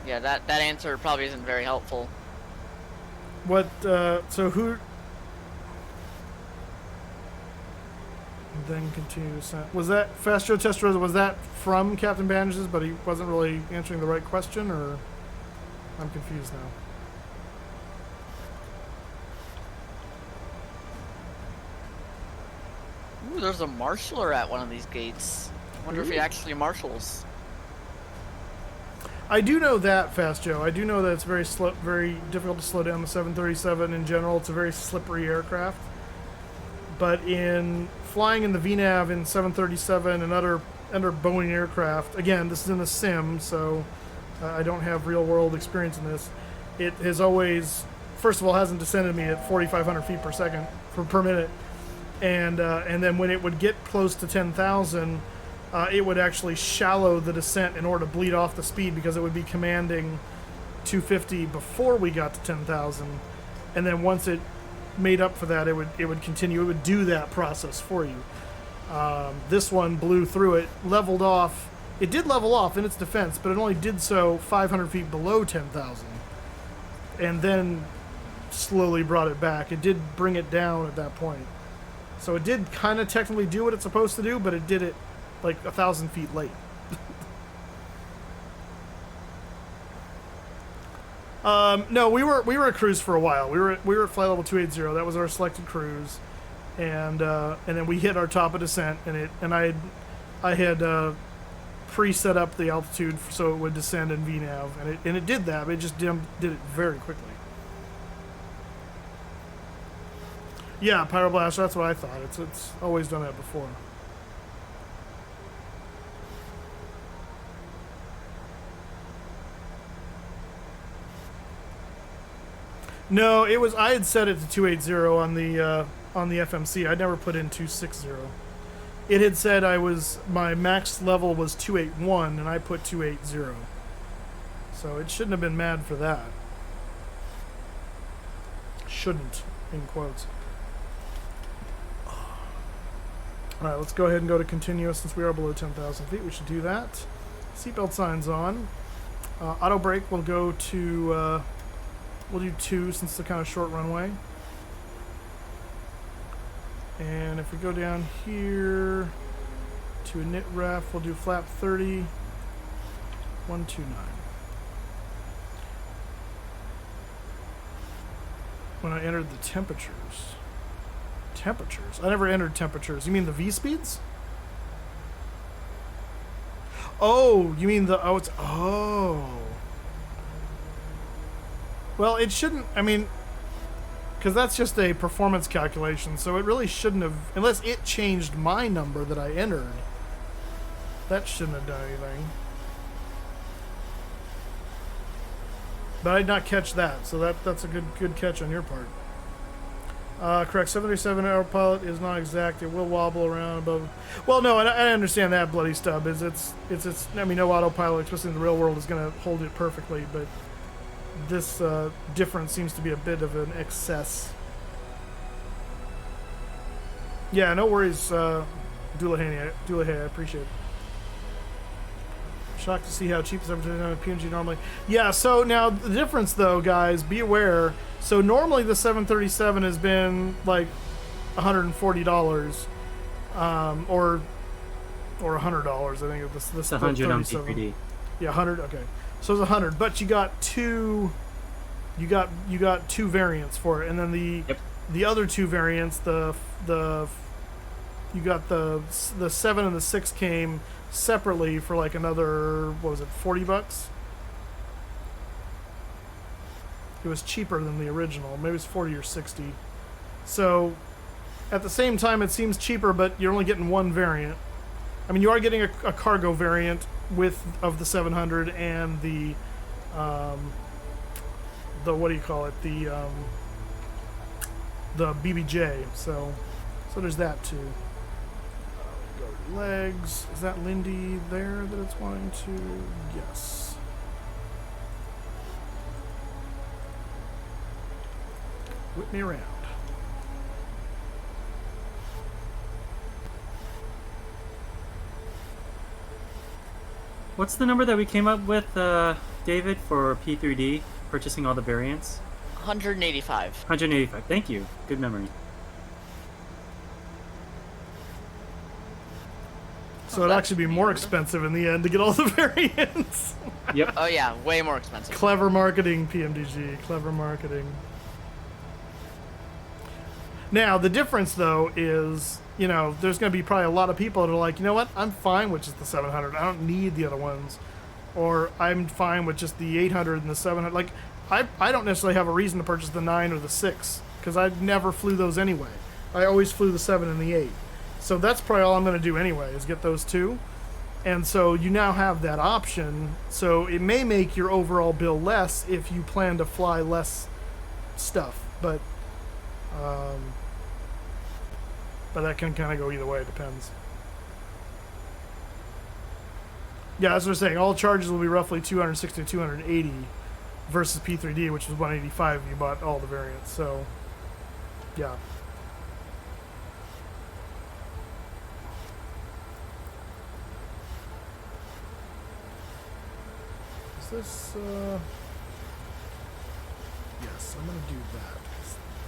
Speaker 2: Yeah, that answer probably isn't very helpful.
Speaker 1: What? So who? Then continue descent. Was that Fast Joe Testarossa? Was that from Captain Bandages, but he wasn't really answering the right question, or I'm confused now.
Speaker 2: Ooh, there's a marshaller at one of these gates. I wonder if he actually marshals.
Speaker 1: I do know that, Fast Joe. I do know that it's very difficult to slow down the 737 in general. It's a very slippery aircraft. But in flying in the VNAV in 737 and other Boeing aircraft, again, this is in a sim, so I don't have real-world experience in this. It has always, first of all, hasn't descended me at 4,500 feet per second per minute, and then when it would get close to 10,000, it would actually shallow the descent in order to bleed off the speed because it would be commanding 250 before we got to 10,000, and then once it made up for that, it would continue. It would do that process for you. This one blew through it, leveled off. It did level off in its defense, but it only did so 500 feet below 10,000, and then slowly brought it back. It did bring it down at that point. So it did kind of technically do what it's supposed to do, but it did it like 1,000 feet late. No, we were at cruise for a while. We were at flight level 280. That was our selected cruise, and then we hit our top of descent, and I had pre-set up the altitude so it would descend in VNAV, and it did that. But it just did it very quickly. Yeah, Pyroblast, that's what I thought. It's always done that before. No, it was. I had set it to 280 on the FMC. I never put in 260. It had said my max level was 281, and I put 280. So it shouldn't have been mad for that. Shouldn't, in quotes. All right, let's go ahead and go to continuous since we are below 10,000 feet. We should do that. Seatbelt signs on. Auto brake will go to. We'll do 2 since it's a kind of short runway. And if we go down here to a knit ref, we'll do flap 30, 129. When I entered the temperatures. Temperatures? I never entered temperatures. You mean the V speeds? Oh, you mean the, oh, it's, oh. Well, it shouldn't, I mean, because that's just a performance calculation, so it really shouldn't have, unless it changed my number that I entered. That shouldn't have done anything. But I did not catch that, so that's a good catch on your part. Correct, 737 autopilot is not exact. It will wobble around above. Well, no, I understand that, bloody stub. It's I mean, no autopilot, especially in the real world, is going to hold it perfectly, but this difference seems to be a bit of an excess. Yeah, no worries, Doulahay, I appreciate it. Shocked to see how cheap it's ever done on PMDG normally. Yeah, so now the difference though, guys, be aware. So normally the 737 has been like $140, or $100. I think this
Speaker 15: it's 100 on PPD.
Speaker 1: Yeah, 100. Okay, so it's 100, but you got two. You got two variants for it, and then the other two variants, you got the 7 and the 6 came separately for like another, what was it, $40? It was cheaper than the original. Maybe it's 40 or 60. So at the same time, it seems cheaper, but you're only getting one variant. I mean, you are getting a cargo variant of the 700 and the what do you call it? The BBJ. So there's that too. Go to legs. Is that Lindy there that it's wanting to? Yes. Whip me around.
Speaker 15: What's the number that we came up with, David, for P3D, purchasing all the variants?
Speaker 2: 185.
Speaker 15: 185. Thank you. Good memory.
Speaker 1: So it'd actually be more expensive in the end to get all the variants.
Speaker 15: Yep.
Speaker 2: Oh yeah, way more expensive.
Speaker 1: Clever marketing, PMDG. Clever marketing. Now, the difference, though, is, you know, there's going to be probably a lot of people that are like, you know what, I'm fine with just the 700. I don't need the other ones. Or I'm fine with just the 800 and the 700. Like, I don't necessarily have a reason to purchase the 9 or the 6, because I never flew those anyway. I always flew the 7 and the 8. So that's probably all I'm going to do anyway, is get those two. And so you now have that option. So it may make your overall bill less if you plan to fly less stuff. But that can kind of go either way. It depends. Yeah, as I was saying, all charges will be roughly 260 to 280 versus P3D, which is 185 if you bought all the variants. So, yeah. Is this, yes, I'm going to do that.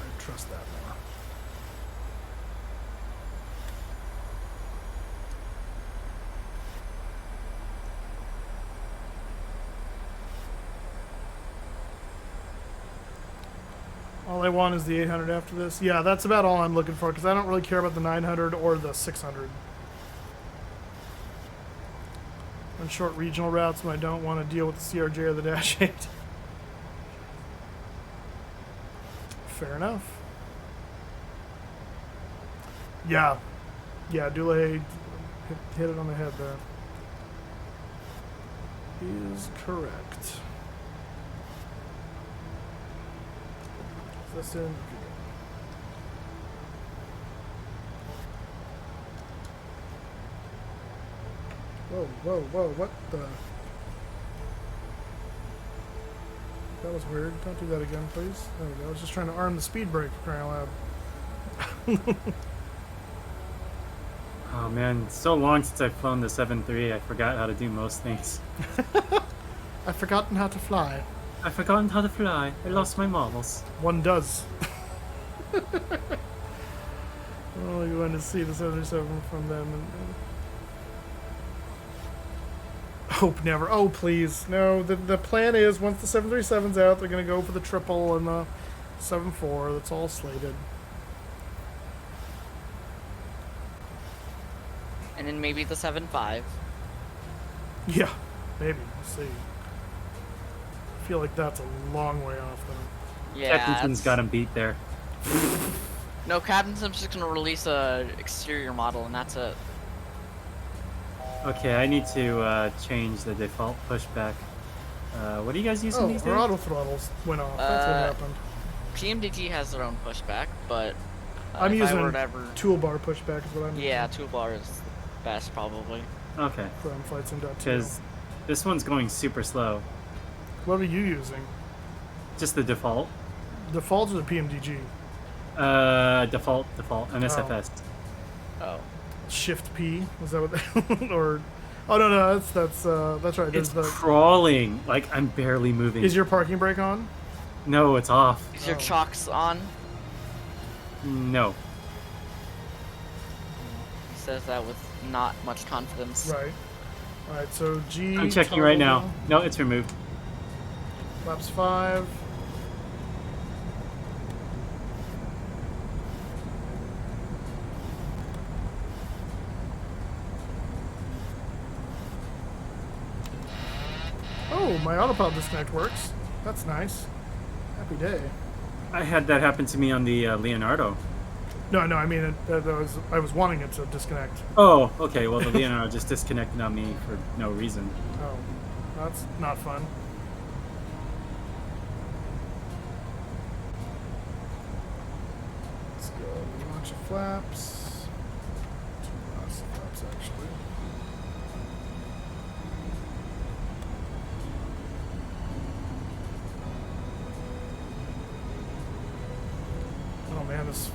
Speaker 1: I trust that more. All I want is the 800 after this. Yeah, that's about all I'm looking for, because I don't really care about the 900 or the 600. On short regional routes when I don't want to deal with the CRJ or the Dash 8. Fair enough. Yeah. Yeah, Dule hit it on the head there. He is correct. Is this in? Whoa, what the? That was weird. Don't do that again, please. There we go. I was just trying to arm the speed brake, crying out loud.
Speaker 15: Oh man, it's so long since I've flown the 7.3, I forgot how to do most things.
Speaker 1: I've forgotten how to fly.
Speaker 15: I've forgotten how to fly. I lost my marbles.
Speaker 1: One does. Oh, you want to see the 737 from them. Hope never. Oh, please. No, the plan is once the 737's out, they're going to go for the triple and the 7.4. That's all slated.
Speaker 2: And then maybe the 7.5.
Speaker 1: Yeah, maybe. We'll see. I feel like that's a long way off, though.
Speaker 2: Yeah.
Speaker 15: Captain's got him beat there.
Speaker 2: No, Captain's just going to release a exterior model, and that's it.
Speaker 15: Okay, I need to change the default pushback. What are you guys using these days?
Speaker 1: Auto throttles went off. That's what happened.
Speaker 2: PMDG has their own pushback, but
Speaker 1: I'm using toolbar pushback is what I'm using.
Speaker 2: Yeah, toolbar is best probably.
Speaker 15: Okay.
Speaker 1: From FlightSim.2.
Speaker 15: Because this one's going super slow.
Speaker 1: What are you using?
Speaker 15: Just the default.
Speaker 1: Default or the PMDG?
Speaker 15: Default, MSFS.
Speaker 2: Oh.
Speaker 1: Shift P, was that what they, or oh no, that's right.
Speaker 15: It's crawling, like I'm barely moving.
Speaker 1: Is your parking brake on?
Speaker 15: No, it's off.
Speaker 2: Is your chocks on?
Speaker 15: No.
Speaker 2: He says that with not much confidence.
Speaker 1: Right. Alright, so G.
Speaker 15: I'm checking right now. No, it's removed.
Speaker 1: Flaps 5. Oh, my autopilot disconnect works. That's nice. Happy day.
Speaker 15: I had that happen to me on the Leonardo.
Speaker 1: No, I mean, I was wanting it to disconnect.
Speaker 15: Oh, okay. Well, the Leonardo just disconnected on me for no reason.
Speaker 1: Oh, that's not fun. Let's go. Launch of flaps. Two lots of flaps, actually. Oh man, it's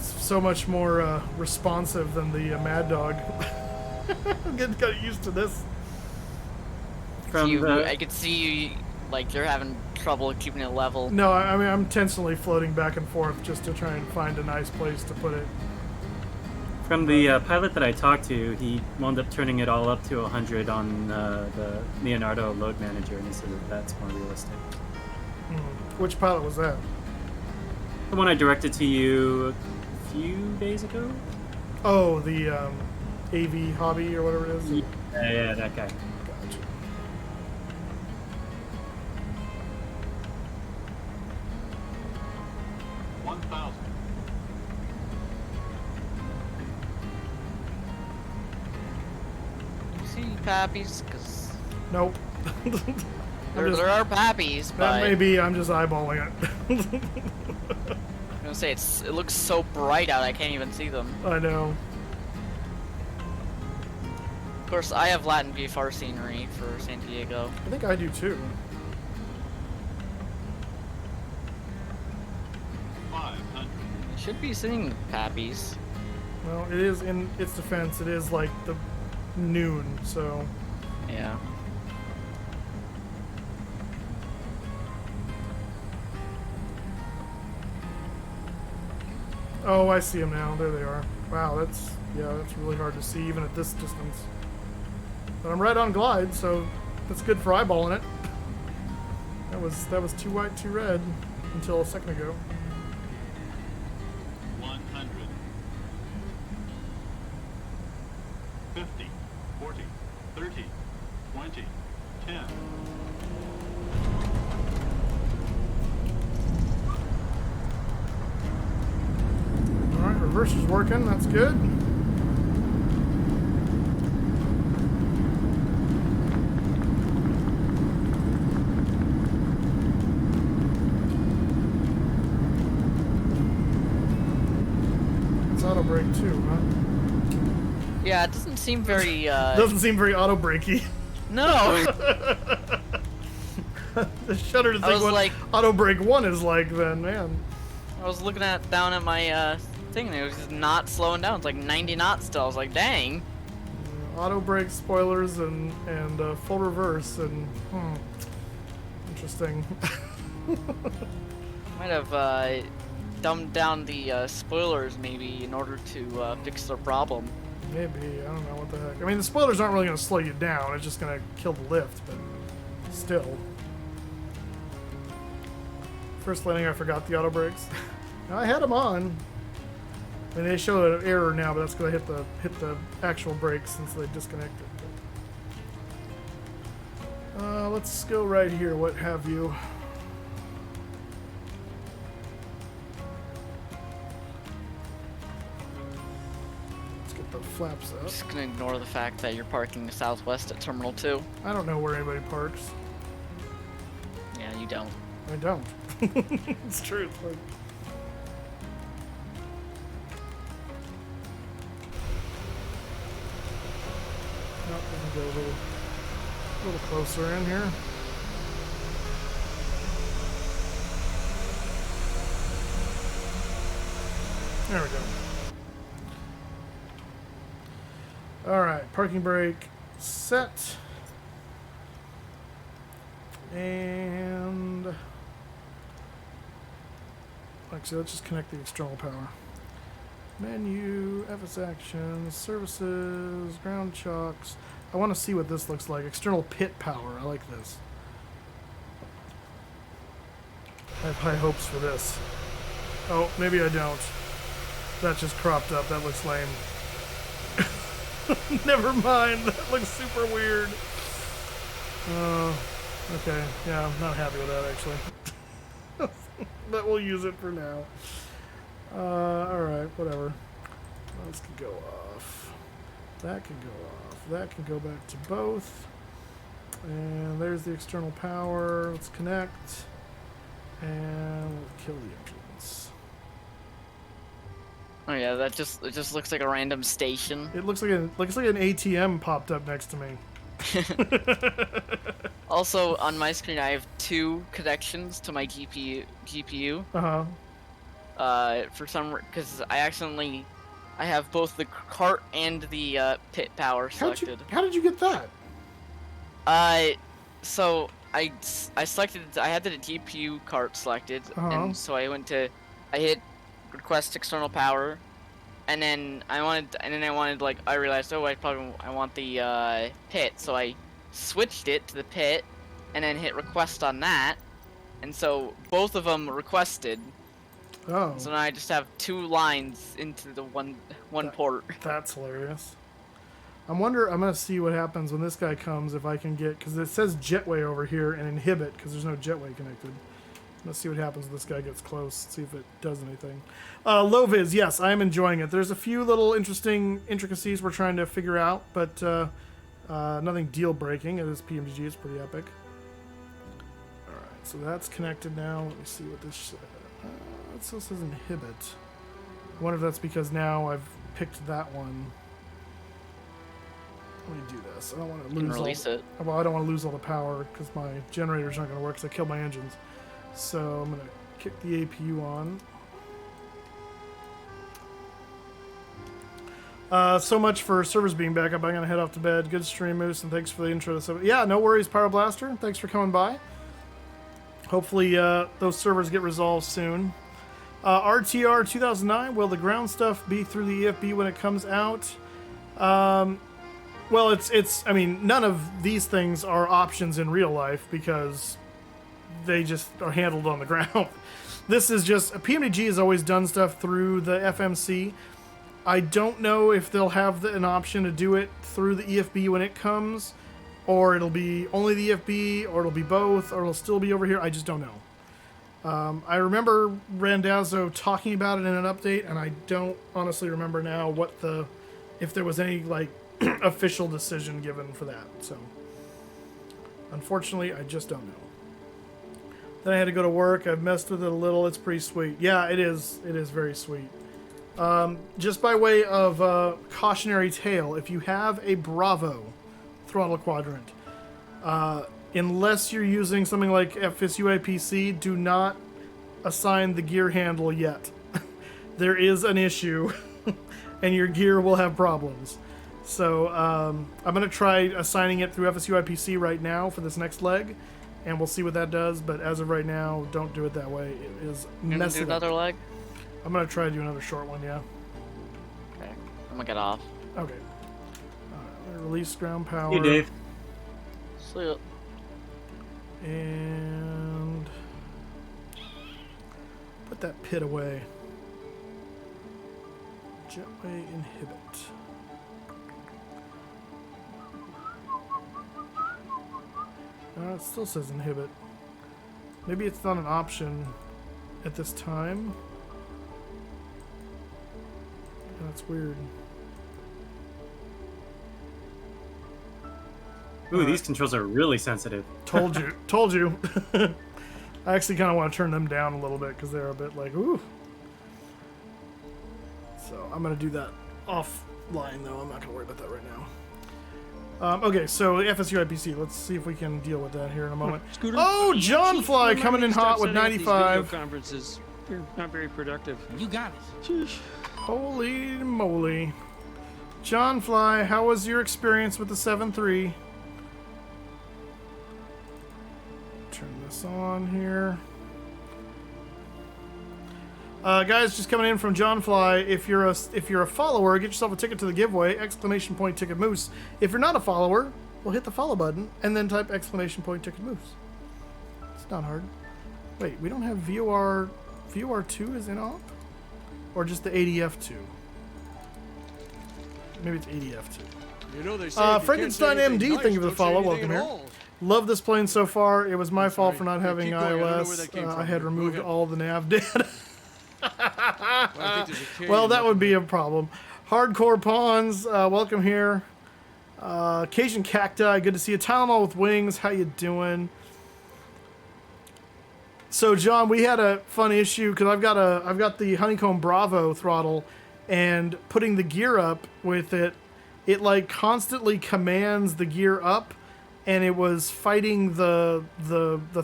Speaker 1: so much more responsive than the Mad Dog. I'm getting kind of used to this.
Speaker 2: I could see you, like, you're having trouble keeping it level.
Speaker 1: No, I mean, I'm intentionally floating back and forth just to try and find a nice place to put it.
Speaker 15: From the pilot that I talked to, he wound up turning it all up to 100 on the Leonardo load manager, and he said that that's more realistic.
Speaker 1: Which pilot was that?
Speaker 15: The one I directed to you a few days ago.
Speaker 1: Oh, the AV Hobby or whatever it is?
Speaker 15: Yeah, that guy.
Speaker 1: Gotcha.
Speaker 2: You see pappies? Cause
Speaker 1: nope.
Speaker 2: there are pappies, but
Speaker 1: that may be. I'm just eyeballing it.
Speaker 2: I'm gonna say it looks so bright out I can't even see them.
Speaker 1: I know.
Speaker 2: Of course, I have Latin VFR scenery for San Diego.
Speaker 1: I think I do too.
Speaker 14: 500.
Speaker 2: You should be seeing pappies.
Speaker 1: Well, it is in its defense. It is like the noon, so.
Speaker 2: Yeah.
Speaker 1: Oh, I see them now. There they are. Wow, that's really hard to see even at this distance. But I'm right on glide, so that's good for eyeballing it. That was too white, too red until a second ago.
Speaker 14: 100. 50. 40. 30. 20. 10.
Speaker 1: Alright, we're Reverser's working, that's good. It's auto brake too, huh?
Speaker 2: Yeah, it doesn't seem very,
Speaker 1: Doesn't seem very auto brakey.
Speaker 2: No!
Speaker 1: The shudder to think what
Speaker 2: like,
Speaker 1: auto brake 1 is like then, man.
Speaker 2: I was looking down at my thing and it was just not slowing down. It's like 90 knots still. I was like, dang.
Speaker 1: Auto brake, spoilers, and full reverse, and interesting.
Speaker 2: Might have dumbed down the spoilers maybe in order to fix their problem.
Speaker 1: Maybe, I don't know what the heck. I mean, the spoilers aren't really going to slow you down. It's just going to kill the lift, but still. First landing, I forgot the auto brakes. I had them on. I mean, they show an error now, but that's because I hit the actual brakes since they disconnected. Let's go right here. What have you? Let's get the flaps up.
Speaker 2: I'm just gonna ignore the fact that you're parking southwest at Terminal 2.
Speaker 1: I don't know where anybody parks.
Speaker 2: Yeah, you don't.
Speaker 1: I don't. It's true. It's like... Nope, we can go a little closer in here. There we go. Alright, parking brake set. And actually, let's just connect the external power. Menu, FS actions, services, ground chocks. I want to see what this looks like. External pit power. I like this. I have high hopes for this. Oh, maybe I don't. That just cropped up. That looks lame. Never mind. That looks super weird. Okay. Yeah, I'm not happy with that, actually. But we'll use it for now. Alright, whatever. This can go off. That can go off. That can go back to both. And there's the external power. Let's connect. And we'll kill the engines.
Speaker 2: Oh yeah, it just looks like a random station.
Speaker 1: It looks like an ATM popped up next to me.
Speaker 2: Also, on my screen, I have 2 connections to my GPU. For some, because I have both the cart and the pit power selected.
Speaker 1: How did you get that?
Speaker 2: So I selected, I had the GPU cart selected, and so I hit request external power, and then I wanted like, I realized, oh, I want the pit, so I switched it to the pit, and then hit request on that, and so both of them requested.
Speaker 1: Oh.
Speaker 2: So now I just have 2 lines into the one port.
Speaker 1: That's hilarious. I'm gonna see what happens when this guy comes, if I can get, because it says jetway over here and inhibit, because there's no jetway connected. Let's see what happens when this guy gets close, see if it does anything. Low vis, yes, I am enjoying it. There's a few little interesting intricacies we're trying to figure out, but nothing deal breaking. It is PMDG, it's pretty epic. Alright, so that's connected now. Let me see what this it still says inhibit. I wonder if that's because now I've picked that one. Let me do this. I don't want to lose
Speaker 2: release it.
Speaker 1: Well, I don't want to lose all the power because my generators aren't going to work because I killed my engines. So I'm going to kick the APU on. So much for servers being back up. I'm going to head off to bed. Good stream, Moose, and thanks for the intro. Yeah, no worries, Pyro Blaster. Thanks for coming by. Hopefully those servers get resolved soon. RTR 2009, will the ground stuff be through the EFB when it comes out? Well, it's. I mean, none of these things are options in real life because they just are handled on the ground. This is just, PMDG has always done stuff through the FMC. I don't know if they'll have an option to do it through the EFB when it comes, or it'll be only the EFB, or it'll be both, or it'll still be over here. I just don't know. I remember Randazzo talking about it in an update, and I don't honestly remember now if there was any like official decision given for that. So unfortunately, I just don't know. Then I had to go to work. I've messed with it a little. It's pretty sweet. Yeah, it is. It is very sweet. Just by way of cautionary tale, if you have a Bravo throttle quadrant, unless you're using something like FSUIPC, do not assign the gear handle yet. There is an issue, and your gear will have problems. So I'm going to try assigning it through FSUIPC right now for this next leg, and we'll see what that does. But as of right now, don't do it that way. It is messing up.
Speaker 2: Do another leg?
Speaker 1: I'm going to try to do another short one, yeah.
Speaker 2: Okay. I'm going to get off.
Speaker 1: Okay. Release ground power.
Speaker 15: Hey, Dave.
Speaker 2: See ya.
Speaker 1: And put that pit away. Jetway inhibit. It still says inhibit. Maybe it's not an option at this time. That's weird.
Speaker 15: Ooh, these controls are really sensitive.
Speaker 1: Told you. Told you. I actually kind of want to turn them down a little bit because they're a bit like, ooh. So I'm going to do that offline, though. I'm not going to worry about that right now. Okay, so FSUIPC. Let's see if we can deal with that here in a moment.
Speaker 3: Scooter?
Speaker 1: Oh, John Fly coming in hot with 95.
Speaker 3: Conferences. They're not very productive.
Speaker 4: You got it.
Speaker 3: Sheesh.
Speaker 1: Holy moly. John Fly, how was your experience with the 7.3? Turn this on here. Guys, just coming in from John Fly. If you're a follower, get yourself a ticket to the giveaway! ! Ticket moose. If you're not a follower, well, hit the follow button and then type ! Ticket moose. It's not hard. Wait, we don't have VOR. VOR2 is in op, or just the ADF2? Maybe it's ADF2.
Speaker 4: You know they say
Speaker 1: Frankenstein MD, thank you for the follow. Welcome here. Love this plane so far. It was my fault for not having iOS. I had removed all the nav data. Well, that would be a problem. Hardcore Pawns, welcome here. Cajun Cacti, good to see you. Tylenol with Wings, how you doing? So, John, we had a fun issue because I've got the Honeycomb Bravo throttle, and putting the gear up with it, it like constantly commands the gear up, and it was fighting the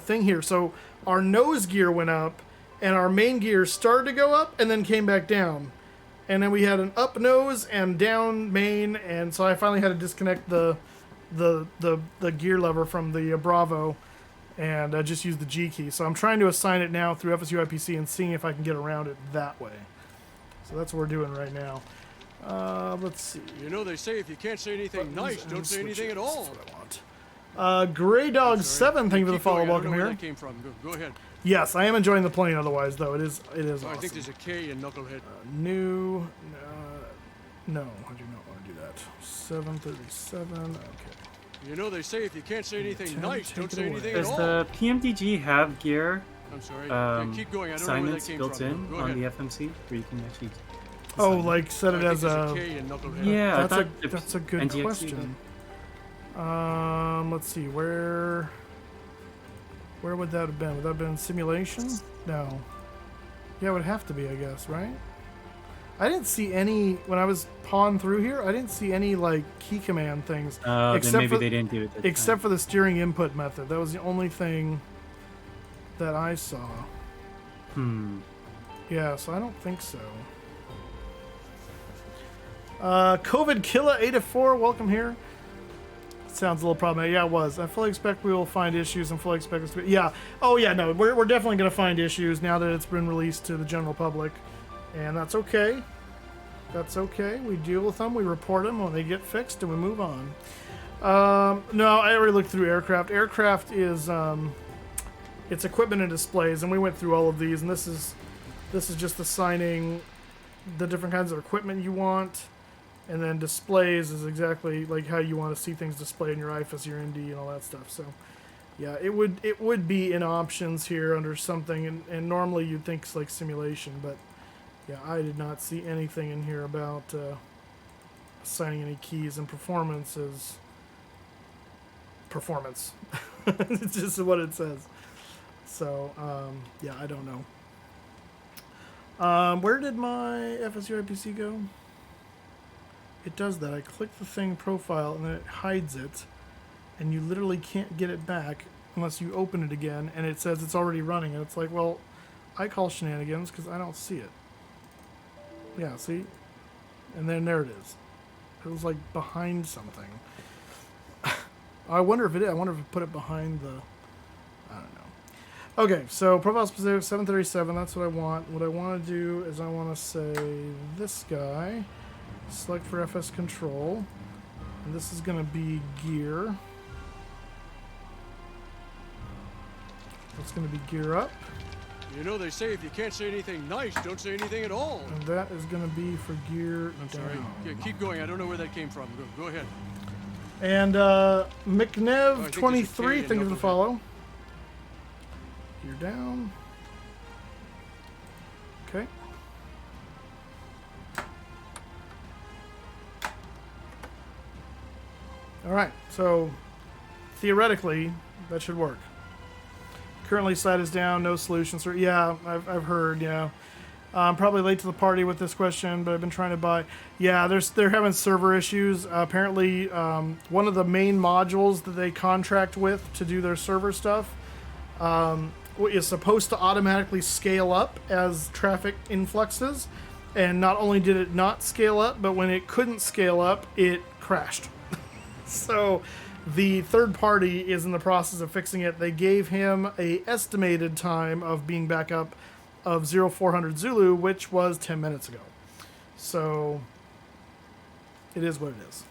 Speaker 1: thing here. So our nose gear went up, and our main gear started to go up and then came back down. And then we had an up nose and down main, and so I finally had to disconnect the gear lever from the Bravo, and I just used the G key. So I'm trying to assign it now through FSUIPC and seeing if I can get around it that way. So that's what we're doing right now. Let's see.
Speaker 4: You know they say if you can't say anything nice, don't say anything at all.
Speaker 1: That's what I want. Grey Dog 7, thank you for the follow. Welcome here.
Speaker 4: Where that came from. Go ahead.
Speaker 1: Yes, I am enjoying the plane. Otherwise, though, it is awesome.
Speaker 4: I think there's a K in Knucklehead.
Speaker 1: New. No, I do not want to do that. 737. Okay.
Speaker 4: You know they say if you can't say anything nice, don't say anything
Speaker 15: Does
Speaker 4: at all.
Speaker 15: the PMDG have gear?
Speaker 4: I'm sorry. Yeah, keep going. I don't know where that came
Speaker 15: built
Speaker 4: from.
Speaker 15: in on the FMC where you can actually.
Speaker 1: Oh, like set it as a.
Speaker 15: Yeah,
Speaker 1: that's a good
Speaker 15: NGXE
Speaker 1: question. Let's see, where would that have been? Would that have been simulation? No. Yeah, it would have to be, I guess, right? I didn't see any when I was pawing through here. I didn't see any like key command things.
Speaker 15: Then maybe they didn't do it.
Speaker 1: Except for the steering input method. That was the only thing that I saw. Yeah, so I don't think so. COVID Killer 84, welcome here. Sounds a little problematic. Yeah, it was. I fully expect we will find issues and fully expect us to. Yeah. Oh yeah, no, we're definitely going to find issues now that it's been released to the general public, and that's okay. That's okay. We deal with them. We report them when they get fixed, and we move on. No, I already looked through aircraft. Aircraft is it's equipment and displays, and we went through all of these, and this is just assigning the different kinds of equipment you want. And then displays is exactly like how you want to see things displayed in your IFAS, your ND, and all that stuff. So Yeah, it would be in options here under something, and normally you'd think it's like simulation, but yeah, I did not see anything in here about assigning any keys, and performance is performance. It's just what it says. So, yeah, I don't know. Where did my FSU IPC go? It does that. I click the thing profile and then it hides it, and you literally can't get it back unless you open it again, and it says it's already running, and it's like, well, I call shenanigans because I don't see it. Yeah, see? And then there it is. It was like behind something. I wonder if it is. I wonder if it put it behind the... I don't know. Okay, so profile specific 737, that's what I want. What I want to do is I want to say this guy, select for FS control, and this is going to be gear. That's going to be gear up.
Speaker 4: You know, they say if you can't say anything nice, don't say anything at all.
Speaker 1: And that is going to be for gear
Speaker 4: I'm
Speaker 1: down.
Speaker 4: sorry. Yeah, keep going. I don't know where that came from. Go ahead.
Speaker 1: And McNev 23, thank you for the follow. Gear down. Okay. All right, so theoretically, that should work. Currently, site is down, no solutions. Yeah, I've heard, yeah. I'm probably late to the party with this question, but I've been trying to buy. Yeah, they're having server issues. Apparently, one of the main modules that they contract with to do their server stuff is supposed to automatically scale up as traffic influxes. And not only did it not scale up, but when it couldn't scale up, it crashed. So the third party is in the process of fixing it. They gave him a estimated time of being back up of 0400 Zulu, which was 10 minutes ago. So it is what it is.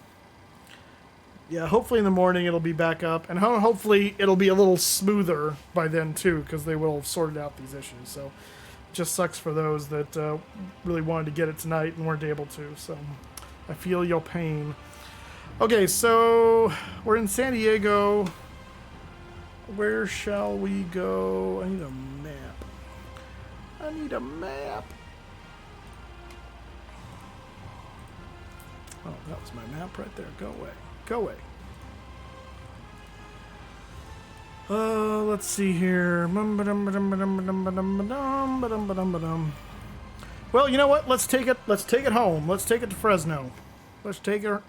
Speaker 1: Yeah, hopefully in the morning it'll be back up, and hopefully it'll be a little smoother by then too, because they will have sorted out these issues. So it just sucks for those that really wanted to get it tonight and weren't able to. So I feel your pain. Okay, so we're in San Diego. Where shall we go? I need a map. I need a map. Oh, that was my map right there. Go away. Go away. Let's see here. Well, you know what? Let's take it home. Let's take it to Fresno. Let's take her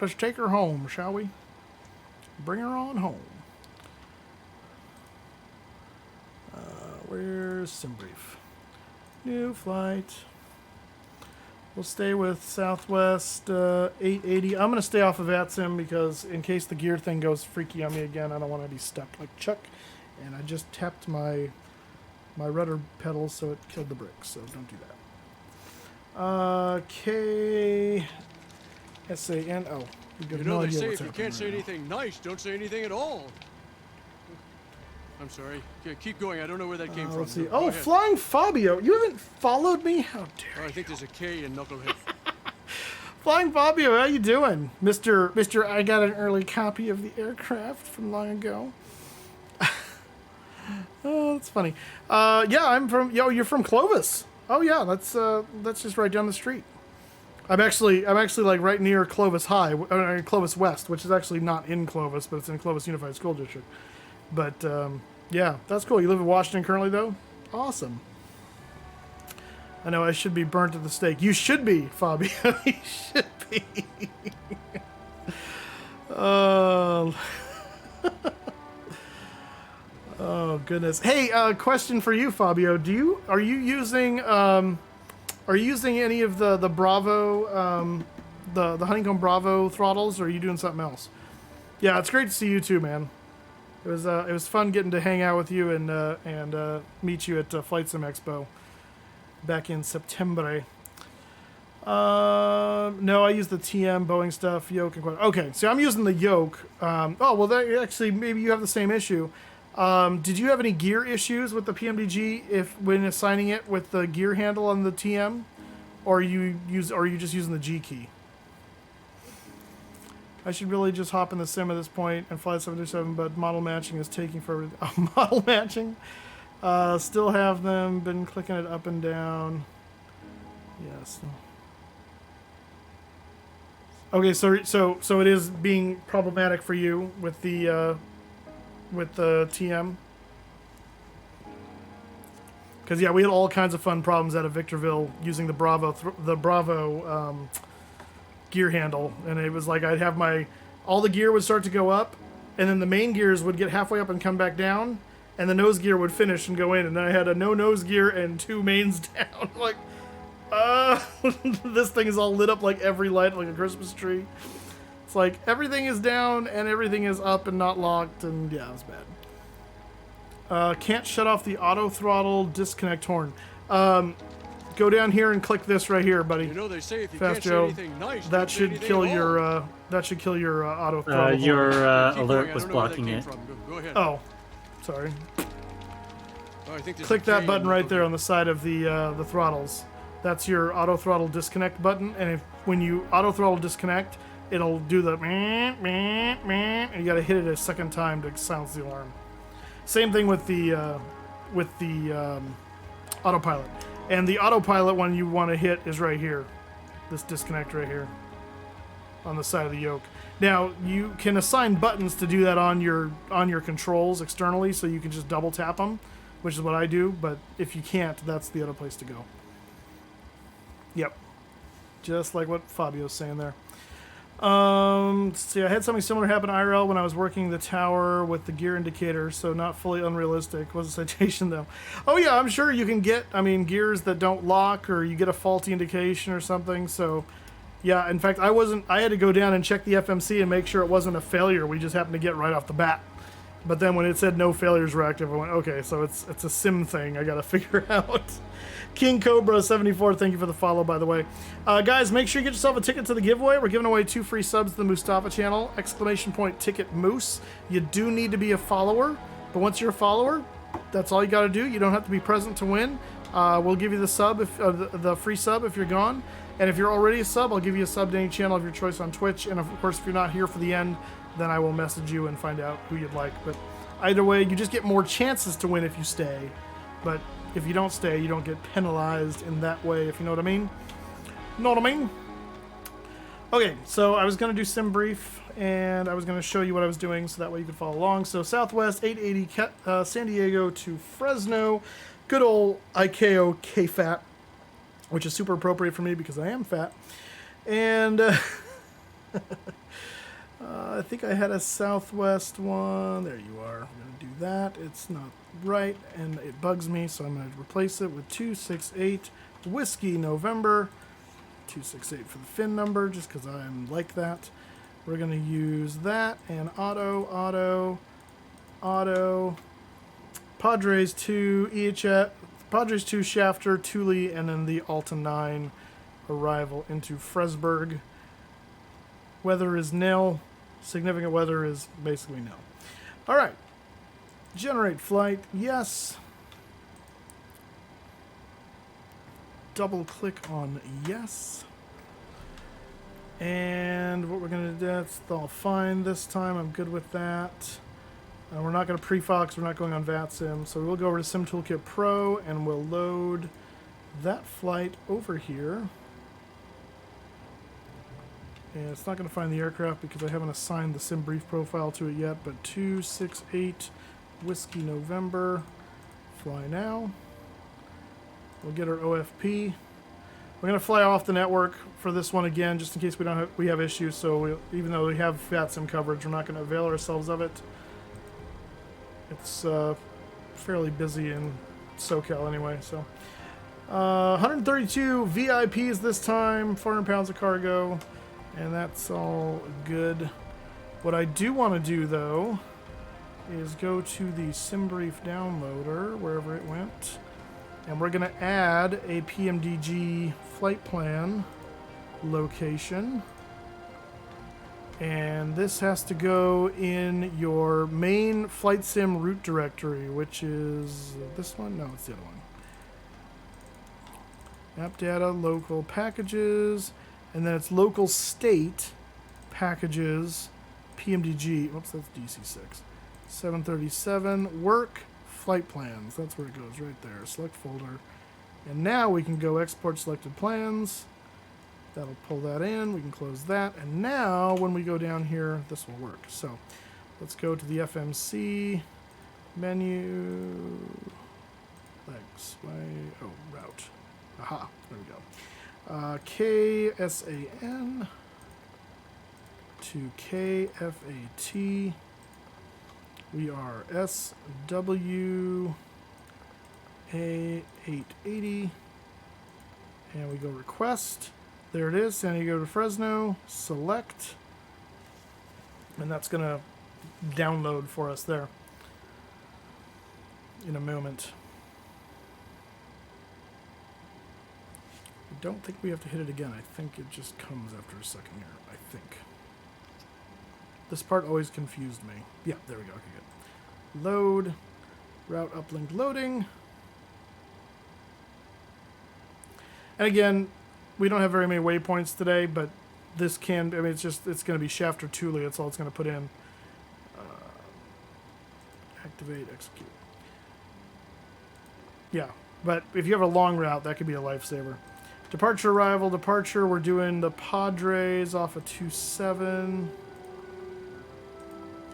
Speaker 1: home, shall we? Bring her on home. Where's SimBrief? New flight. We'll stay with Southwest 880. I'm going to stay off of ATSIM because in case the gear thing goes freaky on me again, I don't want to be stuck like Chuck. And I just tapped my rudder pedals, so it killed the brakes. So don't do that. KSAN. Oh,
Speaker 4: you know, they say if you can't say anything nice, don't say anything at all. I'm sorry. Yeah, keep going. I don't know where that came from.
Speaker 1: Let's see. Oh, Flying Fabio. You haven't followed me? How dare you?
Speaker 4: I think there's a K in Knucklehead.
Speaker 1: Flying Fabio, how you doing? Mr. I got an early copy of the aircraft from long ago. Oh, that's funny. Yeah, I'm from... Yo, you're from Clovis. Oh, yeah, that's just right down the street. I'm actually like right near Clovis High, Clovis West, which is actually not in Clovis, but it's in Clovis Unified School District. But, yeah, that's cool. You live in Washington currently, though? Awesome. I know I should be burnt at the stake. You should be, Fabio. You should be. Oh, goodness. Hey, question for you, Fabio. Are you using any of the Bravo, the Honeycomb Bravo throttles, or are you doing something else? Yeah, it's great to see you too, man. It was fun getting to hang out with you and meet you at Flight Sim Expo back in September. No, I use the TM Boeing stuff, yoke and quad. Okay, so I'm using the yoke. Oh well, actually maybe you have the same issue. Did you have any gear issues with the PMDG when assigning it with the gear handle on the TM, or are you just using the G key? I should really just hop in the sim at this point and fly 727, but model matching is taking forever. Model matching? Still have them, been clicking it up and down. Yes. Okay, so it is being problematic for you with the TM. Because yeah, we had all kinds of fun problems out of Victorville using the Bravo gear handle, and it was like I'd have all the gear would start to go up, and then the main gears would get halfway up and come back down, and the nose gear would finish and go in, and then I had a no nose gear and 2 mains down. Like, this thing is all lit up like every light, like a Christmas tree. It's like everything is down and everything is up and not locked, and yeah, it was bad. Can't shut off the auto throttle disconnect horn. Go down here and click this right here, buddy.
Speaker 4: You know they say if you
Speaker 1: Fast
Speaker 4: can't say
Speaker 1: Joe.
Speaker 4: anything nice,
Speaker 1: That
Speaker 4: don't say
Speaker 1: should
Speaker 4: anything
Speaker 1: kill
Speaker 4: at all.
Speaker 1: your auto throttle.
Speaker 15: Your
Speaker 1: horn.
Speaker 15: alert was blocking it.
Speaker 4: Go ahead.
Speaker 1: Oh, sorry.
Speaker 4: Oh, I think there's
Speaker 1: Click
Speaker 4: a
Speaker 1: that
Speaker 4: K
Speaker 1: button
Speaker 4: in
Speaker 1: right there on the side of the throttles. That's your auto throttle disconnect button, and when you auto throttle disconnect, it'll do the meh, meh, meh, and you gotta hit it a second time to silence the alarm. Same thing with the autopilot. And the autopilot one you want to hit is right here. This disconnect right here on the side of the yoke. Now, you can assign buttons to do that on your controls externally, so you can just double tap them, which is what I do, but if you can't, that's the other place to go. Yep. Just like what Fabio's saying there. See, I had something similar happen IRL when I was working the tower with the gear indicator, so not fully unrealistic. Was a citation though. Oh yeah, I'm sure you can get, gears that don't lock, or you get a faulty indication or something. So yeah, in fact, I had to go down and check the FMC and make sure it wasn't a failure. We just happened to get right off the bat. But then when it said no failures were active, I went, okay, so it's a sim thing I gotta figure out. King Cobra 74, thank you for the follow, by the way. Guys, make sure you get yourself a ticket to the giveaway. We're giving away 2 free subs to the Mustafa channel. ! Ticket Moose. You do need to be a follower, but once you're a follower, that's all you gotta do. You don't have to be present to win. We'll give you the sub, the free sub if you're gone. And if you're already a sub, I'll give you a sub to any channel of your choice on Twitch. And of course, if you're not here for the end, then I will message you and find out who you'd like. But either way, you just get more chances to win if you stay. But if you don't stay, you don't get penalized in that way, if you know what I mean. Know what I mean? Okay, so I was going to do sim brief, and I was going to show you what I was doing so that way you could follow along. So Southwest 880 San Diego to Fresno. Good old ICAO K-Fat, which is super appropriate for me because I am fat. And I think I had a Southwest one. There you are. I'm going to do that. It's not right, and it bugs me, so I'm going to replace it with 268 Whiskey November. 268 for the VIN number, just because I'm like that. We're going to use that, and auto, Padres 2, EHF, Padres 2 Shafter, Thule, and then the Alta 9 arrival into Fresburg. Weather is nil. Significant weather is basically nil. All right. Generate flight. Yes. Double click on yes. And what we're going to do, that's all fine this time. I'm good with that. We're not going to pre-file because we're not going on VATSIM. So we'll go over to Sim Toolkit Pro and we'll load that flight over here. And it's not going to find the aircraft because I haven't assigned the sim brief profile to it yet, but 268 Whiskey November, fly now. We'll get our OFP. We're going to fly off the network for this one again, just in case we have issues. So even though we have VATSIM coverage, we're not going to avail ourselves of it. It's fairly busy in SoCal anyway. So 132 VIPs this time, 400 pounds of cargo. And that's all good. What I do want to do, though, is go to the SimBrief downloader, wherever it went, and we're going to add a PMDG flight plan location. And this has to go in your main flight sim route directory, which is this one? No, it's the other one. App data, local packages. And then it's local state packages, PMDG, oops, that's DC6. 737, work, flight plans. That's where it goes, right there. Select folder. And now we can go export selected plans. That'll pull that in. We can close that. And now when we go down here, this will work. So let's go to the FMC menu. Legs. Route. Aha. There we go. KSAN to KFAT. We are SWA880. And we go request. There it is. San Diego to Fresno. Select. And that's going to download for us there in a moment. I don't think we have to hit it again. I think it just comes after a second here. I think. This part always confused me. Yeah, there we go. Okay, good. Load. Route uplink loading. And again, we don't have very many waypoints today, but this can, I mean, it's going to be Shaft or Thule. That's all it's going to put in. Activate, execute. Yeah, but if you have a long route, that could be a lifesaver. Departure, arrival, departure. We're doing the Padres off of 27.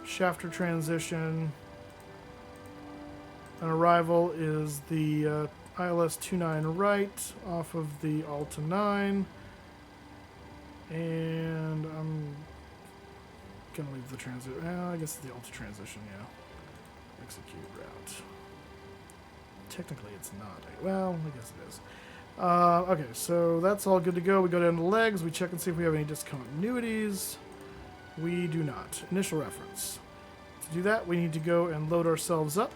Speaker 1: Shafter transition. An arrival is the ILS 29 right off of the Alta 9. And I'm going to leave the transit. I guess it's the Alta transition, yeah. Execute route. Technically it's not. Well, I guess it is. Okay, so that's all good to go. We go down to legs. We check and see if we have any discontinuities. We do not. Initial reference. To do that, we need to go and load ourselves up.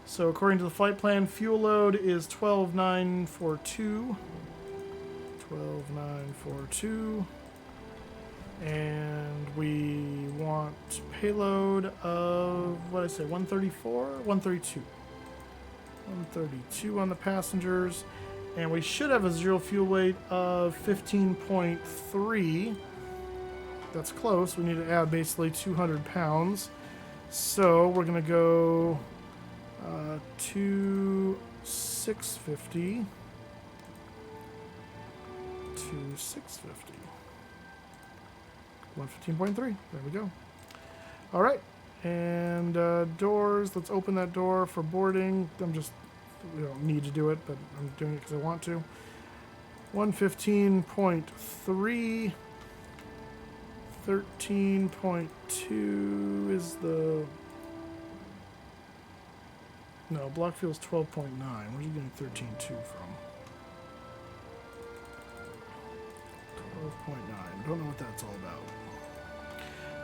Speaker 1: So according to the flight plan, fuel load is 12,942. 12,942. And we want payload of, what did I say, 134? 132. 132 on the passengers. And we should have a zero fuel weight of 15.3. That's close. We need to add basically 200 pounds. So we're going to go to 650. To 650. 115.3. There we go. All right. And doors. Let's open that door for boarding. We don't need to do it, but I'm doing it because I want to. 115.3. 13.2 is the... No, block fuel's 12.9. Where's you getting 13.2 from? 12.9. Don't know what that's all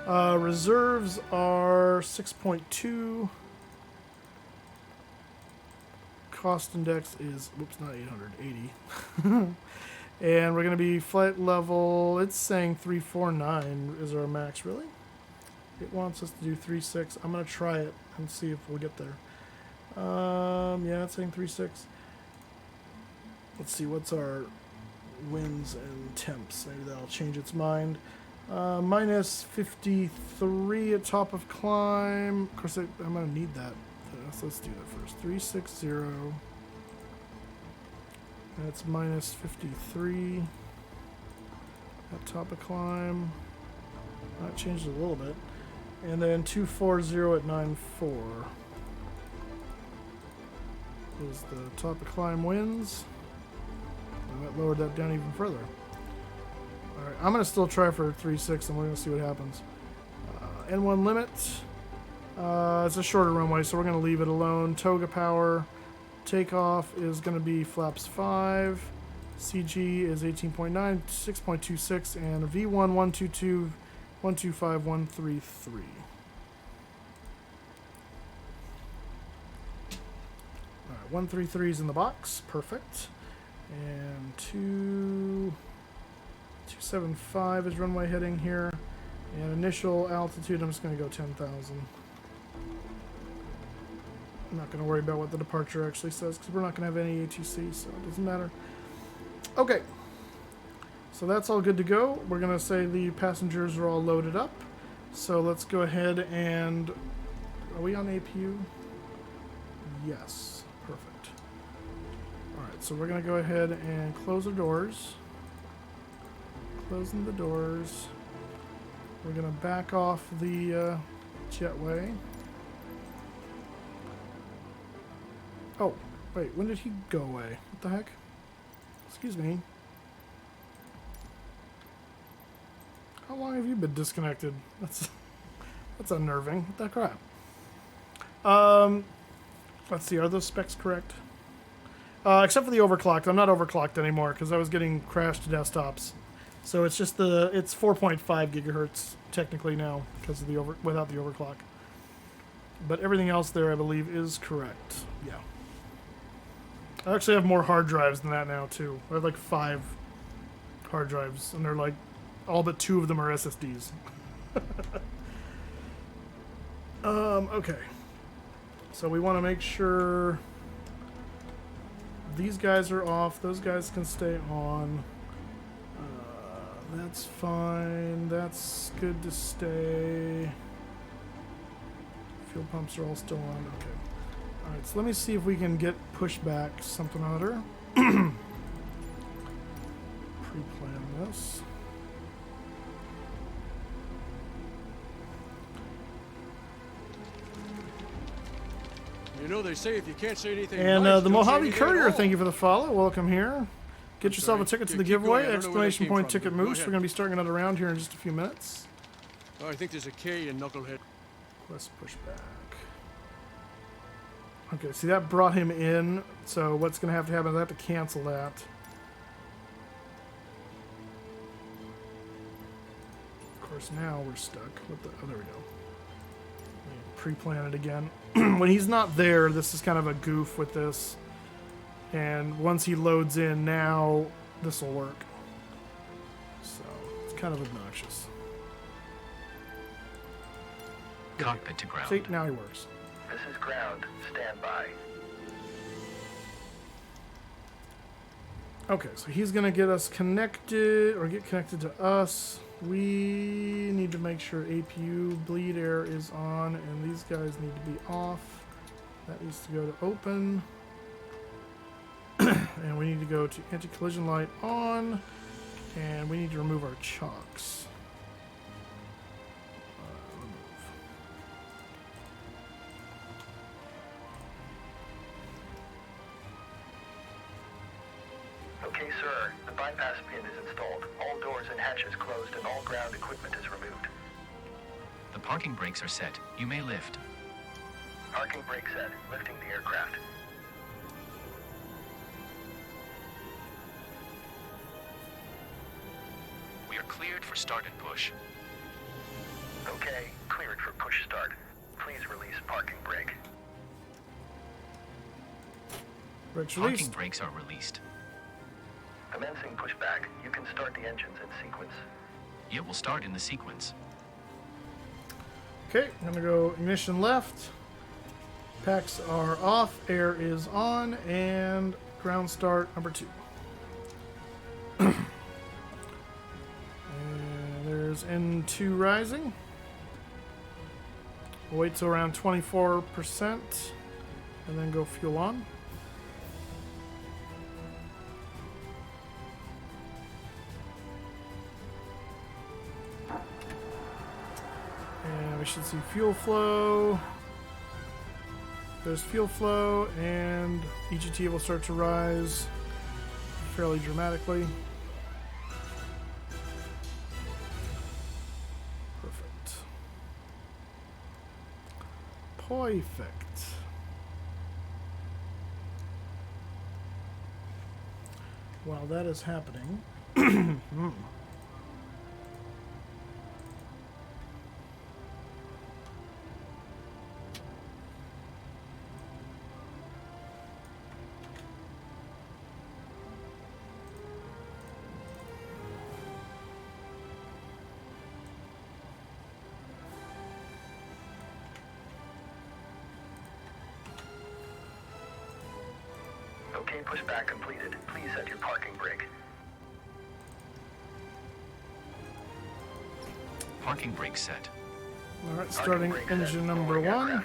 Speaker 1: about. Reserves are 6.2. Cost index is, whoops, not 880. And we're going to be flight level, it's saying 349 is our max, really? It wants us to do 3.6. I'm going to try it and see if we'll get there. Yeah, it's saying 3.6. Let's see, what's our winds and temps? Maybe that'll change its mind. Minus 53 at top of climb. Of course, I'm going to need that. So let's do that first. 360. That's minus 53 at top of climb. That changed a little bit. And then 240 at 94 is the top of climb winds. I might lower that down even further. Alright, I'm going to still try for 3.6 and we're going to see what happens. N1 limit. It's a shorter runway, so we're going to leave it alone. Toga power. Takeoff is going to be flaps 5. CG is 18.9, 6.26, and V1, 122, 125, 133. Alright, 133 is in the box. Perfect. And 275 is runway heading here. And initial altitude, I'm just going to go 10,000. I'm not going to worry about what the departure actually says because we're not going to have any ATC, so it doesn't matter. Okay. So that's all good to go. We're going to say the passengers are all loaded up. So let's go ahead and... Are we on APU? Yes. Perfect. Alright, so we're going to go ahead and close the doors. Closing the doors. We're going to back off the jetway. Oh, wait, when did he go away? What the heck? Excuse me. How long have you been disconnected? That's unnerving. What the crap? Let's see, are those specs correct? Except for the overclocked. I'm not overclocked anymore because I was getting crashed desktops. So it's just it's 4.5 gigahertz technically now because of without the overclock. But everything else there I believe is correct. Yeah. I actually have more hard drives than that now too. I have like 5 hard drives and they're like all but 2 of them are SSDs. Okay. So we want to make sure these guys are off. Those guys can stay on. That's fine. That's good to stay. Fuel pumps are all still on. Okay. Alright, so let me see if we can get pushed back something or other. Pre-plan this.
Speaker 4: You know they say if you can't say anything
Speaker 1: And
Speaker 4: nice,
Speaker 1: the
Speaker 4: don't say
Speaker 1: Mojave
Speaker 4: anything at
Speaker 1: Courier,
Speaker 4: all.
Speaker 1: thank you for the follow. Welcome here. Get yourself
Speaker 4: sorry.
Speaker 1: a ticket to the
Speaker 4: Keep going.
Speaker 1: giveaway.
Speaker 4: I don't know where that
Speaker 1: Exclamation
Speaker 4: came
Speaker 1: point
Speaker 4: from.
Speaker 1: ticket
Speaker 4: Go
Speaker 1: moose.
Speaker 4: ahead.
Speaker 1: We're going to be starting another round here in just a few minutes.
Speaker 4: Oh, I think there's a K in Knucklehead.
Speaker 1: Let's push back. Okay, see that brought him in. So what's going to happen is I have to cancel that. Of course, now we're stuck. What the? Oh, there we go. Pre-plan it again. When he's not there, this is kind of a goof with this. And once he loads in now, this will work. So it's kind of obnoxious.
Speaker 16: Cockpit to ground.
Speaker 1: See, now he works.
Speaker 13: This is ground. Stand by.
Speaker 1: Okay, so he's gonna get us connected, or get connected to us. We need to make sure APU bleed air is on, and these guys need to be off. That needs to go to open. And we need to go to anti-collision light on, and we need to remove our chocks. Remove.
Speaker 13: Okay, sir. The bypass pin is installed. All doors and hatches closed and all ground equipment is removed.
Speaker 16: The parking brakes are set. You may lift.
Speaker 13: Parking brake set. Lifting the aircraft.
Speaker 16: We are cleared for start and push.
Speaker 13: Okay, cleared for push start. Please release parking brake.
Speaker 1: Brakes
Speaker 16: Parking
Speaker 1: released.
Speaker 16: brakes are released.
Speaker 13: Commencing pushback. You can start the engines in sequence.
Speaker 16: It will start in the sequence.
Speaker 1: Okay, I'm gonna go ignition left. Packs are off, air is on, and ground start number 2. And there's N2 rising. We'll wait till around 24% and then go fuel on. And we should see fuel flow. There's fuel flow, and EGT will start to rise fairly dramatically. Perfect. Perfect. While that is happening,
Speaker 13: Okay, pushback completed. Please set your parking brake.
Speaker 16: Parking brakes set.
Speaker 1: All right, starting engine number 1.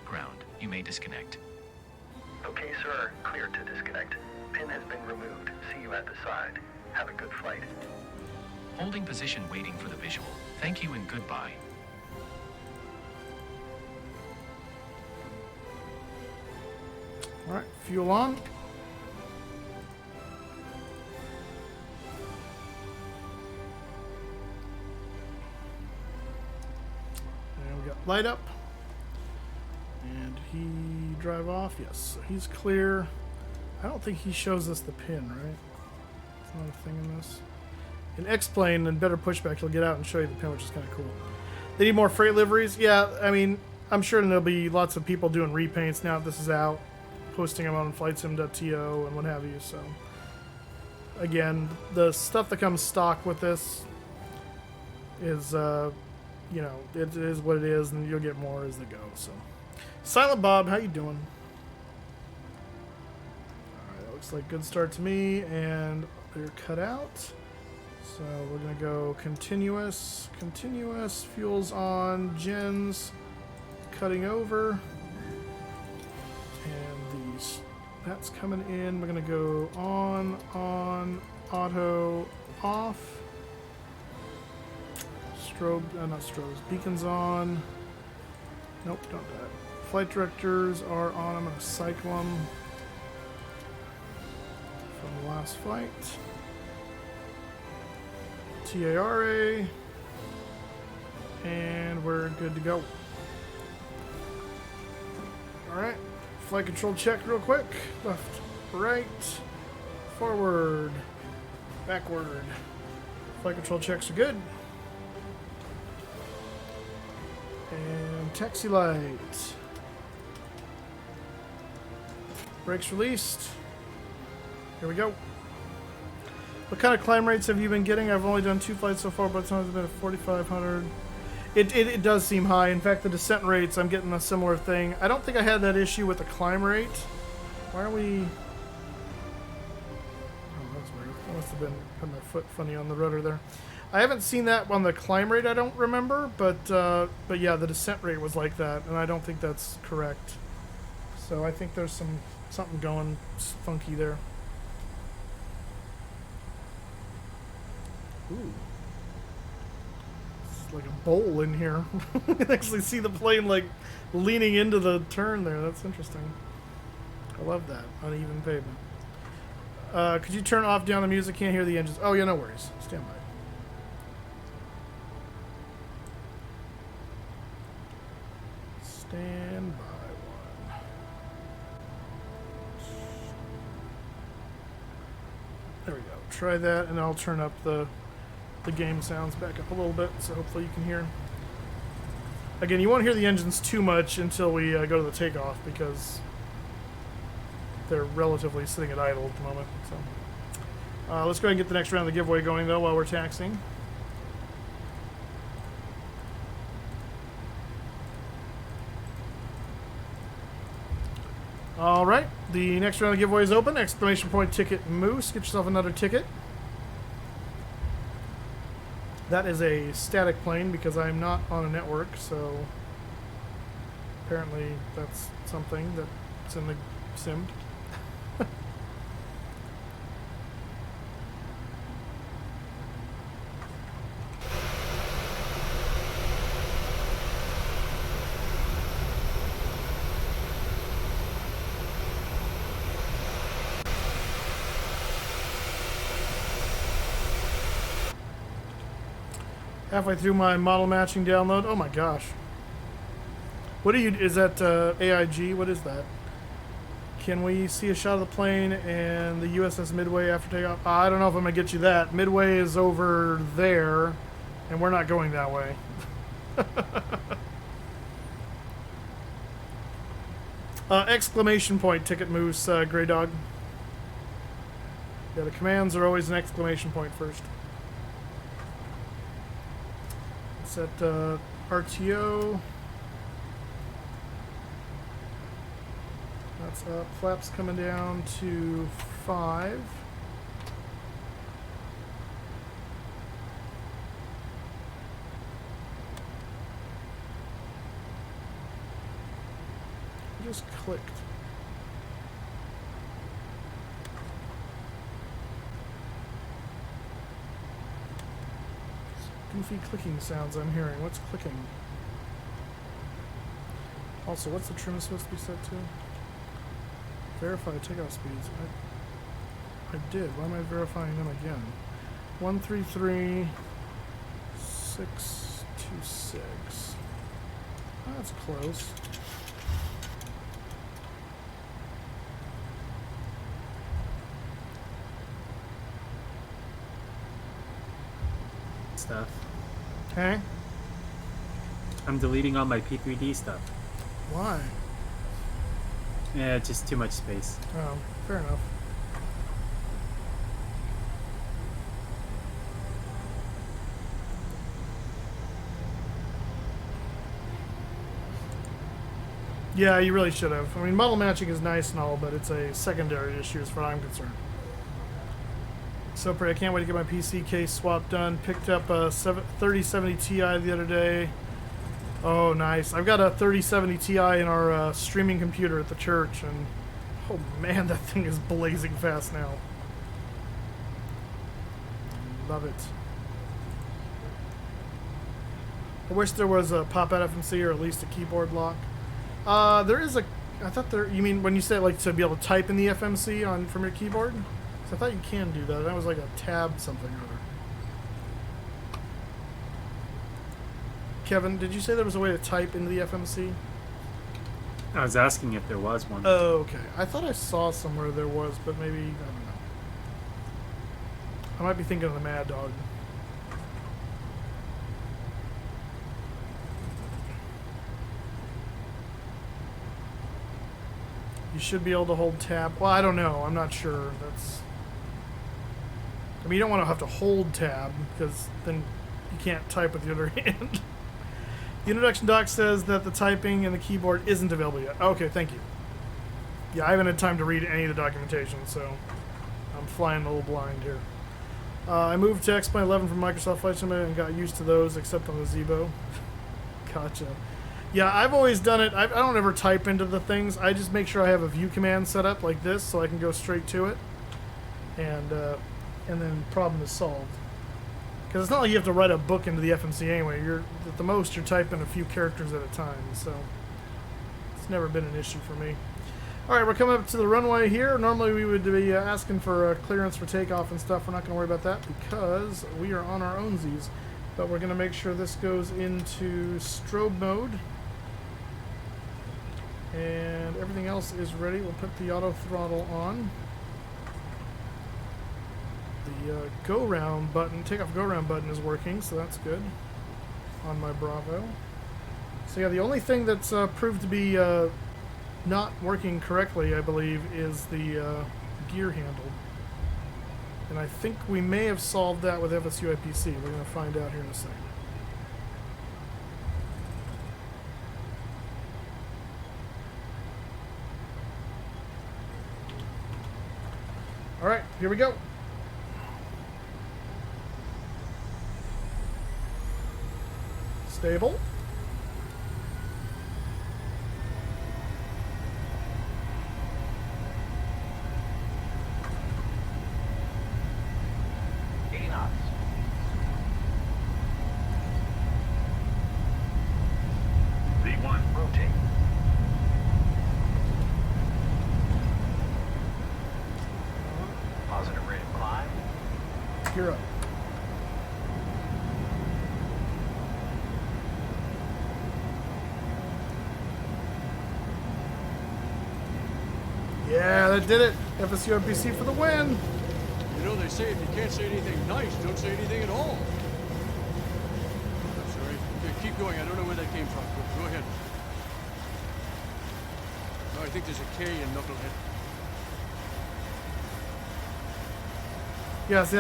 Speaker 16: Ground. You may disconnect.
Speaker 13: Okay, sir. Clear to disconnect. Pin has been removed. See you at the side. Have a good flight.
Speaker 16: Holding position waiting for the visual. Thank you and goodbye.
Speaker 1: All right, fuel on. And we got light up. And he drive off. Yes, so he's clear. I don't think he shows us the pin, right? It's not a thing in this. In X-Plane and better pushback, he'll get out and show you the pin, which is kind of cool. They need more freight liveries. Yeah, I mean, I'm sure there'll be lots of people doing repaints now that this is out, posting them on flightsim.to and what have you. So, again, the stuff that comes stock with this is, you know, it is what it is, and you'll get more as they go. So, Silent Bob, how you doing? All right, that looks like good start to me, and they're cut out. So we're gonna go continuous, fuels on, gens, cutting over, and that's coming in. We're gonna go on, auto, off, strobe, not strobes, beacons on. Nope, don't do that. Flight directors are on. I'm gonna cycle them from the last flight. TARA, and we're good to go. Alright, flight control check real quick. Left, right, forward, backward. Flight control checks are good. And taxi light. Brakes released. Here we go. What kind of climb rates have you been getting? I've only done 2 flights so far, but sometimes it's been at 4,500. It does seem high. In fact, the descent rates, I'm getting a similar thing. I don't think I had that issue with the climb rate. Why are we... Oh, that's weird. I must have been putting my foot funny on the rudder there. I haven't seen that on the climb rate, I don't remember, but yeah, the descent rate was like that, and I don't think that's correct. So I think there's something going funky there. Ooh. It's like a bowl in here. You can actually see the plane like leaning into the turn there. That's interesting. I love that. Uneven pavement. Could you turn off down the music? Can't hear the engines. Oh yeah, no worries. Stand by. Stand by one. There we go. Try that, and I'll turn up the game sounds back up a little bit, so hopefully you can hear. Again, you won't hear the engines too much until we go to the takeoff, because they're relatively sitting at idle at the moment. So let's go ahead and get the next round of the giveaway going, though, while we're taxiing. All right, the next round of the giveaway is open. Exclamation point ticket Moose. Get yourself another ticket. That is a static plane because I'm not on a network, so apparently that's something that's in the sim. Halfway through my model matching download. Oh my gosh. What do you, is that AIG? What is that? Can we see a shot of the plane and the USS Midway after takeoff? I don't know if I'm going to get you that. Midway is over there, and we're not going that way. Exclamation point ticket Moose, Grey Dog. Yeah, the commands are always an exclamation point first. Set RTO. That's up. Flaps coming down to 5. just clicked? Goofy clicking sounds I'm hearing. What's clicking? Also, what's the trim supposed to be set to? Verify takeoff speeds. I did. Why am I verifying them again? 133.626. That's close.
Speaker 15: Stuff.
Speaker 1: Okay.
Speaker 15: I'm deleting all my P3D stuff.
Speaker 1: Why?
Speaker 15: Yeah, just too much space.
Speaker 1: Oh, fair enough. Yeah, you really should have. I mean, model matching is nice and all, but it's a secondary issue as far as I'm concerned. So pretty, I can't wait to get my PC case swap done. Picked up a 3070 Ti the other day. Oh, nice. I've got a 3070 Ti in our streaming computer at the church, and oh man, that thing is blazing fast now. Love it. I wish there was a pop-out FMC or at least a keyboard lock. There is a... I thought there... You mean when you say like to be able to type in the FMC on from your keyboard? So I thought you can do that. That was like a tab something or other. Kevin, did you say there was a way to type into the FMC?
Speaker 15: I was asking if there was one.
Speaker 1: Oh, okay. I thought I saw somewhere there was, but maybe... I don't know. I might be thinking of the Mad Dog. You should be able to hold tab. Well, I don't know. I'm not sure. That's... I mean, you don't want to have to hold tab because then you can't type with the other hand. The introduction doc says that the typing and the keyboard isn't available yet. Okay, thank you. Yeah, I haven't had time to read any of the documentation, so I'm flying a little blind here. I moved to X-Plane 11 from Microsoft Flight Simulator and got used to those, except on the Zebo. Gotcha. Yeah, I've always done it. I don't ever type into the things. I just make sure I have a view command set up like this so I can go straight to it. And then problem is solved. Because it's not like you have to write a book into the FMC anyway. You're at the most you're typing a few characters at a time, so it's never been an issue for me. All right, we're coming up to the runway here. Normally we would be asking for clearance for takeoff and stuff. We're not going to worry about that because we are on our ownsies. But we're going to make sure this goes into strobe mode. And everything else is ready. We'll put the auto throttle on. The go round button, takeoff go round button is working, so that's good on my Bravo. So yeah, the only thing that's proved to be not working correctly, I believe, is the gear handle. And I think we may have solved that with FSU IPC. We're going to find out here in a second. All right, here we go. Stable. Gear up. Yeah, that did it. FSU NPC for the win.
Speaker 4: You know, they say if you can't say anything nice, don't say anything at all. I'm sorry. Okay, keep going. I don't know where that came from. Go ahead. Oh, I think there's a K in Knucklehead.
Speaker 1: Yeah, see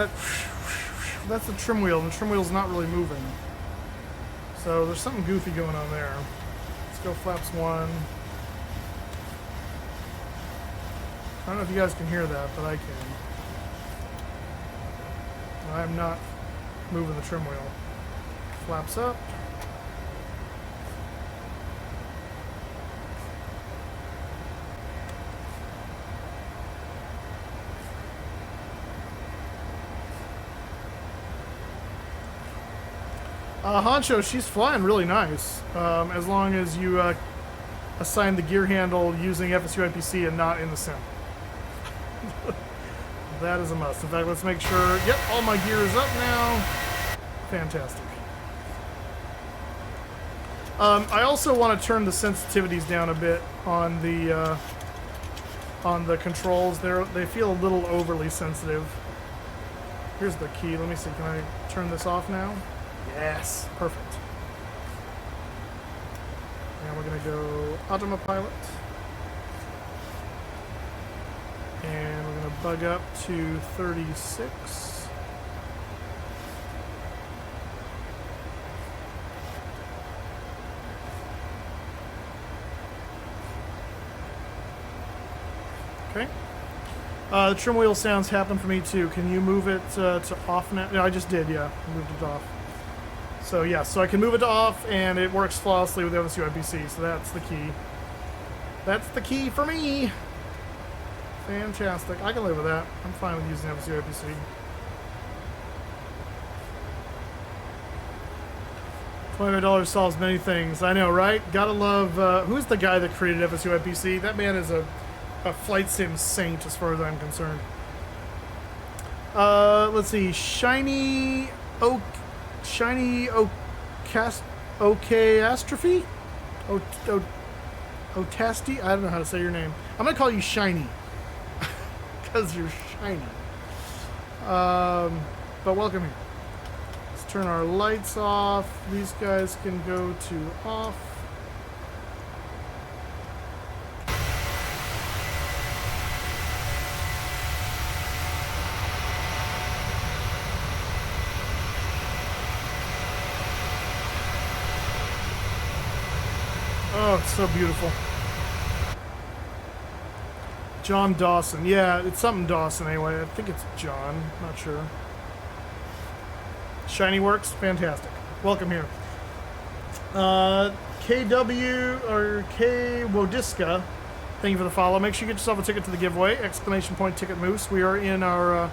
Speaker 1: that's the trim wheel, and the trim wheel's not really moving. So there's something goofy going on there. Let's go flaps 1. I don't know if you guys can hear that, but I can. I'm not moving the trim wheel. Flaps up. Honcho, she's flying really nice, as long as you assign the gear handle using FSU IPC and not in the sim. That is a must. In fact, let's make sure. Yep, all my gear is up now. Fantastic. I also want to turn the sensitivities down a bit on the controls. They feel a little overly sensitive. Here's the key. Let me see. Can I turn this off now? Yes. Perfect. Now we're going to go autopilot. And we're going to bug up to 36. Okay. The trim wheel sounds happen for me too. Can you move it to off now? No, I just did, yeah. I moved it off. So yeah, so I can move it to off and it works flawlessly with FSU IPC, so that's the key. That's the key for me! Fantastic. I can live with that. I'm fine with using FSU IPC. $25 solves many things. I know, right? Gotta love... who's the guy that created FSU IPC? That man is a flight sim saint as far as I'm concerned. Let's see. Shiny Okastrophe? Otasty? I don't know how to say your name. I'm gonna call you Shiny. Because you're shiny. But welcome here. Let's turn our lights off. These guys can go to off. Oh, it's so beautiful. John Dawson. Yeah, it's something Dawson anyway. I think it's John. Not sure. Shiny works. Fantastic. Welcome here. KW or K Wodiska. Thank you for the follow. Make sure you get yourself a ticket to the giveaway. Exclamation point ticket moose. We are in our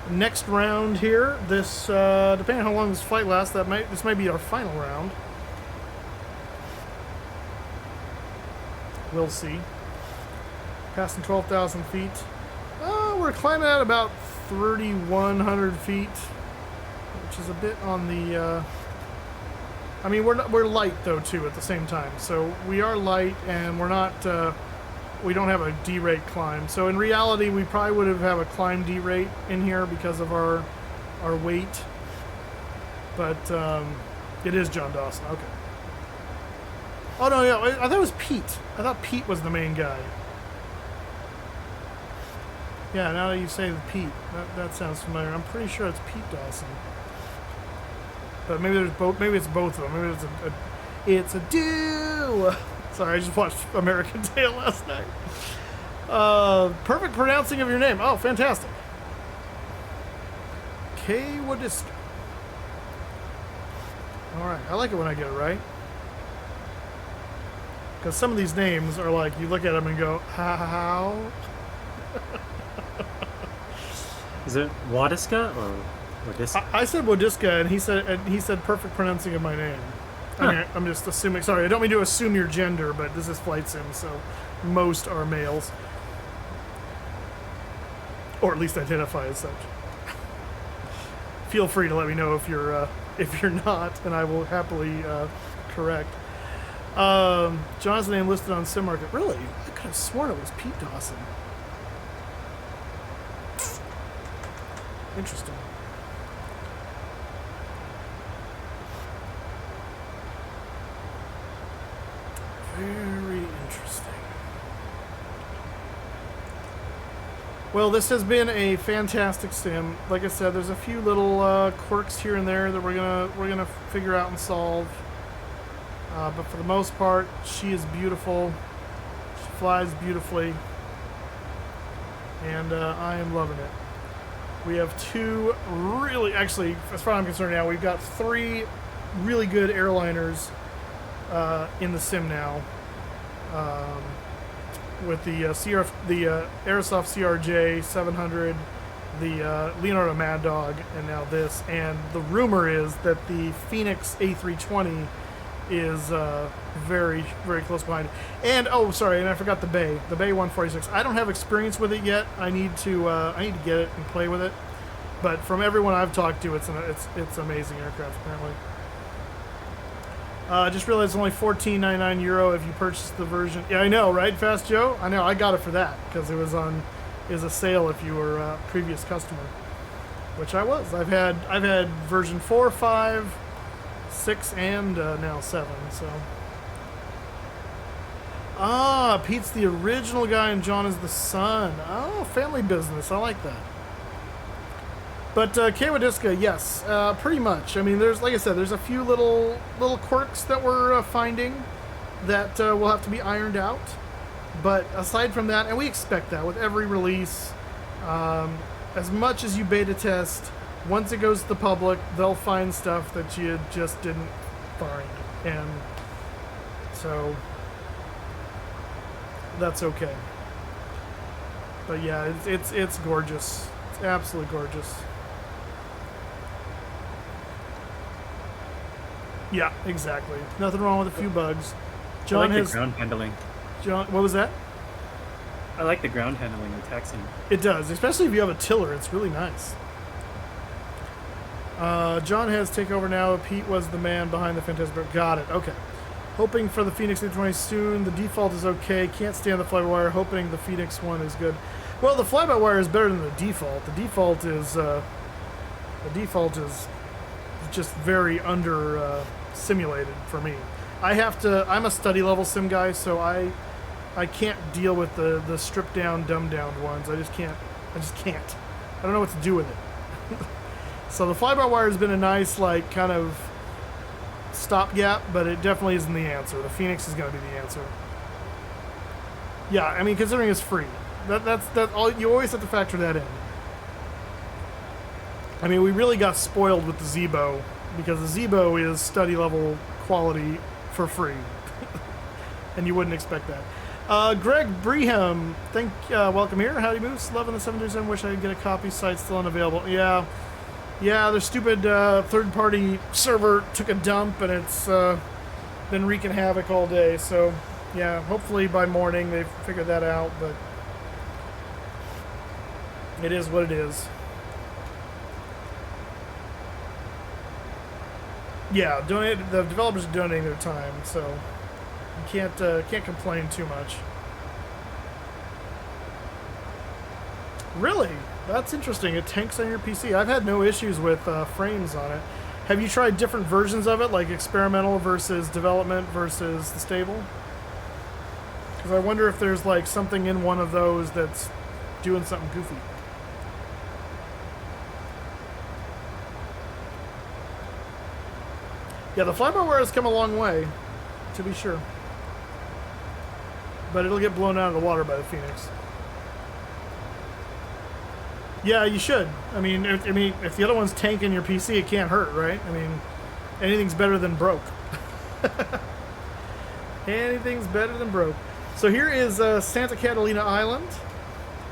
Speaker 1: next round here. This depending on how long this flight lasts, this may be our final round. We'll see. Passing 12,000 feet. We're climbing at about 3,100 feet, which is a bit on the. I mean, we're light though too at the same time. So we are light, and we're not. We don't have a D-rate climb. So in reality, we probably would have a climb D-rate in here because of our weight. But it is John Dawson. Okay. Oh no, yeah, I thought it was Pete. I thought Pete was the main guy. Yeah, now that you say Pete, that sounds familiar. I'm pretty sure it's Pete Dawson. But maybe there's both. Maybe it's both of them. Maybe it's a duo. Sorry, I just watched American Tail last night. Perfect pronouncing of your name. Oh, fantastic. K Wodiska. All right, I like it when I get it right. Because some of these names are like, you look at them and go, how?
Speaker 15: Is it Wodiska or Wodiska?
Speaker 1: I said Wodiska, and he said perfect pronouncing of my name. Huh. I mean, I'm just assuming. Sorry, I don't mean to assume your gender, but this is Flight Sim, so most are males, or at least identify as such. Feel free to let me know if you're not, and I will happily correct. John's name listed on SimMarket. Really? I could have sworn it was Pete Dawson. Interesting. Very interesting. Well, this has been a fantastic sim. Like I said, there's a few little quirks here and there that we're gonna figure out and solve. But for the most part, she is beautiful. She flies beautifully, and I am loving it. We have two really, actually, as far as I'm concerned now, we've got three really good airliners in the sim now. With the Aerosoft CRJ 700 the Leonardo Mad Dog, and now this. And the rumor is that the Phoenix A320 is very, very close behind. And oh, sorry, and I forgot the Bay 146. I don't have experience with it yet. I need to get it and play with it. But from everyone I've talked to, it's amazing aircraft apparently. I just realized it's only €14.99 if you purchase the version. Yeah, I know, right, Fast Joe? I know. I got it for that because it was a sale if you were a previous customer, which I was. I've had version 4, 5, 6, and now 7. So. Pete's the original guy and John is the son. Oh, family business. I like that. But Kawadiska, yes, pretty much. I mean, there's, like I said, there's a few little quirks that we're finding that will have to be ironed out. But aside from that, and we expect that with every release, as much as you beta test, once it goes to the public, they'll find stuff that you just didn't find, and so that's okay. But yeah, it's gorgeous. It's absolutely gorgeous. Yeah, exactly. Nothing wrong with a few bugs.
Speaker 15: John I like the ground handling.
Speaker 1: John, what was that?
Speaker 15: I like the ground handling and taxiing.
Speaker 1: It does, especially if you have a tiller. It's really nice. John has takeover now. Pete was the man behind the Fantastic. Got it. Okay. Hoping for the Phoenix A20 soon. The default is okay. Can't stand the fly-by-wire. Hoping the Phoenix one is good. Well, the fly-by-wire is better than the default. The default is just very under simulated for me. I'm a study level sim guy, so I can't deal with the stripped down, dumbed down ones. I just can't. I don't know what to do with it. So the fly-by-wire has been a nice, like, kind of stopgap, but it definitely isn't the answer. The Phoenix is going to be the answer. Yeah, I mean, considering it's free, that's all. You always have to factor that in. I mean, we really got spoiled with the Zebo because the Zebo is study level quality for free, and you wouldn't expect that. Greg Breham, welcome here. Howdy Moose, loving the 737. Wish I could get a copy. Site still unavailable. Yeah, their stupid third-party server took a dump, and it's been wreaking havoc all day. So, yeah, hopefully by morning they've figured that out. But it is what it is. Yeah, the developers are donating their time, so you can't complain too much. Really? That's interesting. It tanks on your PC. I've had no issues with frames on it. Have you tried different versions of it, like experimental versus development versus the stable? Because I wonder if there's like something in one of those that's doing something goofy. Yeah, the fly-by-wire has come a long way, to be sure. But it'll get blown out of the water by the Phoenix. Yeah, you should. I mean, if the other one's tanking your PC, it can't hurt, right? I mean, anything's better than broke. Anything's better than broke. So here is Santa Catalina Island.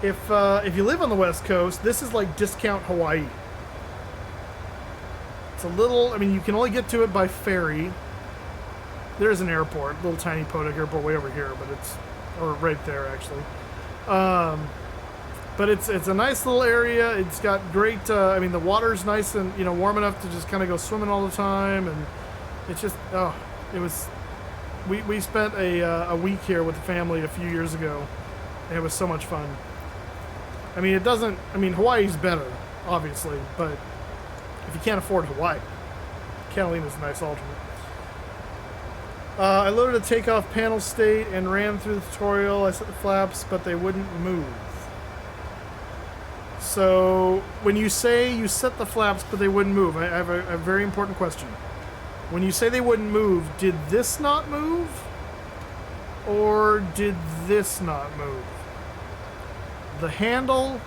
Speaker 1: If you live on the West Coast, this is like discount Hawaii. It's a little, I mean, you can only get to it by ferry. There's an airport, little tiny Podunk airport way over here, but or right there actually. But it's a nice little area. It's got great, I mean, the water's nice and, warm enough to just kind of go swimming all the time. And it's just, we spent a week here with the family a few years ago, and it was so much fun. I mean, Hawaii's better, obviously, but if you can't afford Hawaii, Catalina's a nice alternate. I loaded a takeoff panel state and ran through the tutorial. I set the flaps, but they wouldn't move. So, when you say you set the flaps, but they wouldn't move, I have a very important question. When you say they wouldn't move, did this not move? Or did this not move? The handle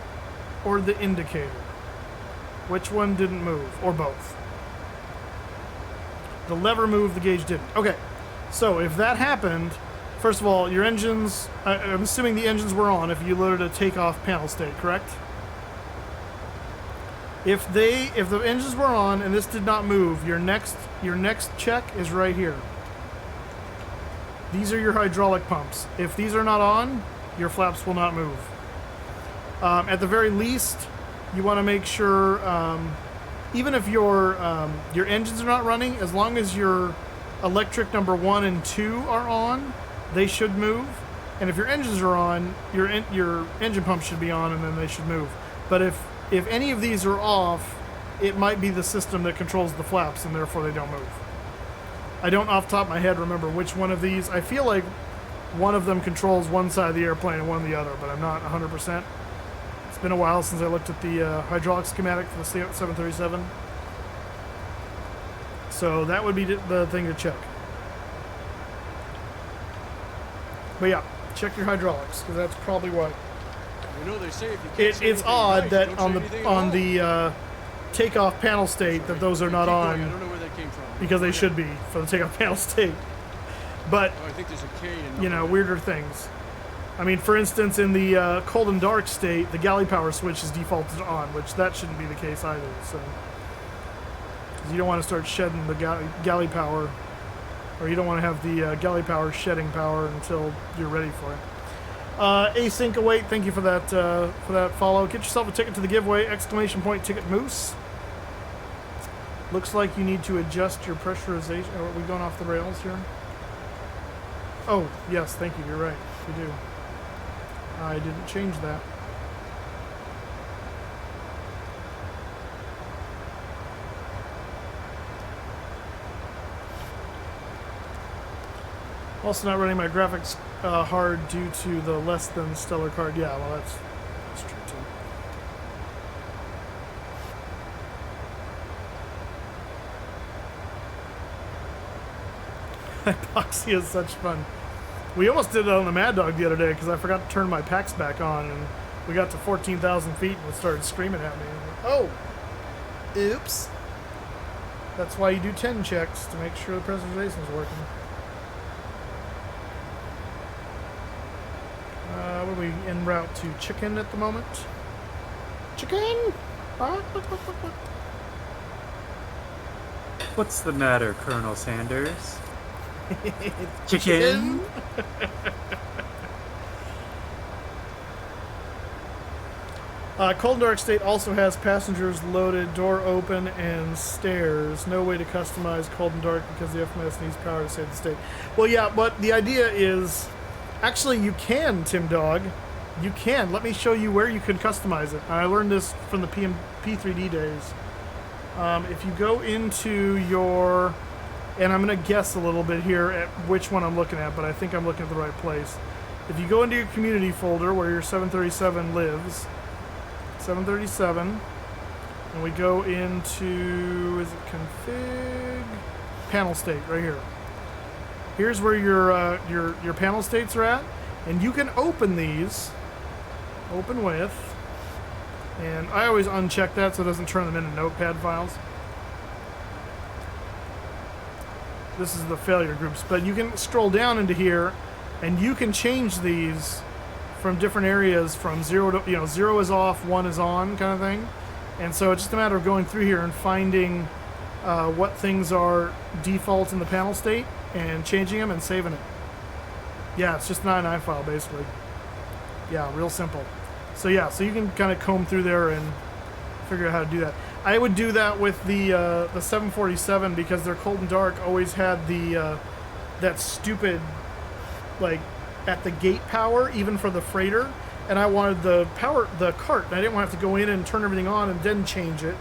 Speaker 1: or the indicator? Which one didn't move? Or both? The lever moved, the gauge didn't. Okay, so if that happened, first of all, your engines, I'm assuming the engines were on if you loaded a takeoff panel state, correct? If the engines were on and this did not move, your next check is right here. These are your hydraulic pumps. If these are not on, your flaps will not move. At the very least, you want to make sure, even if your engines are not running, as long as your electric number 1 and 2 are on, they should move. And if your engines are on, your engine pumps should be on, and then they should move. But if any of these are off, it might be the system that controls the flaps, and therefore they don't move. I don't off the top of my head remember which one of these. I feel like one of them controls one side of the airplane and one the other, but I'm not 100%. It's been a while since I looked at the hydraulic schematic for the 737. So that would be the thing to check. But yeah, check your hydraulics, because that's probably what.
Speaker 4: You know they say if you can't say
Speaker 1: It's
Speaker 4: anything
Speaker 1: odd
Speaker 4: nice,
Speaker 1: that
Speaker 4: don't
Speaker 1: on
Speaker 4: say
Speaker 1: the
Speaker 4: anything
Speaker 1: on
Speaker 4: at all.
Speaker 1: the takeoff panel state that those are not
Speaker 4: Keep
Speaker 1: on,
Speaker 4: going. I don't know where that came from.
Speaker 1: because they should be for the takeoff panel state. But
Speaker 4: Oh, I think there's a K in
Speaker 1: you know,
Speaker 4: number.
Speaker 1: weirder things. I mean, for instance, in the cold and dark state, the galley power switch is defaulted on, which that shouldn't be the case either. So, 'cause you don't want to start shedding the galley power, or you don't want to have the galley power shedding power until you're ready for it. Async await, thank you for that follow. Get yourself a ticket to the giveaway! Exclamation point ticket moose. Looks like you need to adjust your pressurization. Are we going off the rails here? Oh, yes, thank you. You're right. You do. I didn't change that. Also not running my graphics hard due to the less than stellar card. Yeah, well, that's true too. Epoxy is such fun. We almost did it on the Mad Dog the other day because I forgot to turn my packs back on, and we got to 14,000 feet and it started screaming at me. Oh, oops. That's why you do 10 checks, to make sure the preservation is working. What are we en route to? Chicken at the moment? Chicken?
Speaker 15: What's the matter, Colonel Sanders?
Speaker 1: Chicken? Cold and Dark State also has passengers loaded, door open, and stairs. No way to customize Cold and Dark because the FMS needs power to save the state. Well, yeah, but the idea is... Actually, you can, Tim Dog. You can. Let me show you where you can customize it. I learned this from the P3D days. If you go into your... And I'm going to guess a little bit here at which one I'm looking at, but I think I'm looking at the right place. If you go into your community folder where your 737 lives, 737, and we go into, is it config? Panel state, right here. Here's where your panel states are at, and you can open these, open with, and I always uncheck that so it doesn't turn them into notepad files. This is the failure groups, but you can scroll down into here and you can change these from different areas from 0 to, 0 is off, 1 is on kind of thing. And so it's just a matter of going through here and finding what things are default in the panel state and changing them and saving it. Yeah, it's just not an iFile basically. Yeah, real simple. So yeah, so you can kind of comb through there and figure out how to do that. I would do that with the 747 because their Cold and Dark always had the that stupid like at the gate power even for the freighter, and I wanted the cart, and I didn't want to have to go in and turn everything on and then change it.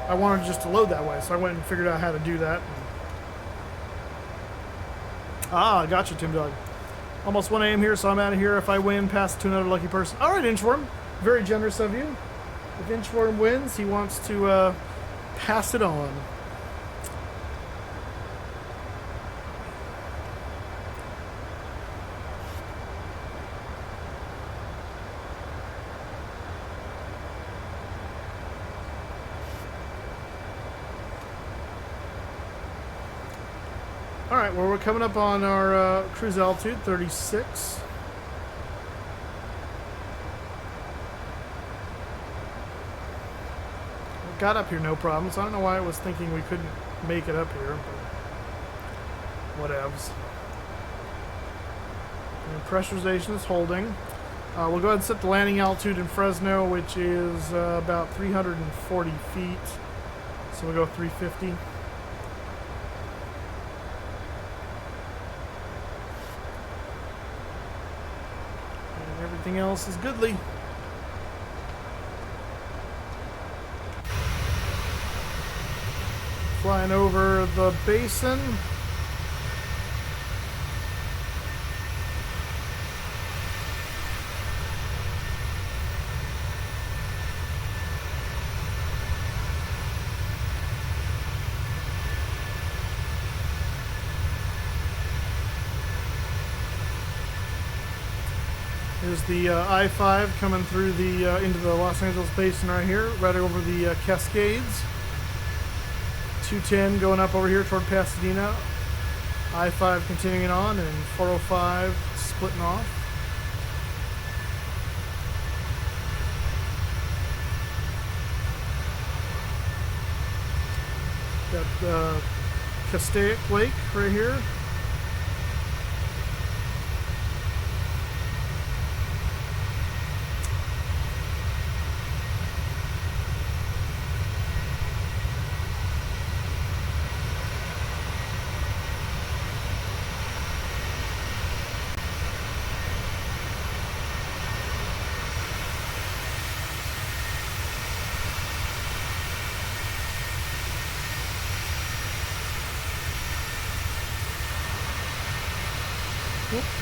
Speaker 1: I wanted just to load that way, so I went and figured out how to do that. Ah, gotcha, Tim Dog. Almost 1 a.m. here, so I'm out of here. If I win, pass it to another lucky person. All right, Inchworm, very generous of you. If Inchworm wins, he wants to pass it on. All right, well, we're coming up on our cruise altitude, 36. got up here no problem, so I don't know why I was thinking we couldn't make it up here, but whatevs. And pressurization is holding. We'll go ahead and set the landing altitude in Fresno, which is about 340 feet. So we'll go 350. And everything else is goodly. Flying over the basin. Here's the I-5 coming through the into the Los Angeles basin right here, right over the Cascades. 210 going up over here toward Pasadena. I-5 continuing on, and 405 splitting off. Got Castaic Lake right here.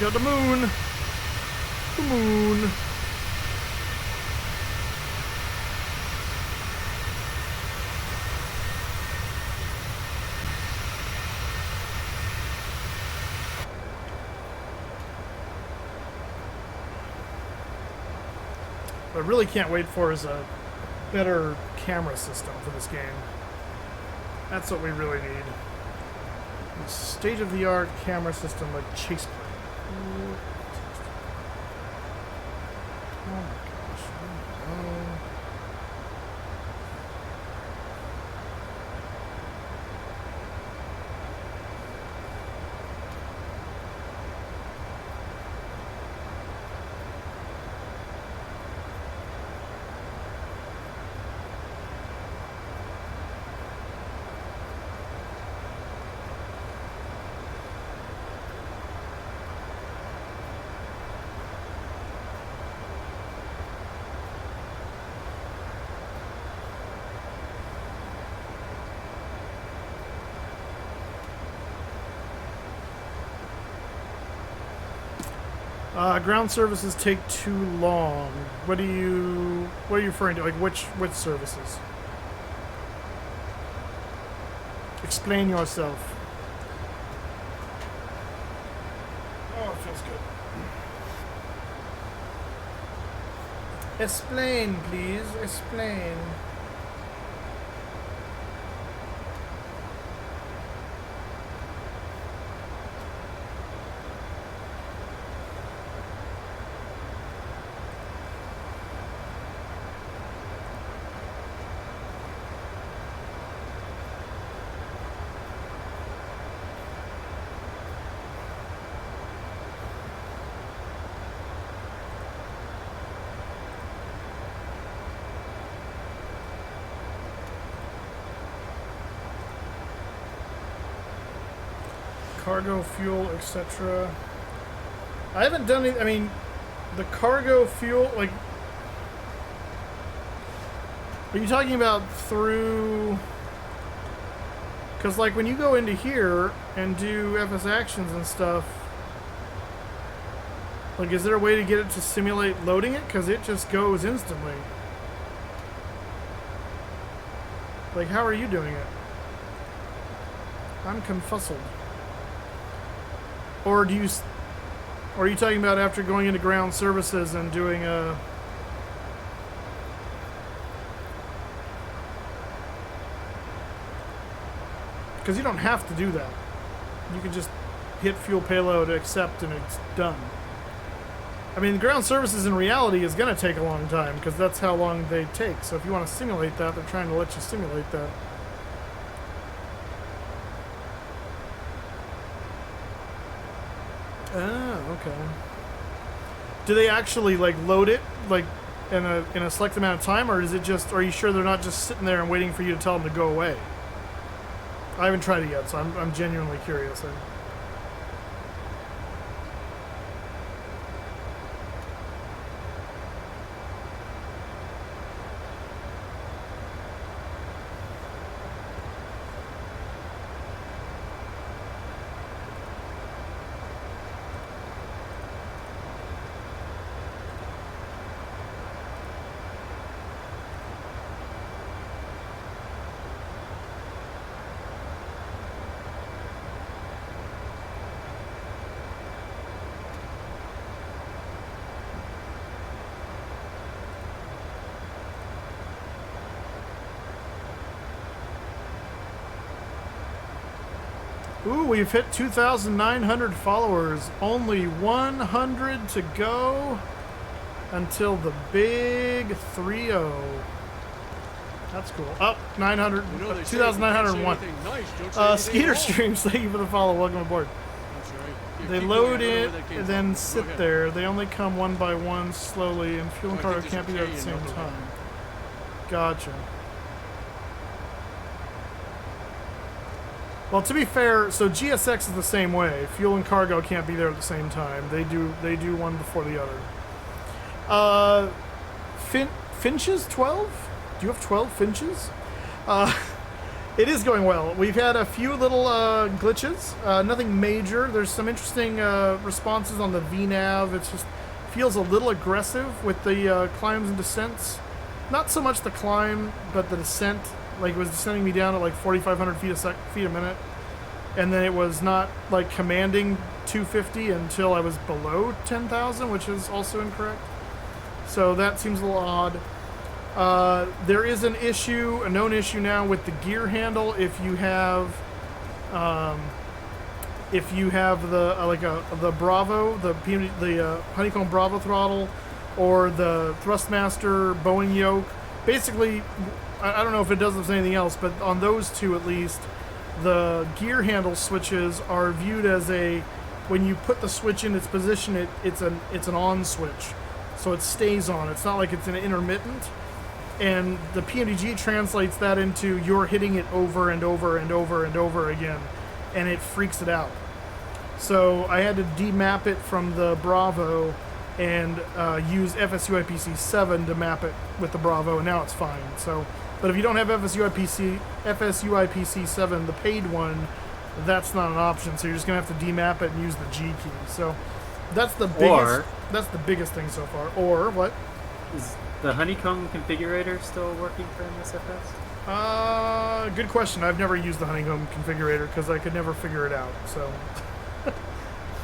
Speaker 1: Got the moon. The moon. What I really can't wait for is a better camera system for this game. That's what we really need. A state-of-the-art camera system like Chase Plane. Oh my gosh. Oh. Ground services take too long. What are you referring to? Like which services? Explain yourself. Oh, it feels good. Explain, please. Explain. Cargo, fuel, etc. I haven't done it. I mean, the cargo fuel, like, are you talking about through? Because, like, when you go into here and do FS actions and stuff, like, is there a way to get it to simulate loading it? Because it just goes instantly. Like, how are you doing it? I'm confuzzled. Or do you, or are you talking about after going into ground services and doing a? Because you don't have to do that. You can just hit fuel payload, accept, and it's done. I mean, ground services in reality is going to take a long time because that's how long they take. So if you want to simulate that, they're trying to let you simulate that. Ah, okay. Do they actually like load it like in a select amount of time, or is it just? Are you sure they're not just sitting there and waiting for you to tell them to go away? I haven't tried it yet, so I'm genuinely curious. Ooh, we've hit 2,900 followers. Only 100 to go until the big 3-0. That's cool. Up 900, 2,901. Skeeter Streams, thank you for the follow. Welcome aboard. They load it and then sit there. They only come one by one slowly, and fuel and cargo can't be there at the same time. Gotcha. Well, to be fair, so GSX is the same way. Fuel and cargo can't be there at the same time. They do one before the other. Finches 12? Do you have 12 Finches? It is going well. We've had a few little glitches. Nothing major. There's some interesting responses on the VNAV. It just feels a little aggressive with the climbs and descents. Not so much the climb, but the descent. Like, it was descending me down at like 4,500 feet a minute, and then it was not like commanding 250 until I was below 10,000, which is also incorrect. So that seems a little odd. There is an issue, a known issue now with the gear handle. If you have the Bravo, the PMDG, the Honeycomb Bravo throttle, or the Thrustmaster Boeing yoke, basically. I don't know if it does with anything else, but on those two at least, the gear handle switches are viewed as when you put the switch in its position, it's an on switch, so it stays on. It's not like it's an intermittent, and the PMDG translates that into you're hitting it over and over and over and over again, and it freaks it out. So I had to demap it from the Bravo and use FSUIPC 7 to map it with the Bravo, and now it's fine. So. But if you don't have FSUIPC 7, the paid one, that's not an option. So you're just gonna have to demap it and use the G key. So that's the biggest thing so far. Or what?
Speaker 15: Is the Honeycomb configurator still working for MSFS?
Speaker 1: Good question. I've never used the Honeycomb configurator because I could never figure it out. So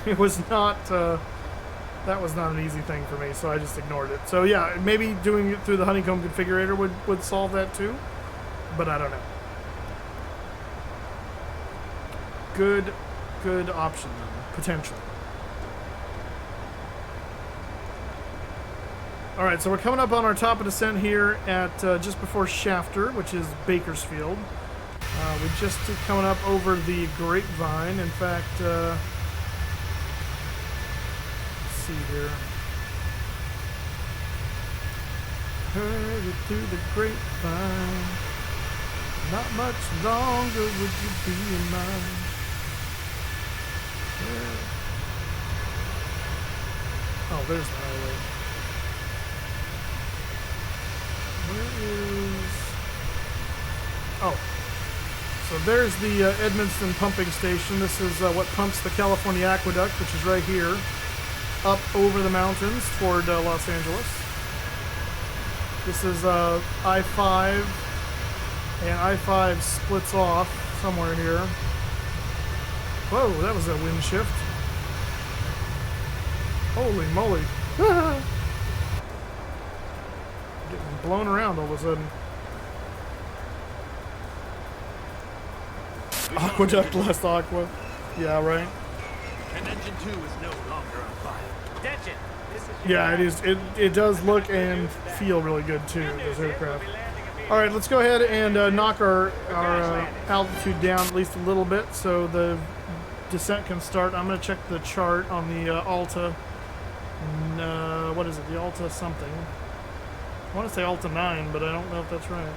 Speaker 1: it was not. That was not an easy thing for me, so I just ignored it. So yeah, maybe doing it through the Honeycomb configurator would solve that too, but I don't know. Good option though, potentially. All right, so we're coming up on our top of descent here at just before Shafter, which is Bakersfield. We just coming up over the Grapevine. In fact. See here. Hurry through the grapevine. Not much longer would you be in mine. Yeah. Oh, there's the highway. Where is... Oh. So there's the Edmonston pumping station. This is what pumps the California Aqueduct, which is right here. Up over the mountains toward Los Angeles. This is I-5, and I-5 splits off somewhere here. Whoa, that was a wind shift. Holy moly. Getting blown around all of a sudden. Aqueduct less aqua. Yeah, right.
Speaker 14: And engine 2 is no longer on fire.
Speaker 1: Yeah, it is. It does look and feel really good too, this aircraft. All right, let's go ahead and knock our altitude down at least a little bit so the descent can start. I'm going to check the chart on the Alta. What is it? The Alta something. I want to say Alta 9, but I don't know if that's right.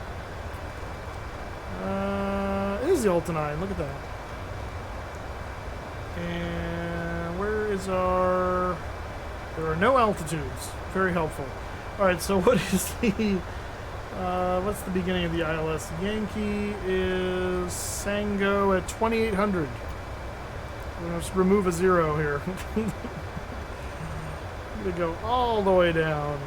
Speaker 1: It is the Alta 9. Look at that. And where is our... There are no altitudes. Very helpful. All right, so what is the... what's the beginning of the ILS? Yankee is Sango at 2,800. We're going to remove a 0 here. I'm going to go all the way down.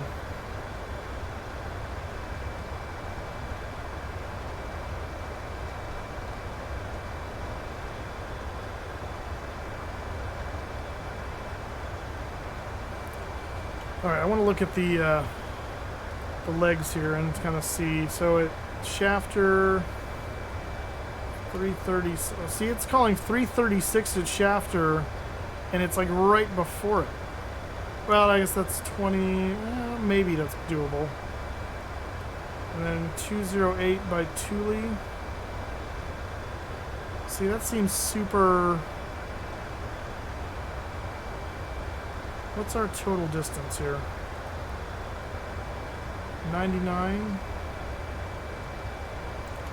Speaker 1: All right, I want to look at the legs here and kind of see. So at Shafter 330. See, it's calling 336 at Shafter, and it's like right before it. Well, I guess that's 20. Maybe that's doable. And then 208 by Thule. See, that seems super. What's our total distance here? 99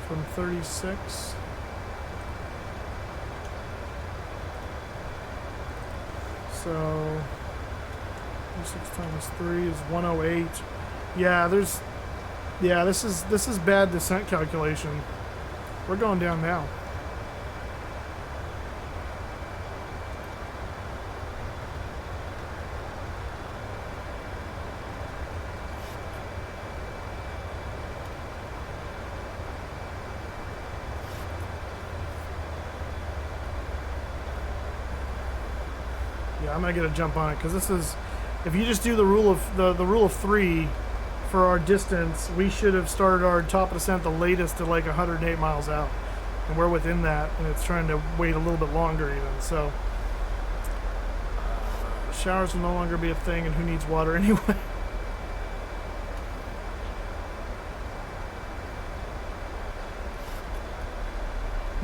Speaker 1: from 36. So 36 times 3 is 108. Yeah, this is bad descent calculation. We're going down now. Yeah, I'm gonna get a jump on it because this is, if you just do the rule of the rule of 3 for our distance, we should have started our top of descent the latest at like 108 miles out, and we're within that, and it's trying to wait a little bit longer even. So showers will no longer be a thing, and who needs water anyway?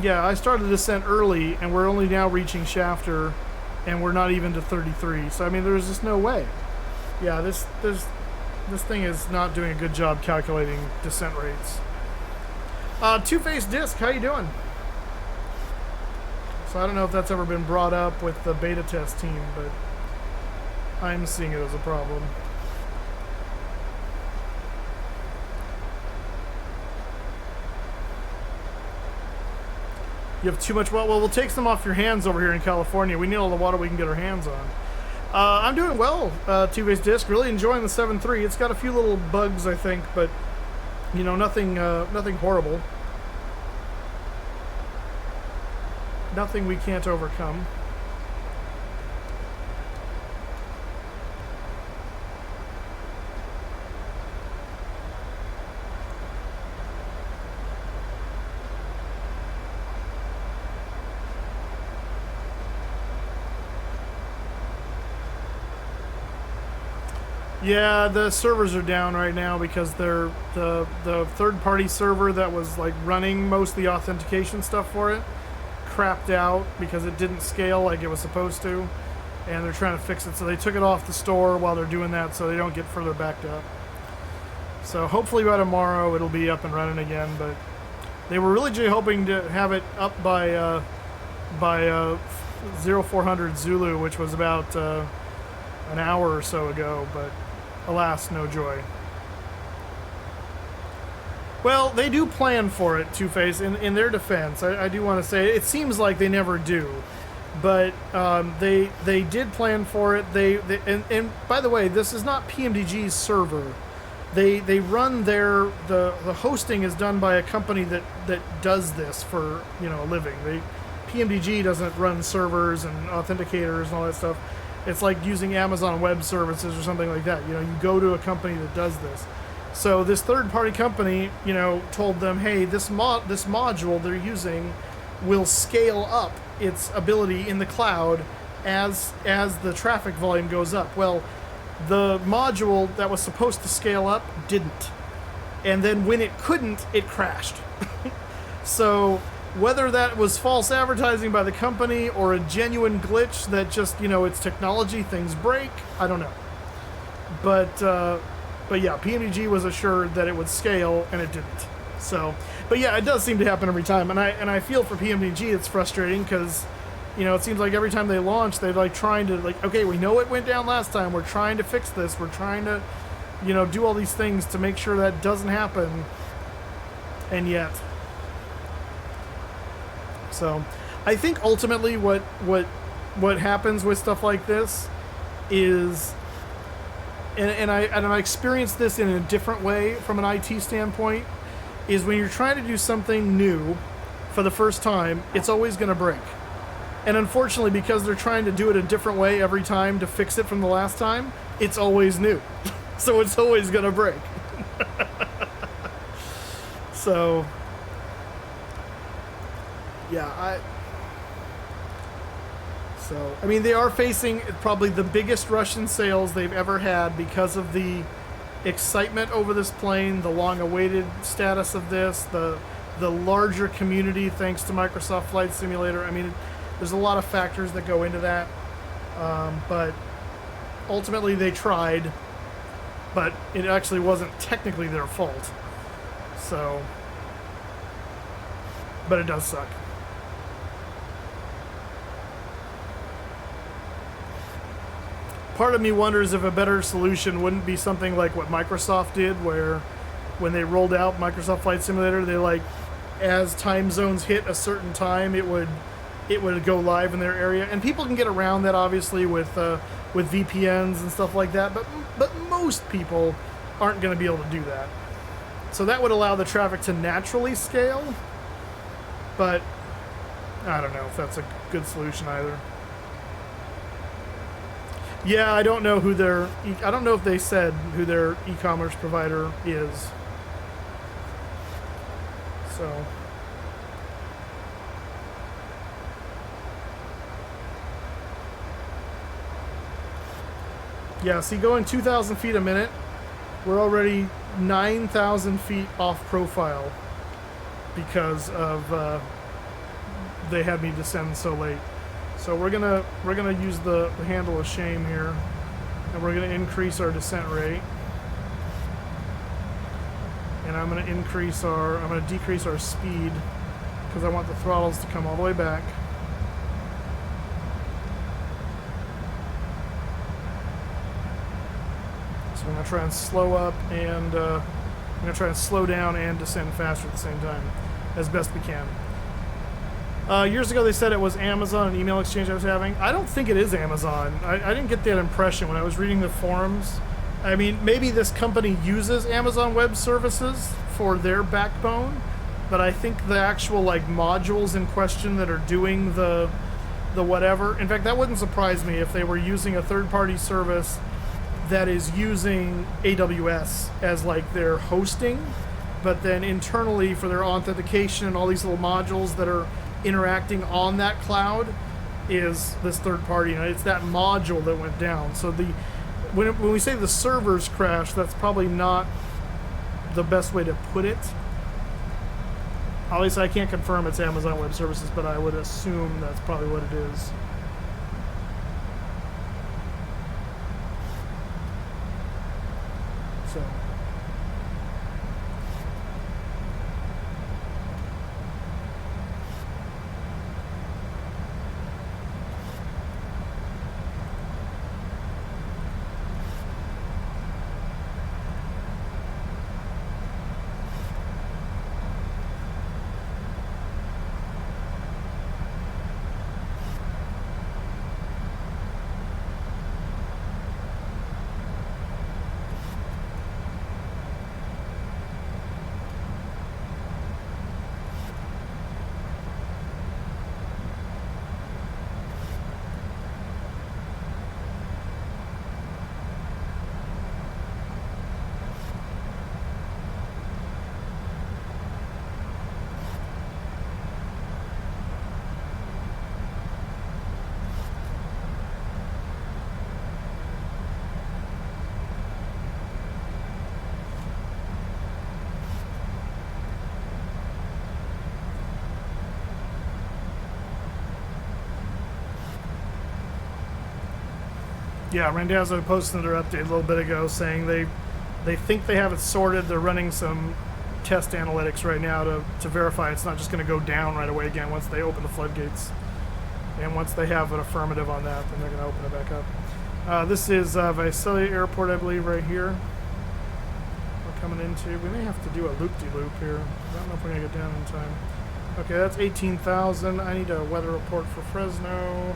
Speaker 1: Yeah, I started descent early, and we're only now reaching Shafter, and we're not even to 33. So I mean, there's just no way. Yeah, this thing is not doing a good job calculating descent rates. Two-Face Disc, how you doing? So I don't know if that's ever been brought up with the beta test team, but I'm seeing it as a problem. You have too much water. Well, we'll take some off your hands over here in California. We need all the water we can get our hands on. I'm doing well, Two-Face Disc. Really enjoying the 7.3. It's got a few little bugs, I think, but you know, nothing horrible. Nothing we can't overcome. Yeah, the servers are down right now because they're the third-party server that was like running most of the authentication stuff for it crapped out because it didn't scale like it was supposed to, and they're trying to fix it. So they took it off the store while they're doing that, so they don't get further backed up. So hopefully by tomorrow it'll be up and running again. But they were really hoping to have it up by 0400 Zulu, which was about an hour or so ago, but alas, no joy. Well, they do plan for it, Two-Face. In their defense, I do want to say it seems like they never do, but they did plan for it. And by the way, this is not PMDG's server. They run the hosting is done by a company that does this for a living. PMDG doesn't run servers and authenticators and all that stuff. It's like using Amazon Web Services or something like that. You go to a company that does this. So this third-party company, told them, hey, this module they're using will scale up its ability in the cloud as the traffic volume goes up. Well, the module that was supposed to scale up didn't. And then when it couldn't, it crashed. So whether that was false advertising by the company or a genuine glitch that just, it's technology, things break, I don't know. But yeah, PMDG was assured that it would scale, and it didn't. So, but yeah, it does seem to happen every time, and I feel for PMDG it's frustrating because, it seems like every time they launch, they're like trying to okay, we know it went down last time, we're trying to fix this, we're trying to, do all these things to make sure that doesn't happen, and yet. So, I think ultimately what happens with stuff like this is, and I experienced this in a different way from an IT standpoint, is when you're trying to do something new for the first time, it's always going to break. And unfortunately, because they're trying to do it a different way every time to fix it from the last time, it's always new. So it's always going to break. So, yeah, I mean, they are facing probably the biggest rush in sales they've ever had because of the excitement over this plane, the long-awaited status of this, the larger community thanks to Microsoft Flight Simulator. I mean, there's a lot of factors that go into that, but ultimately they tried, but it actually wasn't technically their fault. So, but it does suck. Part of me wonders if a better solution wouldn't be something like what Microsoft did, where when they rolled out Microsoft Flight Simulator, they as time zones hit a certain time, it would go live in their area, and people can get around that obviously with VPNs and stuff like that, but most people aren't going to be able to do that. So that would allow the traffic to naturally scale, but I don't know if that's a good solution either. Yeah, I don't know I don't know if they said who their e-commerce provider is. So. Yeah, see, going 2,000 feet a minute, we're already 9,000 feet off profile because of they had me descend so late. So we're gonna use the handle of shame here, and we're gonna increase our descent rate, and I'm gonna decrease our speed because I want the throttles to come all the way back. So I'm gonna try and slow up, and I'm gonna try and slow down and descend faster at the same time, as best we can. Years ago, they said it was Amazon, an email exchange I was having. I don't think it is Amazon. I didn't get that impression when I was reading the forums. I mean, maybe this company uses Amazon Web Services for their backbone, but I think the actual modules in question that are doing the whatever. In fact, that wouldn't surprise me if they were using a third-party service that is using AWS as their hosting, but then internally for their authentication and all these little modules that are interacting on that cloud is this third party, and it's that module that went down. So when we say the servers crashed, that's probably not the best way to put it. Obviously, I can't confirm it's Amazon Web Services, but I would assume that's probably what it is. So. Yeah, Randazzo posted their update a little bit ago saying they think they have it sorted. They're running some test analytics right now to verify it's not just going to go down right away again once they open the floodgates. And once they have an affirmative on that, then they're going to open it back up. This is Vasily Airport, I believe, right here. We're coming into. We may have to do a loop-de-loop here. I don't know if we're going to get down in time. Okay, that's 18,000. I need a weather report for Fresno.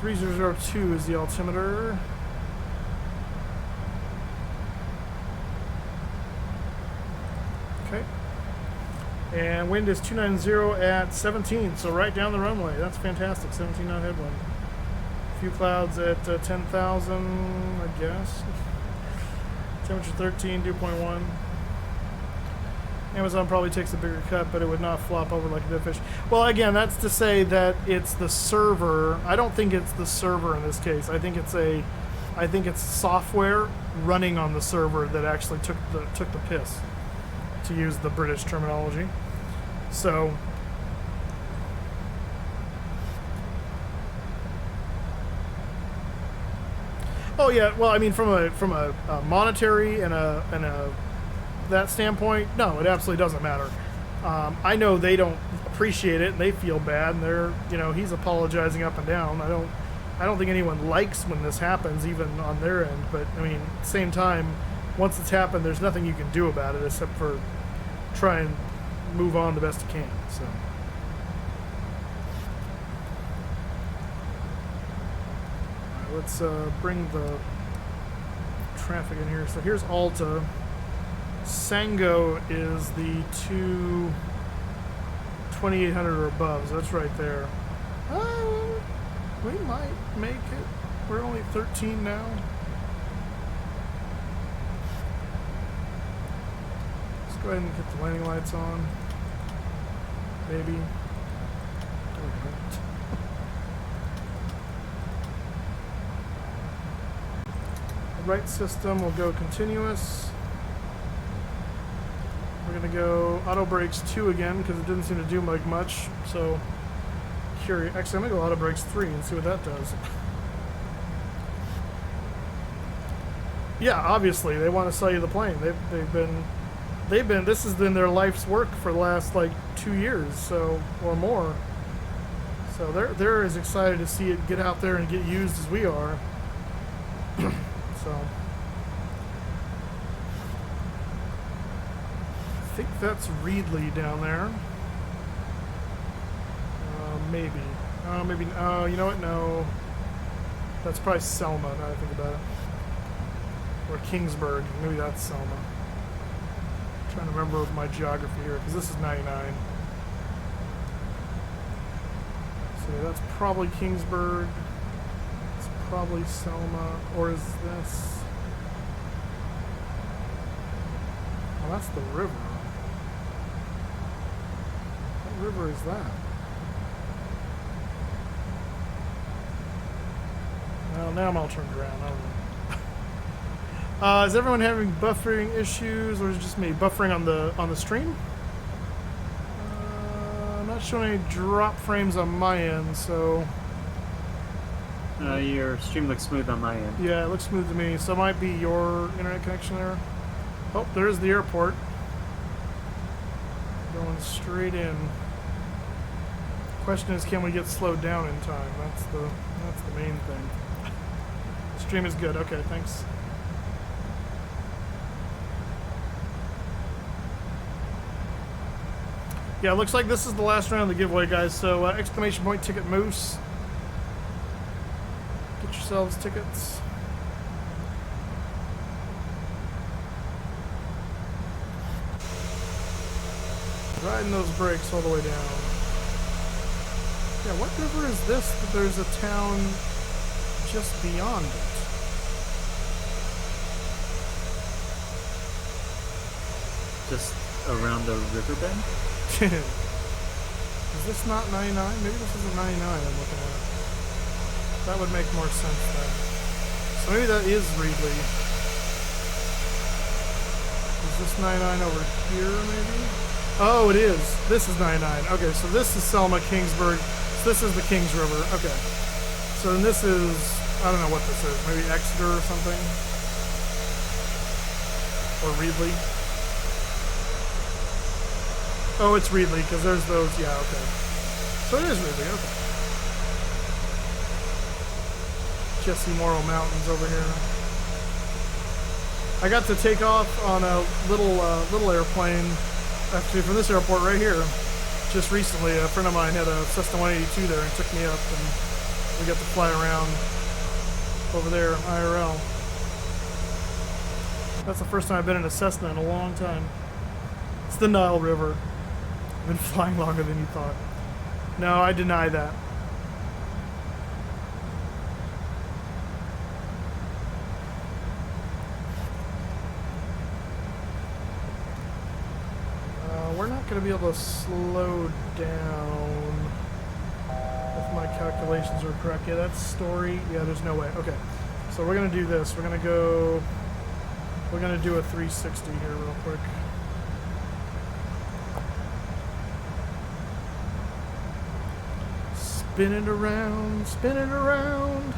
Speaker 1: 3002 is the altimeter. Okay. And wind is 290 at 17, so right down the runway. That's fantastic. 17 knot headwind. A few clouds at 10,000, I guess. Temperature 13, dew point 1. Amazon probably takes a bigger cut, but it would not flop over like a dead fish. Well, again, that's to say that it's the server. I don't think it's the server in this case. I think it's software running on the server that actually took the piss, to use the British terminology. So oh yeah, well, I mean, from a monetary and a that standpoint, no, it absolutely doesn't matter. I know they don't appreciate it and they feel bad, and they're, you know, he's apologizing up and down. I don't think anyone likes when this happens, even on their end, but I mean, at the same time, once it's happened, there's nothing you can do about it except for try and move on the best you can. So all right, let's bring the traffic in here. So here's Alta. Sango is the 2800 or above, so that's right there. We might make it. We're only 13 now. Let's go ahead and get the landing lights on. Maybe. There we go. The right system will go continuous. We're going to go auto brakes 2 again because it didn't seem to do like much. So, curious. Actually, I'm going to go auto brakes 3 and see what that does. Yeah, obviously they want to sell you the plane. They've been. This has been their life's work for the last like 2 years, so or more. So they're as excited to see it get out there and get used as we are. So. I think that's Reedley down there. Maybe. Maybe. Oh, you know what? No. That's probably Selma, now I think about it. Or Kingsburg. Maybe that's Selma. I'm trying to remember my geography here, because this is 99. So yeah, that's probably Kingsburg. It's probably Selma. Or is this... Oh, that's the river. What river is that? Well, now I'm all turned around. I don't know. Is everyone having buffering issues, or is it just me? Buffering on the stream? I'm not showing any drop frames on my end, so...
Speaker 15: Your stream looks smooth on my end.
Speaker 1: Yeah, it looks smooth to me. So it might be your internet connection there. Oh, there's the airport. Going straight in. Question is, can we get slowed down in time? That's the main thing. The stream is good. Okay, thanks. Yeah, it looks like this is the last round of the giveaway, guys. So exclamation point ticket moose. Get yourselves tickets. Riding those brakes all the way down. Yeah, what river is this that there's a town just beyond it?
Speaker 15: Just around the riverbend?
Speaker 1: Is this not 99? Maybe this isn't 99 I'm looking at. That would make more sense then. So maybe that is Reedley. Is this 99 over here, maybe? Oh, it is. This is 99. Okay, so this is Selma, Kingsburg. So this is the Kings River. Okay. So then this is, I don't know what this is. Maybe Exeter or something? Or Reedley? Oh, it's Reedley, because there's those. Yeah, okay. So it is Reedley, okay. Jesse Morrow Mountains over here. I got to take off on a little airplane, actually from this airport right here. Just recently, a friend of mine had a Cessna 182 there and took me up, and we got to fly around over there, IRL. That's the first time I've been in a Cessna in a long time. It's the Nile River. I've been flying longer than you thought. No, I deny that. We're not going to be able to slow down if my calculations are correct. Yeah, that's story. Yeah, there's no way. Okay, so we're going to do this. We're going to do a 360 here real quick. Spin it around, spin it around.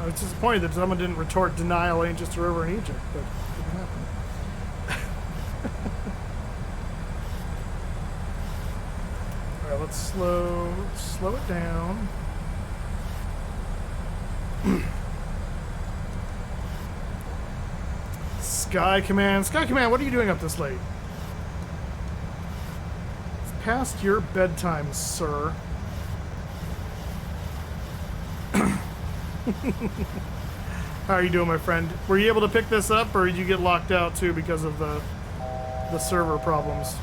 Speaker 1: I was disappointed that someone didn't retort denial ain't just a river in Egypt, but it didn't happen. Alright, let's slow it down. Sky Command, what are you doing up this late? It's past your bedtime, sir. How are you doing, my friend? Were you able to pick this up, or did you get locked out too because of the server problems?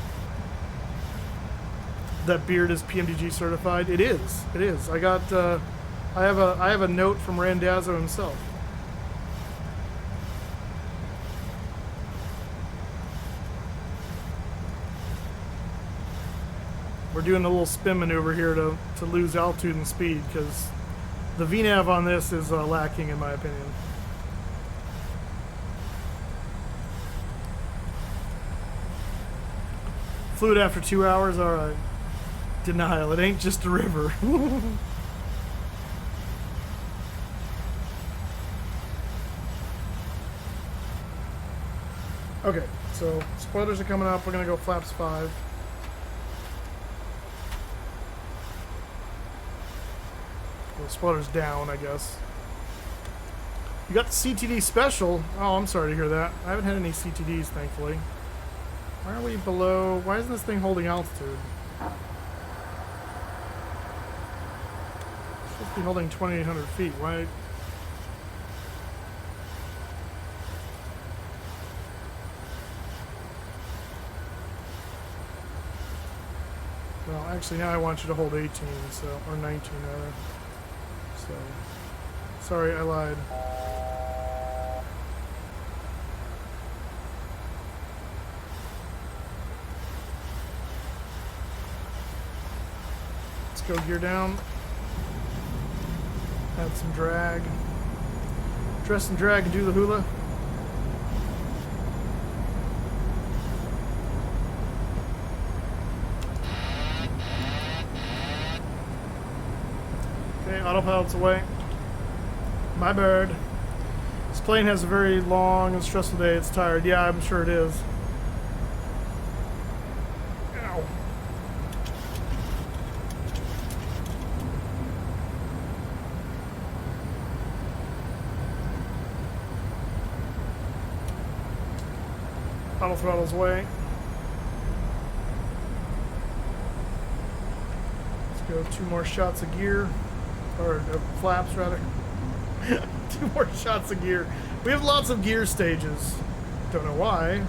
Speaker 1: That beard is PMDG certified. It is. It is. I got. I have a note from Randazzo himself. We're doing a little spin maneuver here to lose altitude and speed because the VNAV on this is lacking, in my opinion. Fluid after 2 hours? Alright. Denial. It ain't just a river. Okay, so spoilers are coming up. We're going to go flaps 5. Well, spoilers down, I guess. You got the CTD special. Oh, I'm sorry to hear that. I haven't had any CTDs, thankfully. Why are we below? Why isn't this thing holding altitude? It's supposed to be holding 2,800 feet. Why? Well, actually, now I want you to hold 18, so, or 19 rather. So, sorry, I lied. Let's go gear down. Add some drag. Dress and drag and do the hula. Okay, autopilot's away. My bird. This plane has a very long and stressful day. It's tired. Yeah, I'm sure it is. Ow. Auto throttle's away. Let's go 2 more shots of gear. Or flaps, rather. 2 more shots of gear. We have lots of gear stages. Don't know why,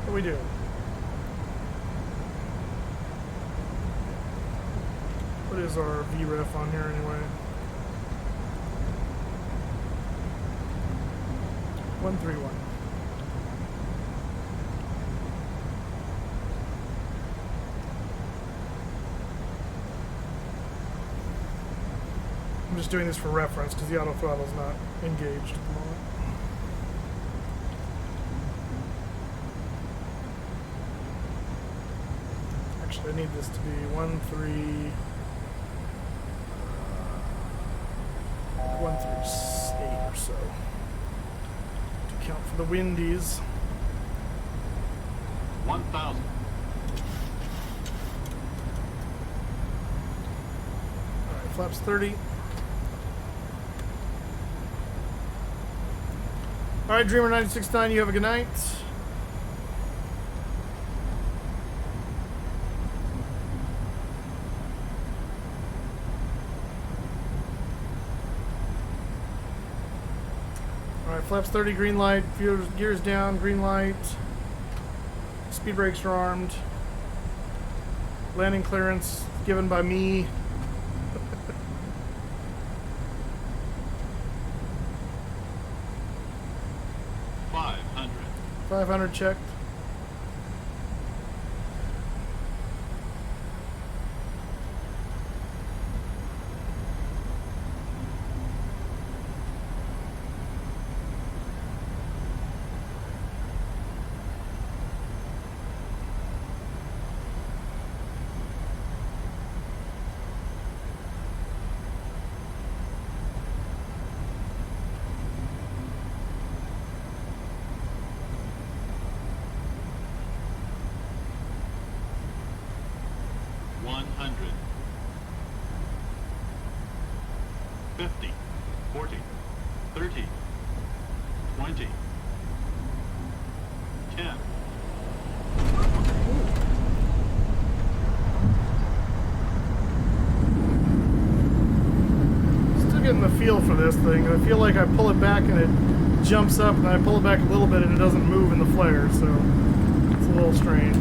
Speaker 1: but we do. What is our VREF on here anyway? 131. I'm just doing this for reference because the auto throttle's not engaged at the moment. Actually, I need this to be 138 or so to count for the windies.
Speaker 14: 1,000.
Speaker 1: Alright, flaps 30. Alright, Dreamer 969, you have a good night. Alright, flaps 30, green light, gears down, green light. Speed brakes are armed. Landing clearance given by me. 500 checked. For this thing. I feel like I pull it back and it jumps up, and I pull it back a little bit and it doesn't move in the flare, so it's a little strange.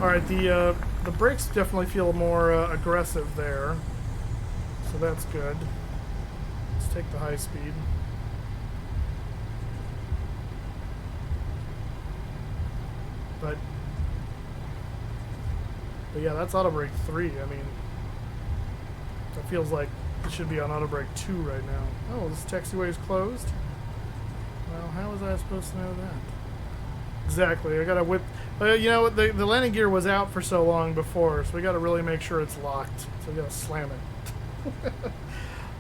Speaker 1: Alright, the brakes definitely feel more aggressive there, so that's good. Let's take the high speed. But yeah, that's auto brake 3. I mean, that feels like it should be on auto brake 2 right now. Oh, this taxiway is closed? Well, how was I supposed to know that? Exactly, I gotta whip... you know, the landing gear was out for so long before, so we gotta really make sure it's locked. So we gotta slam it.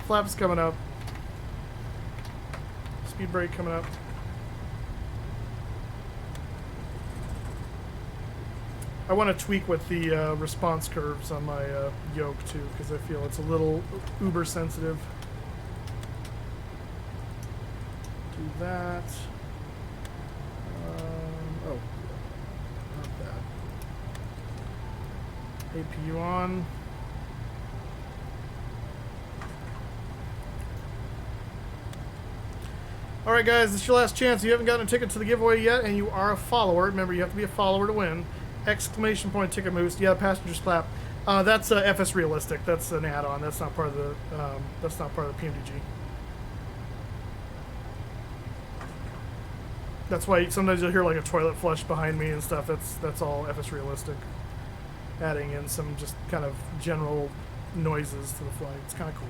Speaker 1: Flaps coming up. Speed brake coming up. I want to tweak with the response curves on my yoke too, because I feel it's a little uber sensitive. Do that. Oh, not that. APU on. Alright guys, this is your last chance. If you haven't gotten a ticket to the giveaway yet and you are a follower, remember you have to be a follower to win. Exclamation point ticket boost. Yeah, passenger slap. That's FS realistic. That's an add-on. That's not part of the. That's not part of the PMDG. That's why sometimes you'll hear like a toilet flush behind me and stuff. That's all FS realistic. Adding in some just kind of general noises to the flight. It's kind of cool.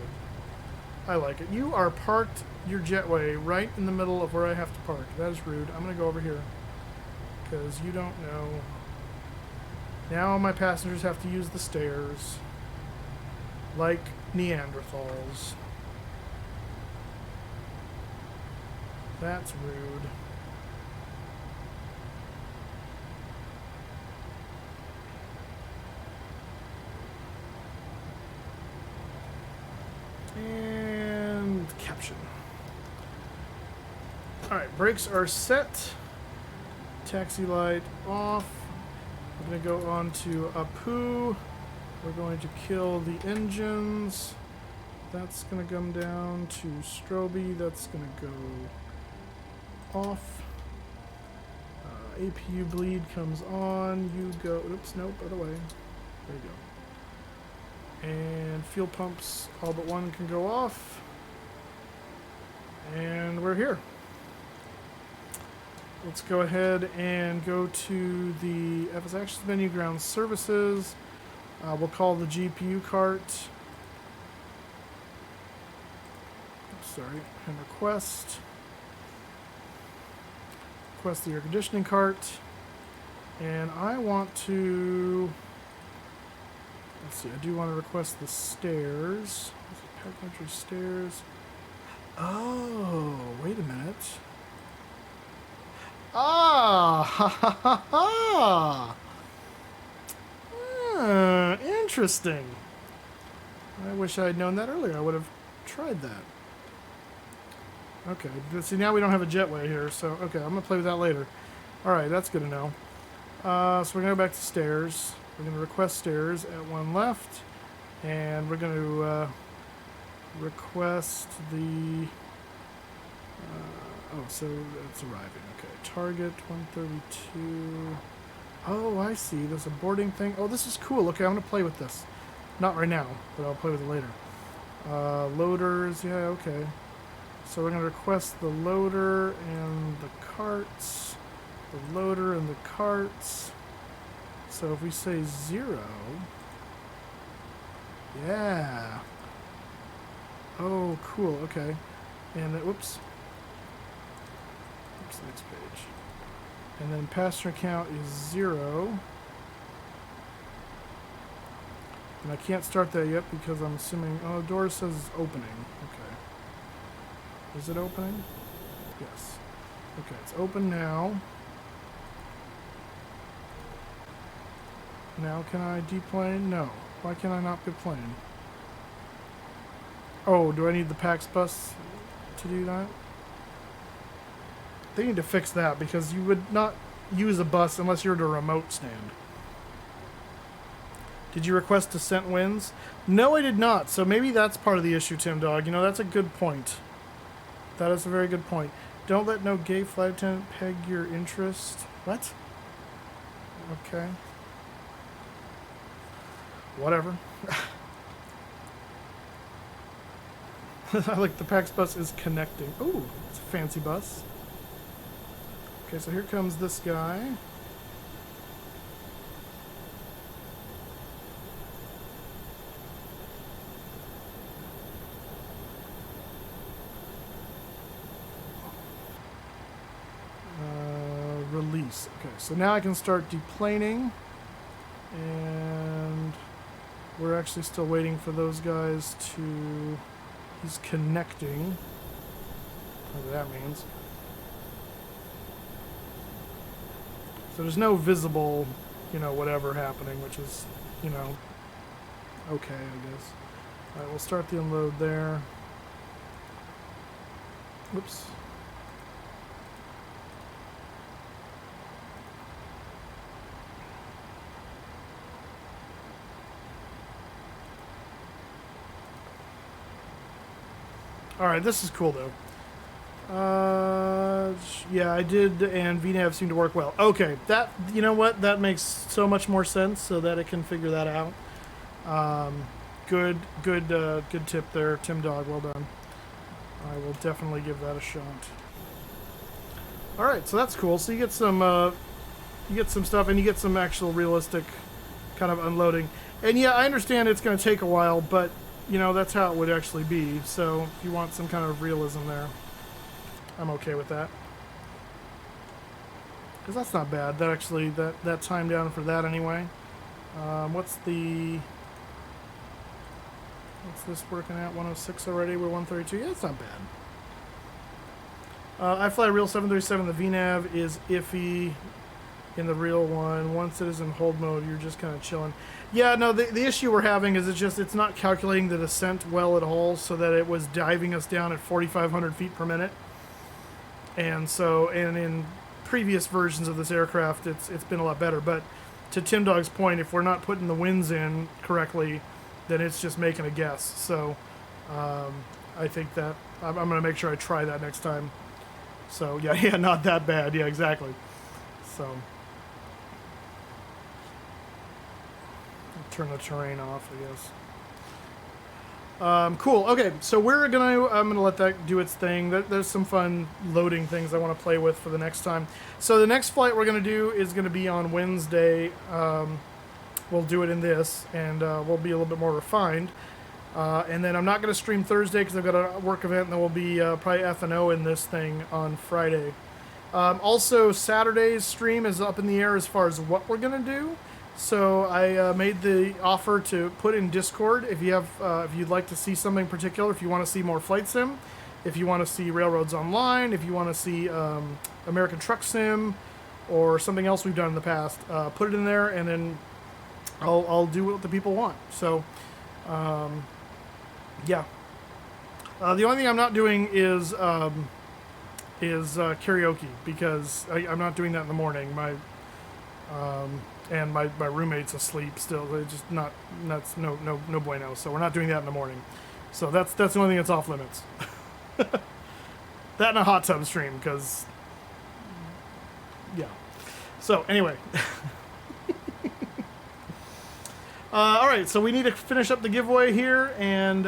Speaker 1: I like it. You are parked your jetway right in the middle of where I have to park. That is rude. I'm gonna go over here because you don't know. Now my passengers have to use the stairs like Neanderthals. That's rude. And caption. Alright, brakes are set. Taxi light off. We're going to go on to Apu. We're going to kill the engines. That's going to come down to Stroby. That's going to go off. APU bleed comes on. You go. Oops, nope, other way. There you go. And fuel pumps, all but one can go off. And we're here. Let's go ahead and go to the FS Actions menu, ground services. We'll call the GPU cart. sorry, and request the air conditioning cart, and I want to, let's see, I do want to request the stairs. Pack entry stairs. Oh, wait a minute. Ah, ha ha ha ha. Interesting. I wish I had known that earlier. I would have tried that. Okay, see, now we don't have a jetway here, so, okay, I'm going to play with that later. Alright, that's good to know. So we're going to go back to stairs. We're going to request stairs at one left, and we're going to request the... oh, so it's arriving. Okay, target 132. Oh, I see. There's a boarding thing. Oh, this is cool. Okay, I'm going to play with this. Not right now, but I'll play with it later. Loaders, yeah, okay. So we're going to request the loader and the carts. The loader and the carts. So if we say 0... Yeah. Oh, cool, okay. And then, whoops. What's the next page? And then passenger count is 0. And I can't start that yet because I'm assuming... Oh, door says opening. Okay. Is it opening? Yes. Okay, it's open now. Now can I deplane? No. Why can I not deplane? Oh, do I need the PAX bus to do that? They need to fix that because you would not use a bus unless you're at a remote stand. Did you request descent winds? No, I did not. So maybe that's part of the issue, Tim Dog. You know, that's a good point. That is a very good point. Don't let no gay flight attendant peg your interest. What? Okay. Whatever. I like the PAX bus is connecting. Ooh, it's a fancy bus. Okay, so here comes this guy. Release. Okay, so now I can start deplaning. And we're actually still waiting for those guys to... He's connecting. Whatever that means. So there's no visible, you know, whatever happening, which is, you know, okay, I guess. Alright, we'll start the unload there. Whoops. Alright, this is cool though. Yeah, I did, and VNAV seemed to work well. Okay, that, you know what, that makes so much more sense so that it can figure that out. Good tip there, Tim Dog, well done. I will definitely give that a shot. Alright, so that's cool. So you get some stuff, and you get some actual realistic kind of unloading. And yeah, I understand it's going to take a while, but you know, that's how it would actually be. So if you want some kind of realism there, I'm okay with that. Because that's not bad. That actually, that time down for that anyway. What's this working at? 106 already? We're 132. Yeah, it's not bad. I fly real 737. The VNAV is iffy in the real one. Once it is in hold mode, you're just kind of chilling. Yeah, no, the issue we're having is it's not calculating the descent well at all, so that it was diving us down at 4,500 feet per minute. And so, and in previous versions of this aircraft, it's been a lot better. But to Tim Dog's point, if we're not putting the winds in correctly, then it's just making a guess. So I think that I'm going to make sure I try that next time. So yeah, not that bad. Yeah, exactly. So turn the terrain off, I guess. Cool. Okay, so I'm gonna let that do its thing. There's some fun loading things I want to play with for the next time. So the next flight we're gonna do is gonna be on Wednesday. We'll do it in this, and we'll be a little bit more refined. And then I'm not going to stream Thursday because I've got a work event, and there will be probably F&O in this thing on Friday. Also, Saturday's stream is up in the air as far as what we're going to do. So I made the offer to put in Discord if you have, if you'd like to see something particular, if you want to see more Flight Sim, if you want to see Railroads Online, if you want to see American Truck Sim, or something else we've done in the past, put it in there, and then I'll do what the people want. So, yeah. The only thing I'm not doing is karaoke, because I'm not doing that in the morning. And my roommate's asleep still. They're just not. That's no bueno. So we're not doing that in the morning. So that's the only thing that's off limits. That and a hot tub stream, because yeah. So anyway. All right, so we need to finish up the giveaway here and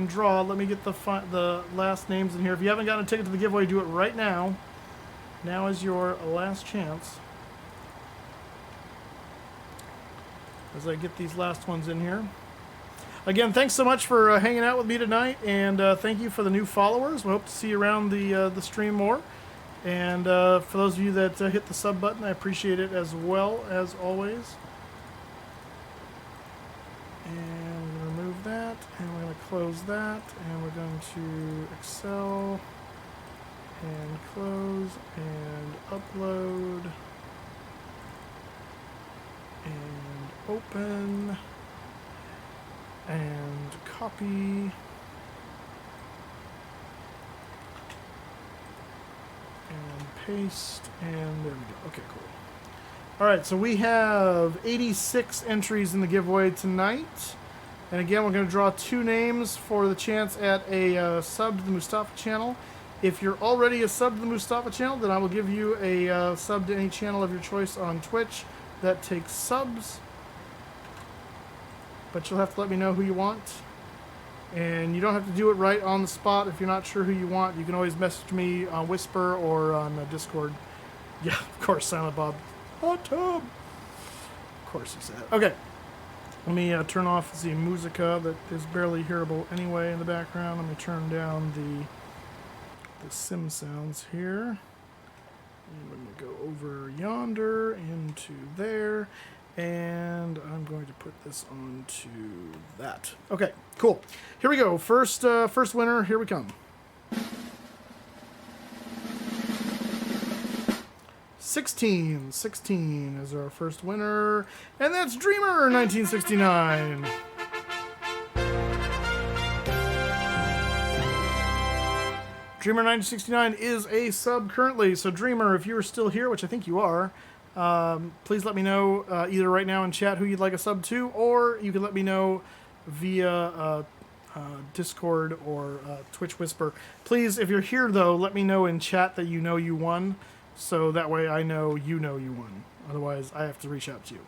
Speaker 1: draw. Let me get the last names in here. If you haven't gotten a ticket to the giveaway, do it right now. Now is your last chance. As I get these last ones in here. Again, thanks so much for hanging out with me tonight, and thank you for the new followers. We hope to see you around the stream more. And for those of you that hit the sub button, I appreciate it as well as always. And we're going to remove that, and we're going to close that, and we're going to Excel, and close, and upload, and open, and copy, and paste, and there we go. Okay, cool. All right, so we have 86 entries in the giveaway tonight. And again, we're going to draw 2 names for the chance at a sub to the Mustafa channel. If you're already a sub to the Mustafa channel, then I will give you a sub to any channel of your choice on Twitch that takes subs. But you'll have to let me know who you want. And you don't have to do it right on the spot if you're not sure who you want. You can always message me on Whisper or on Discord. Yeah, of course, Silent Bob. Hot tub. Of course he said. Okay. Let me turn off the musica that is barely hearable anyway in the background. Let me turn down the sim sounds here. And we're going to go over yonder into there. And I'm going to put this onto that. Okay, cool. Here we go. First winner. Here we come. 16 is our first winner, and that's Dreamer 1969. Dreamer 1969 is a sub currently, so Dreamer, if you're still here, which I think you are, please let me know either right now in chat who you'd like a sub to, or you can let me know via Discord or Twitch Whisper. Please, if you're here though, let me know in chat that you know you won. So that way I know you won. Otherwise, I have to reach out to you.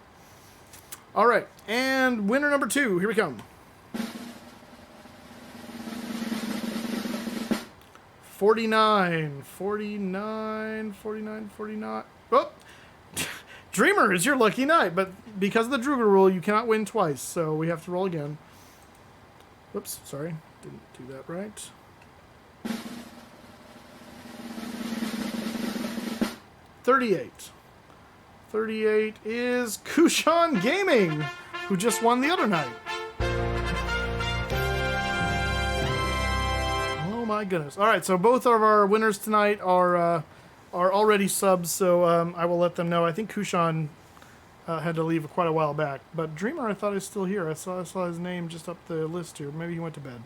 Speaker 1: All right. And winner number 2. Here we come. 49. Oh! Dreamer is your lucky night. But because of the Druger rule, you cannot win twice. So we have to roll again. Whoops. Sorry. Didn't do that right. 38 is Kushan Gaming, who just won the other night. Oh my goodness. All right, so both of our winners tonight are already subs, so I will let them know. I think Kushan had to leave quite a while back, but Dreamer, I thought is still here. I saw his name just up the list here. Maybe he went to bed.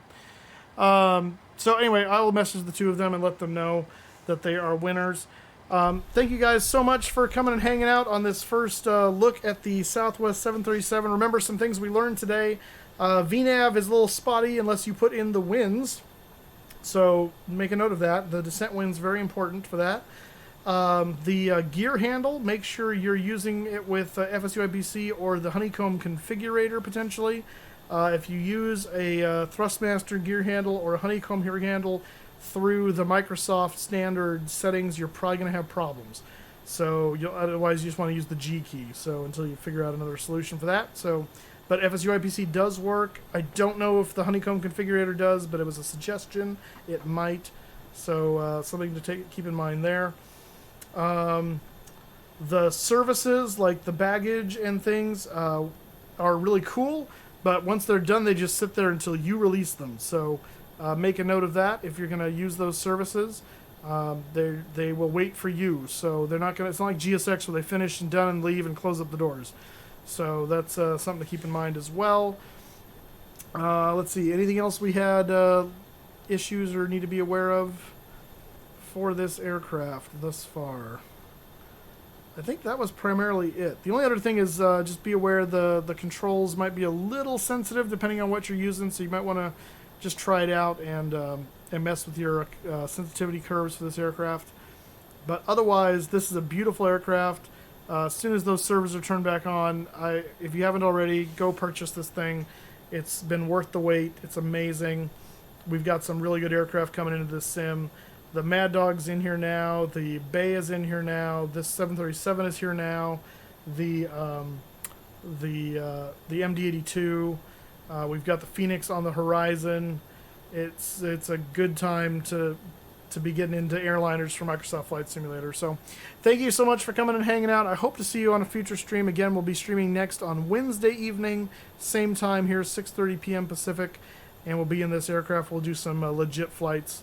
Speaker 1: So anyway, I will message the 2 of them and let them know that they are winners. Thank you guys so much for coming and hanging out on this first look at the Southwest 737. Remember some things we learned today. VNAV is a little spotty unless you put in the winds. So make a note of that. The descent wind's very important for that. The gear handle, make sure you're using it with FSUIBC or the Honeycomb configurator potentially. If you use a Thrustmaster gear handle or a Honeycomb gear handle through the Microsoft standard settings, you're probably going to have problems. So otherwise you just want to use the G key. So until you figure out another solution for that. So But FSU IPC does work. I don't know if the honeycomb configurator does, but it was a suggestion. It might. So something to keep in mind there. The services, like the baggage and things, are really cool. But once they're done, they just sit there until you release them. So make a note of that if you're going to use those services. They will wait for you. So they're not going to... It's not like GSX where they finish and done and leave and close up the doors. So that's something to keep in mind as well. Let's see. Anything else we had issues or need to be aware of for this aircraft thus far? I think that was primarily it. The only other thing is just be aware the controls might be a little sensitive depending on what you're using, so you might want to just try it out and mess with your sensitivity curves for this aircraft. But otherwise, this is a beautiful aircraft. As soon as those servers are turned back on, if you haven't already, go purchase this thing. It's been worth the wait. It's amazing. We've got some really good aircraft coming into this sim. The Mad Dog's in here now. The Bay is in here now. This 737 is here now. The MD-82. We've got the Phoenix on the horizon. It's a good time to be getting into airliners for Microsoft Flight Simulator. So thank you so much for coming and hanging out. I hope to see you on a future stream. Again, we'll be streaming next on Wednesday evening, same time here, 6:30 p.m. Pacific, and we'll be in this aircraft. We'll do some legit flights,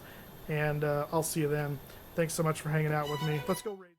Speaker 1: and I'll see you then. Thanks so much for hanging out with me. Let's go raid.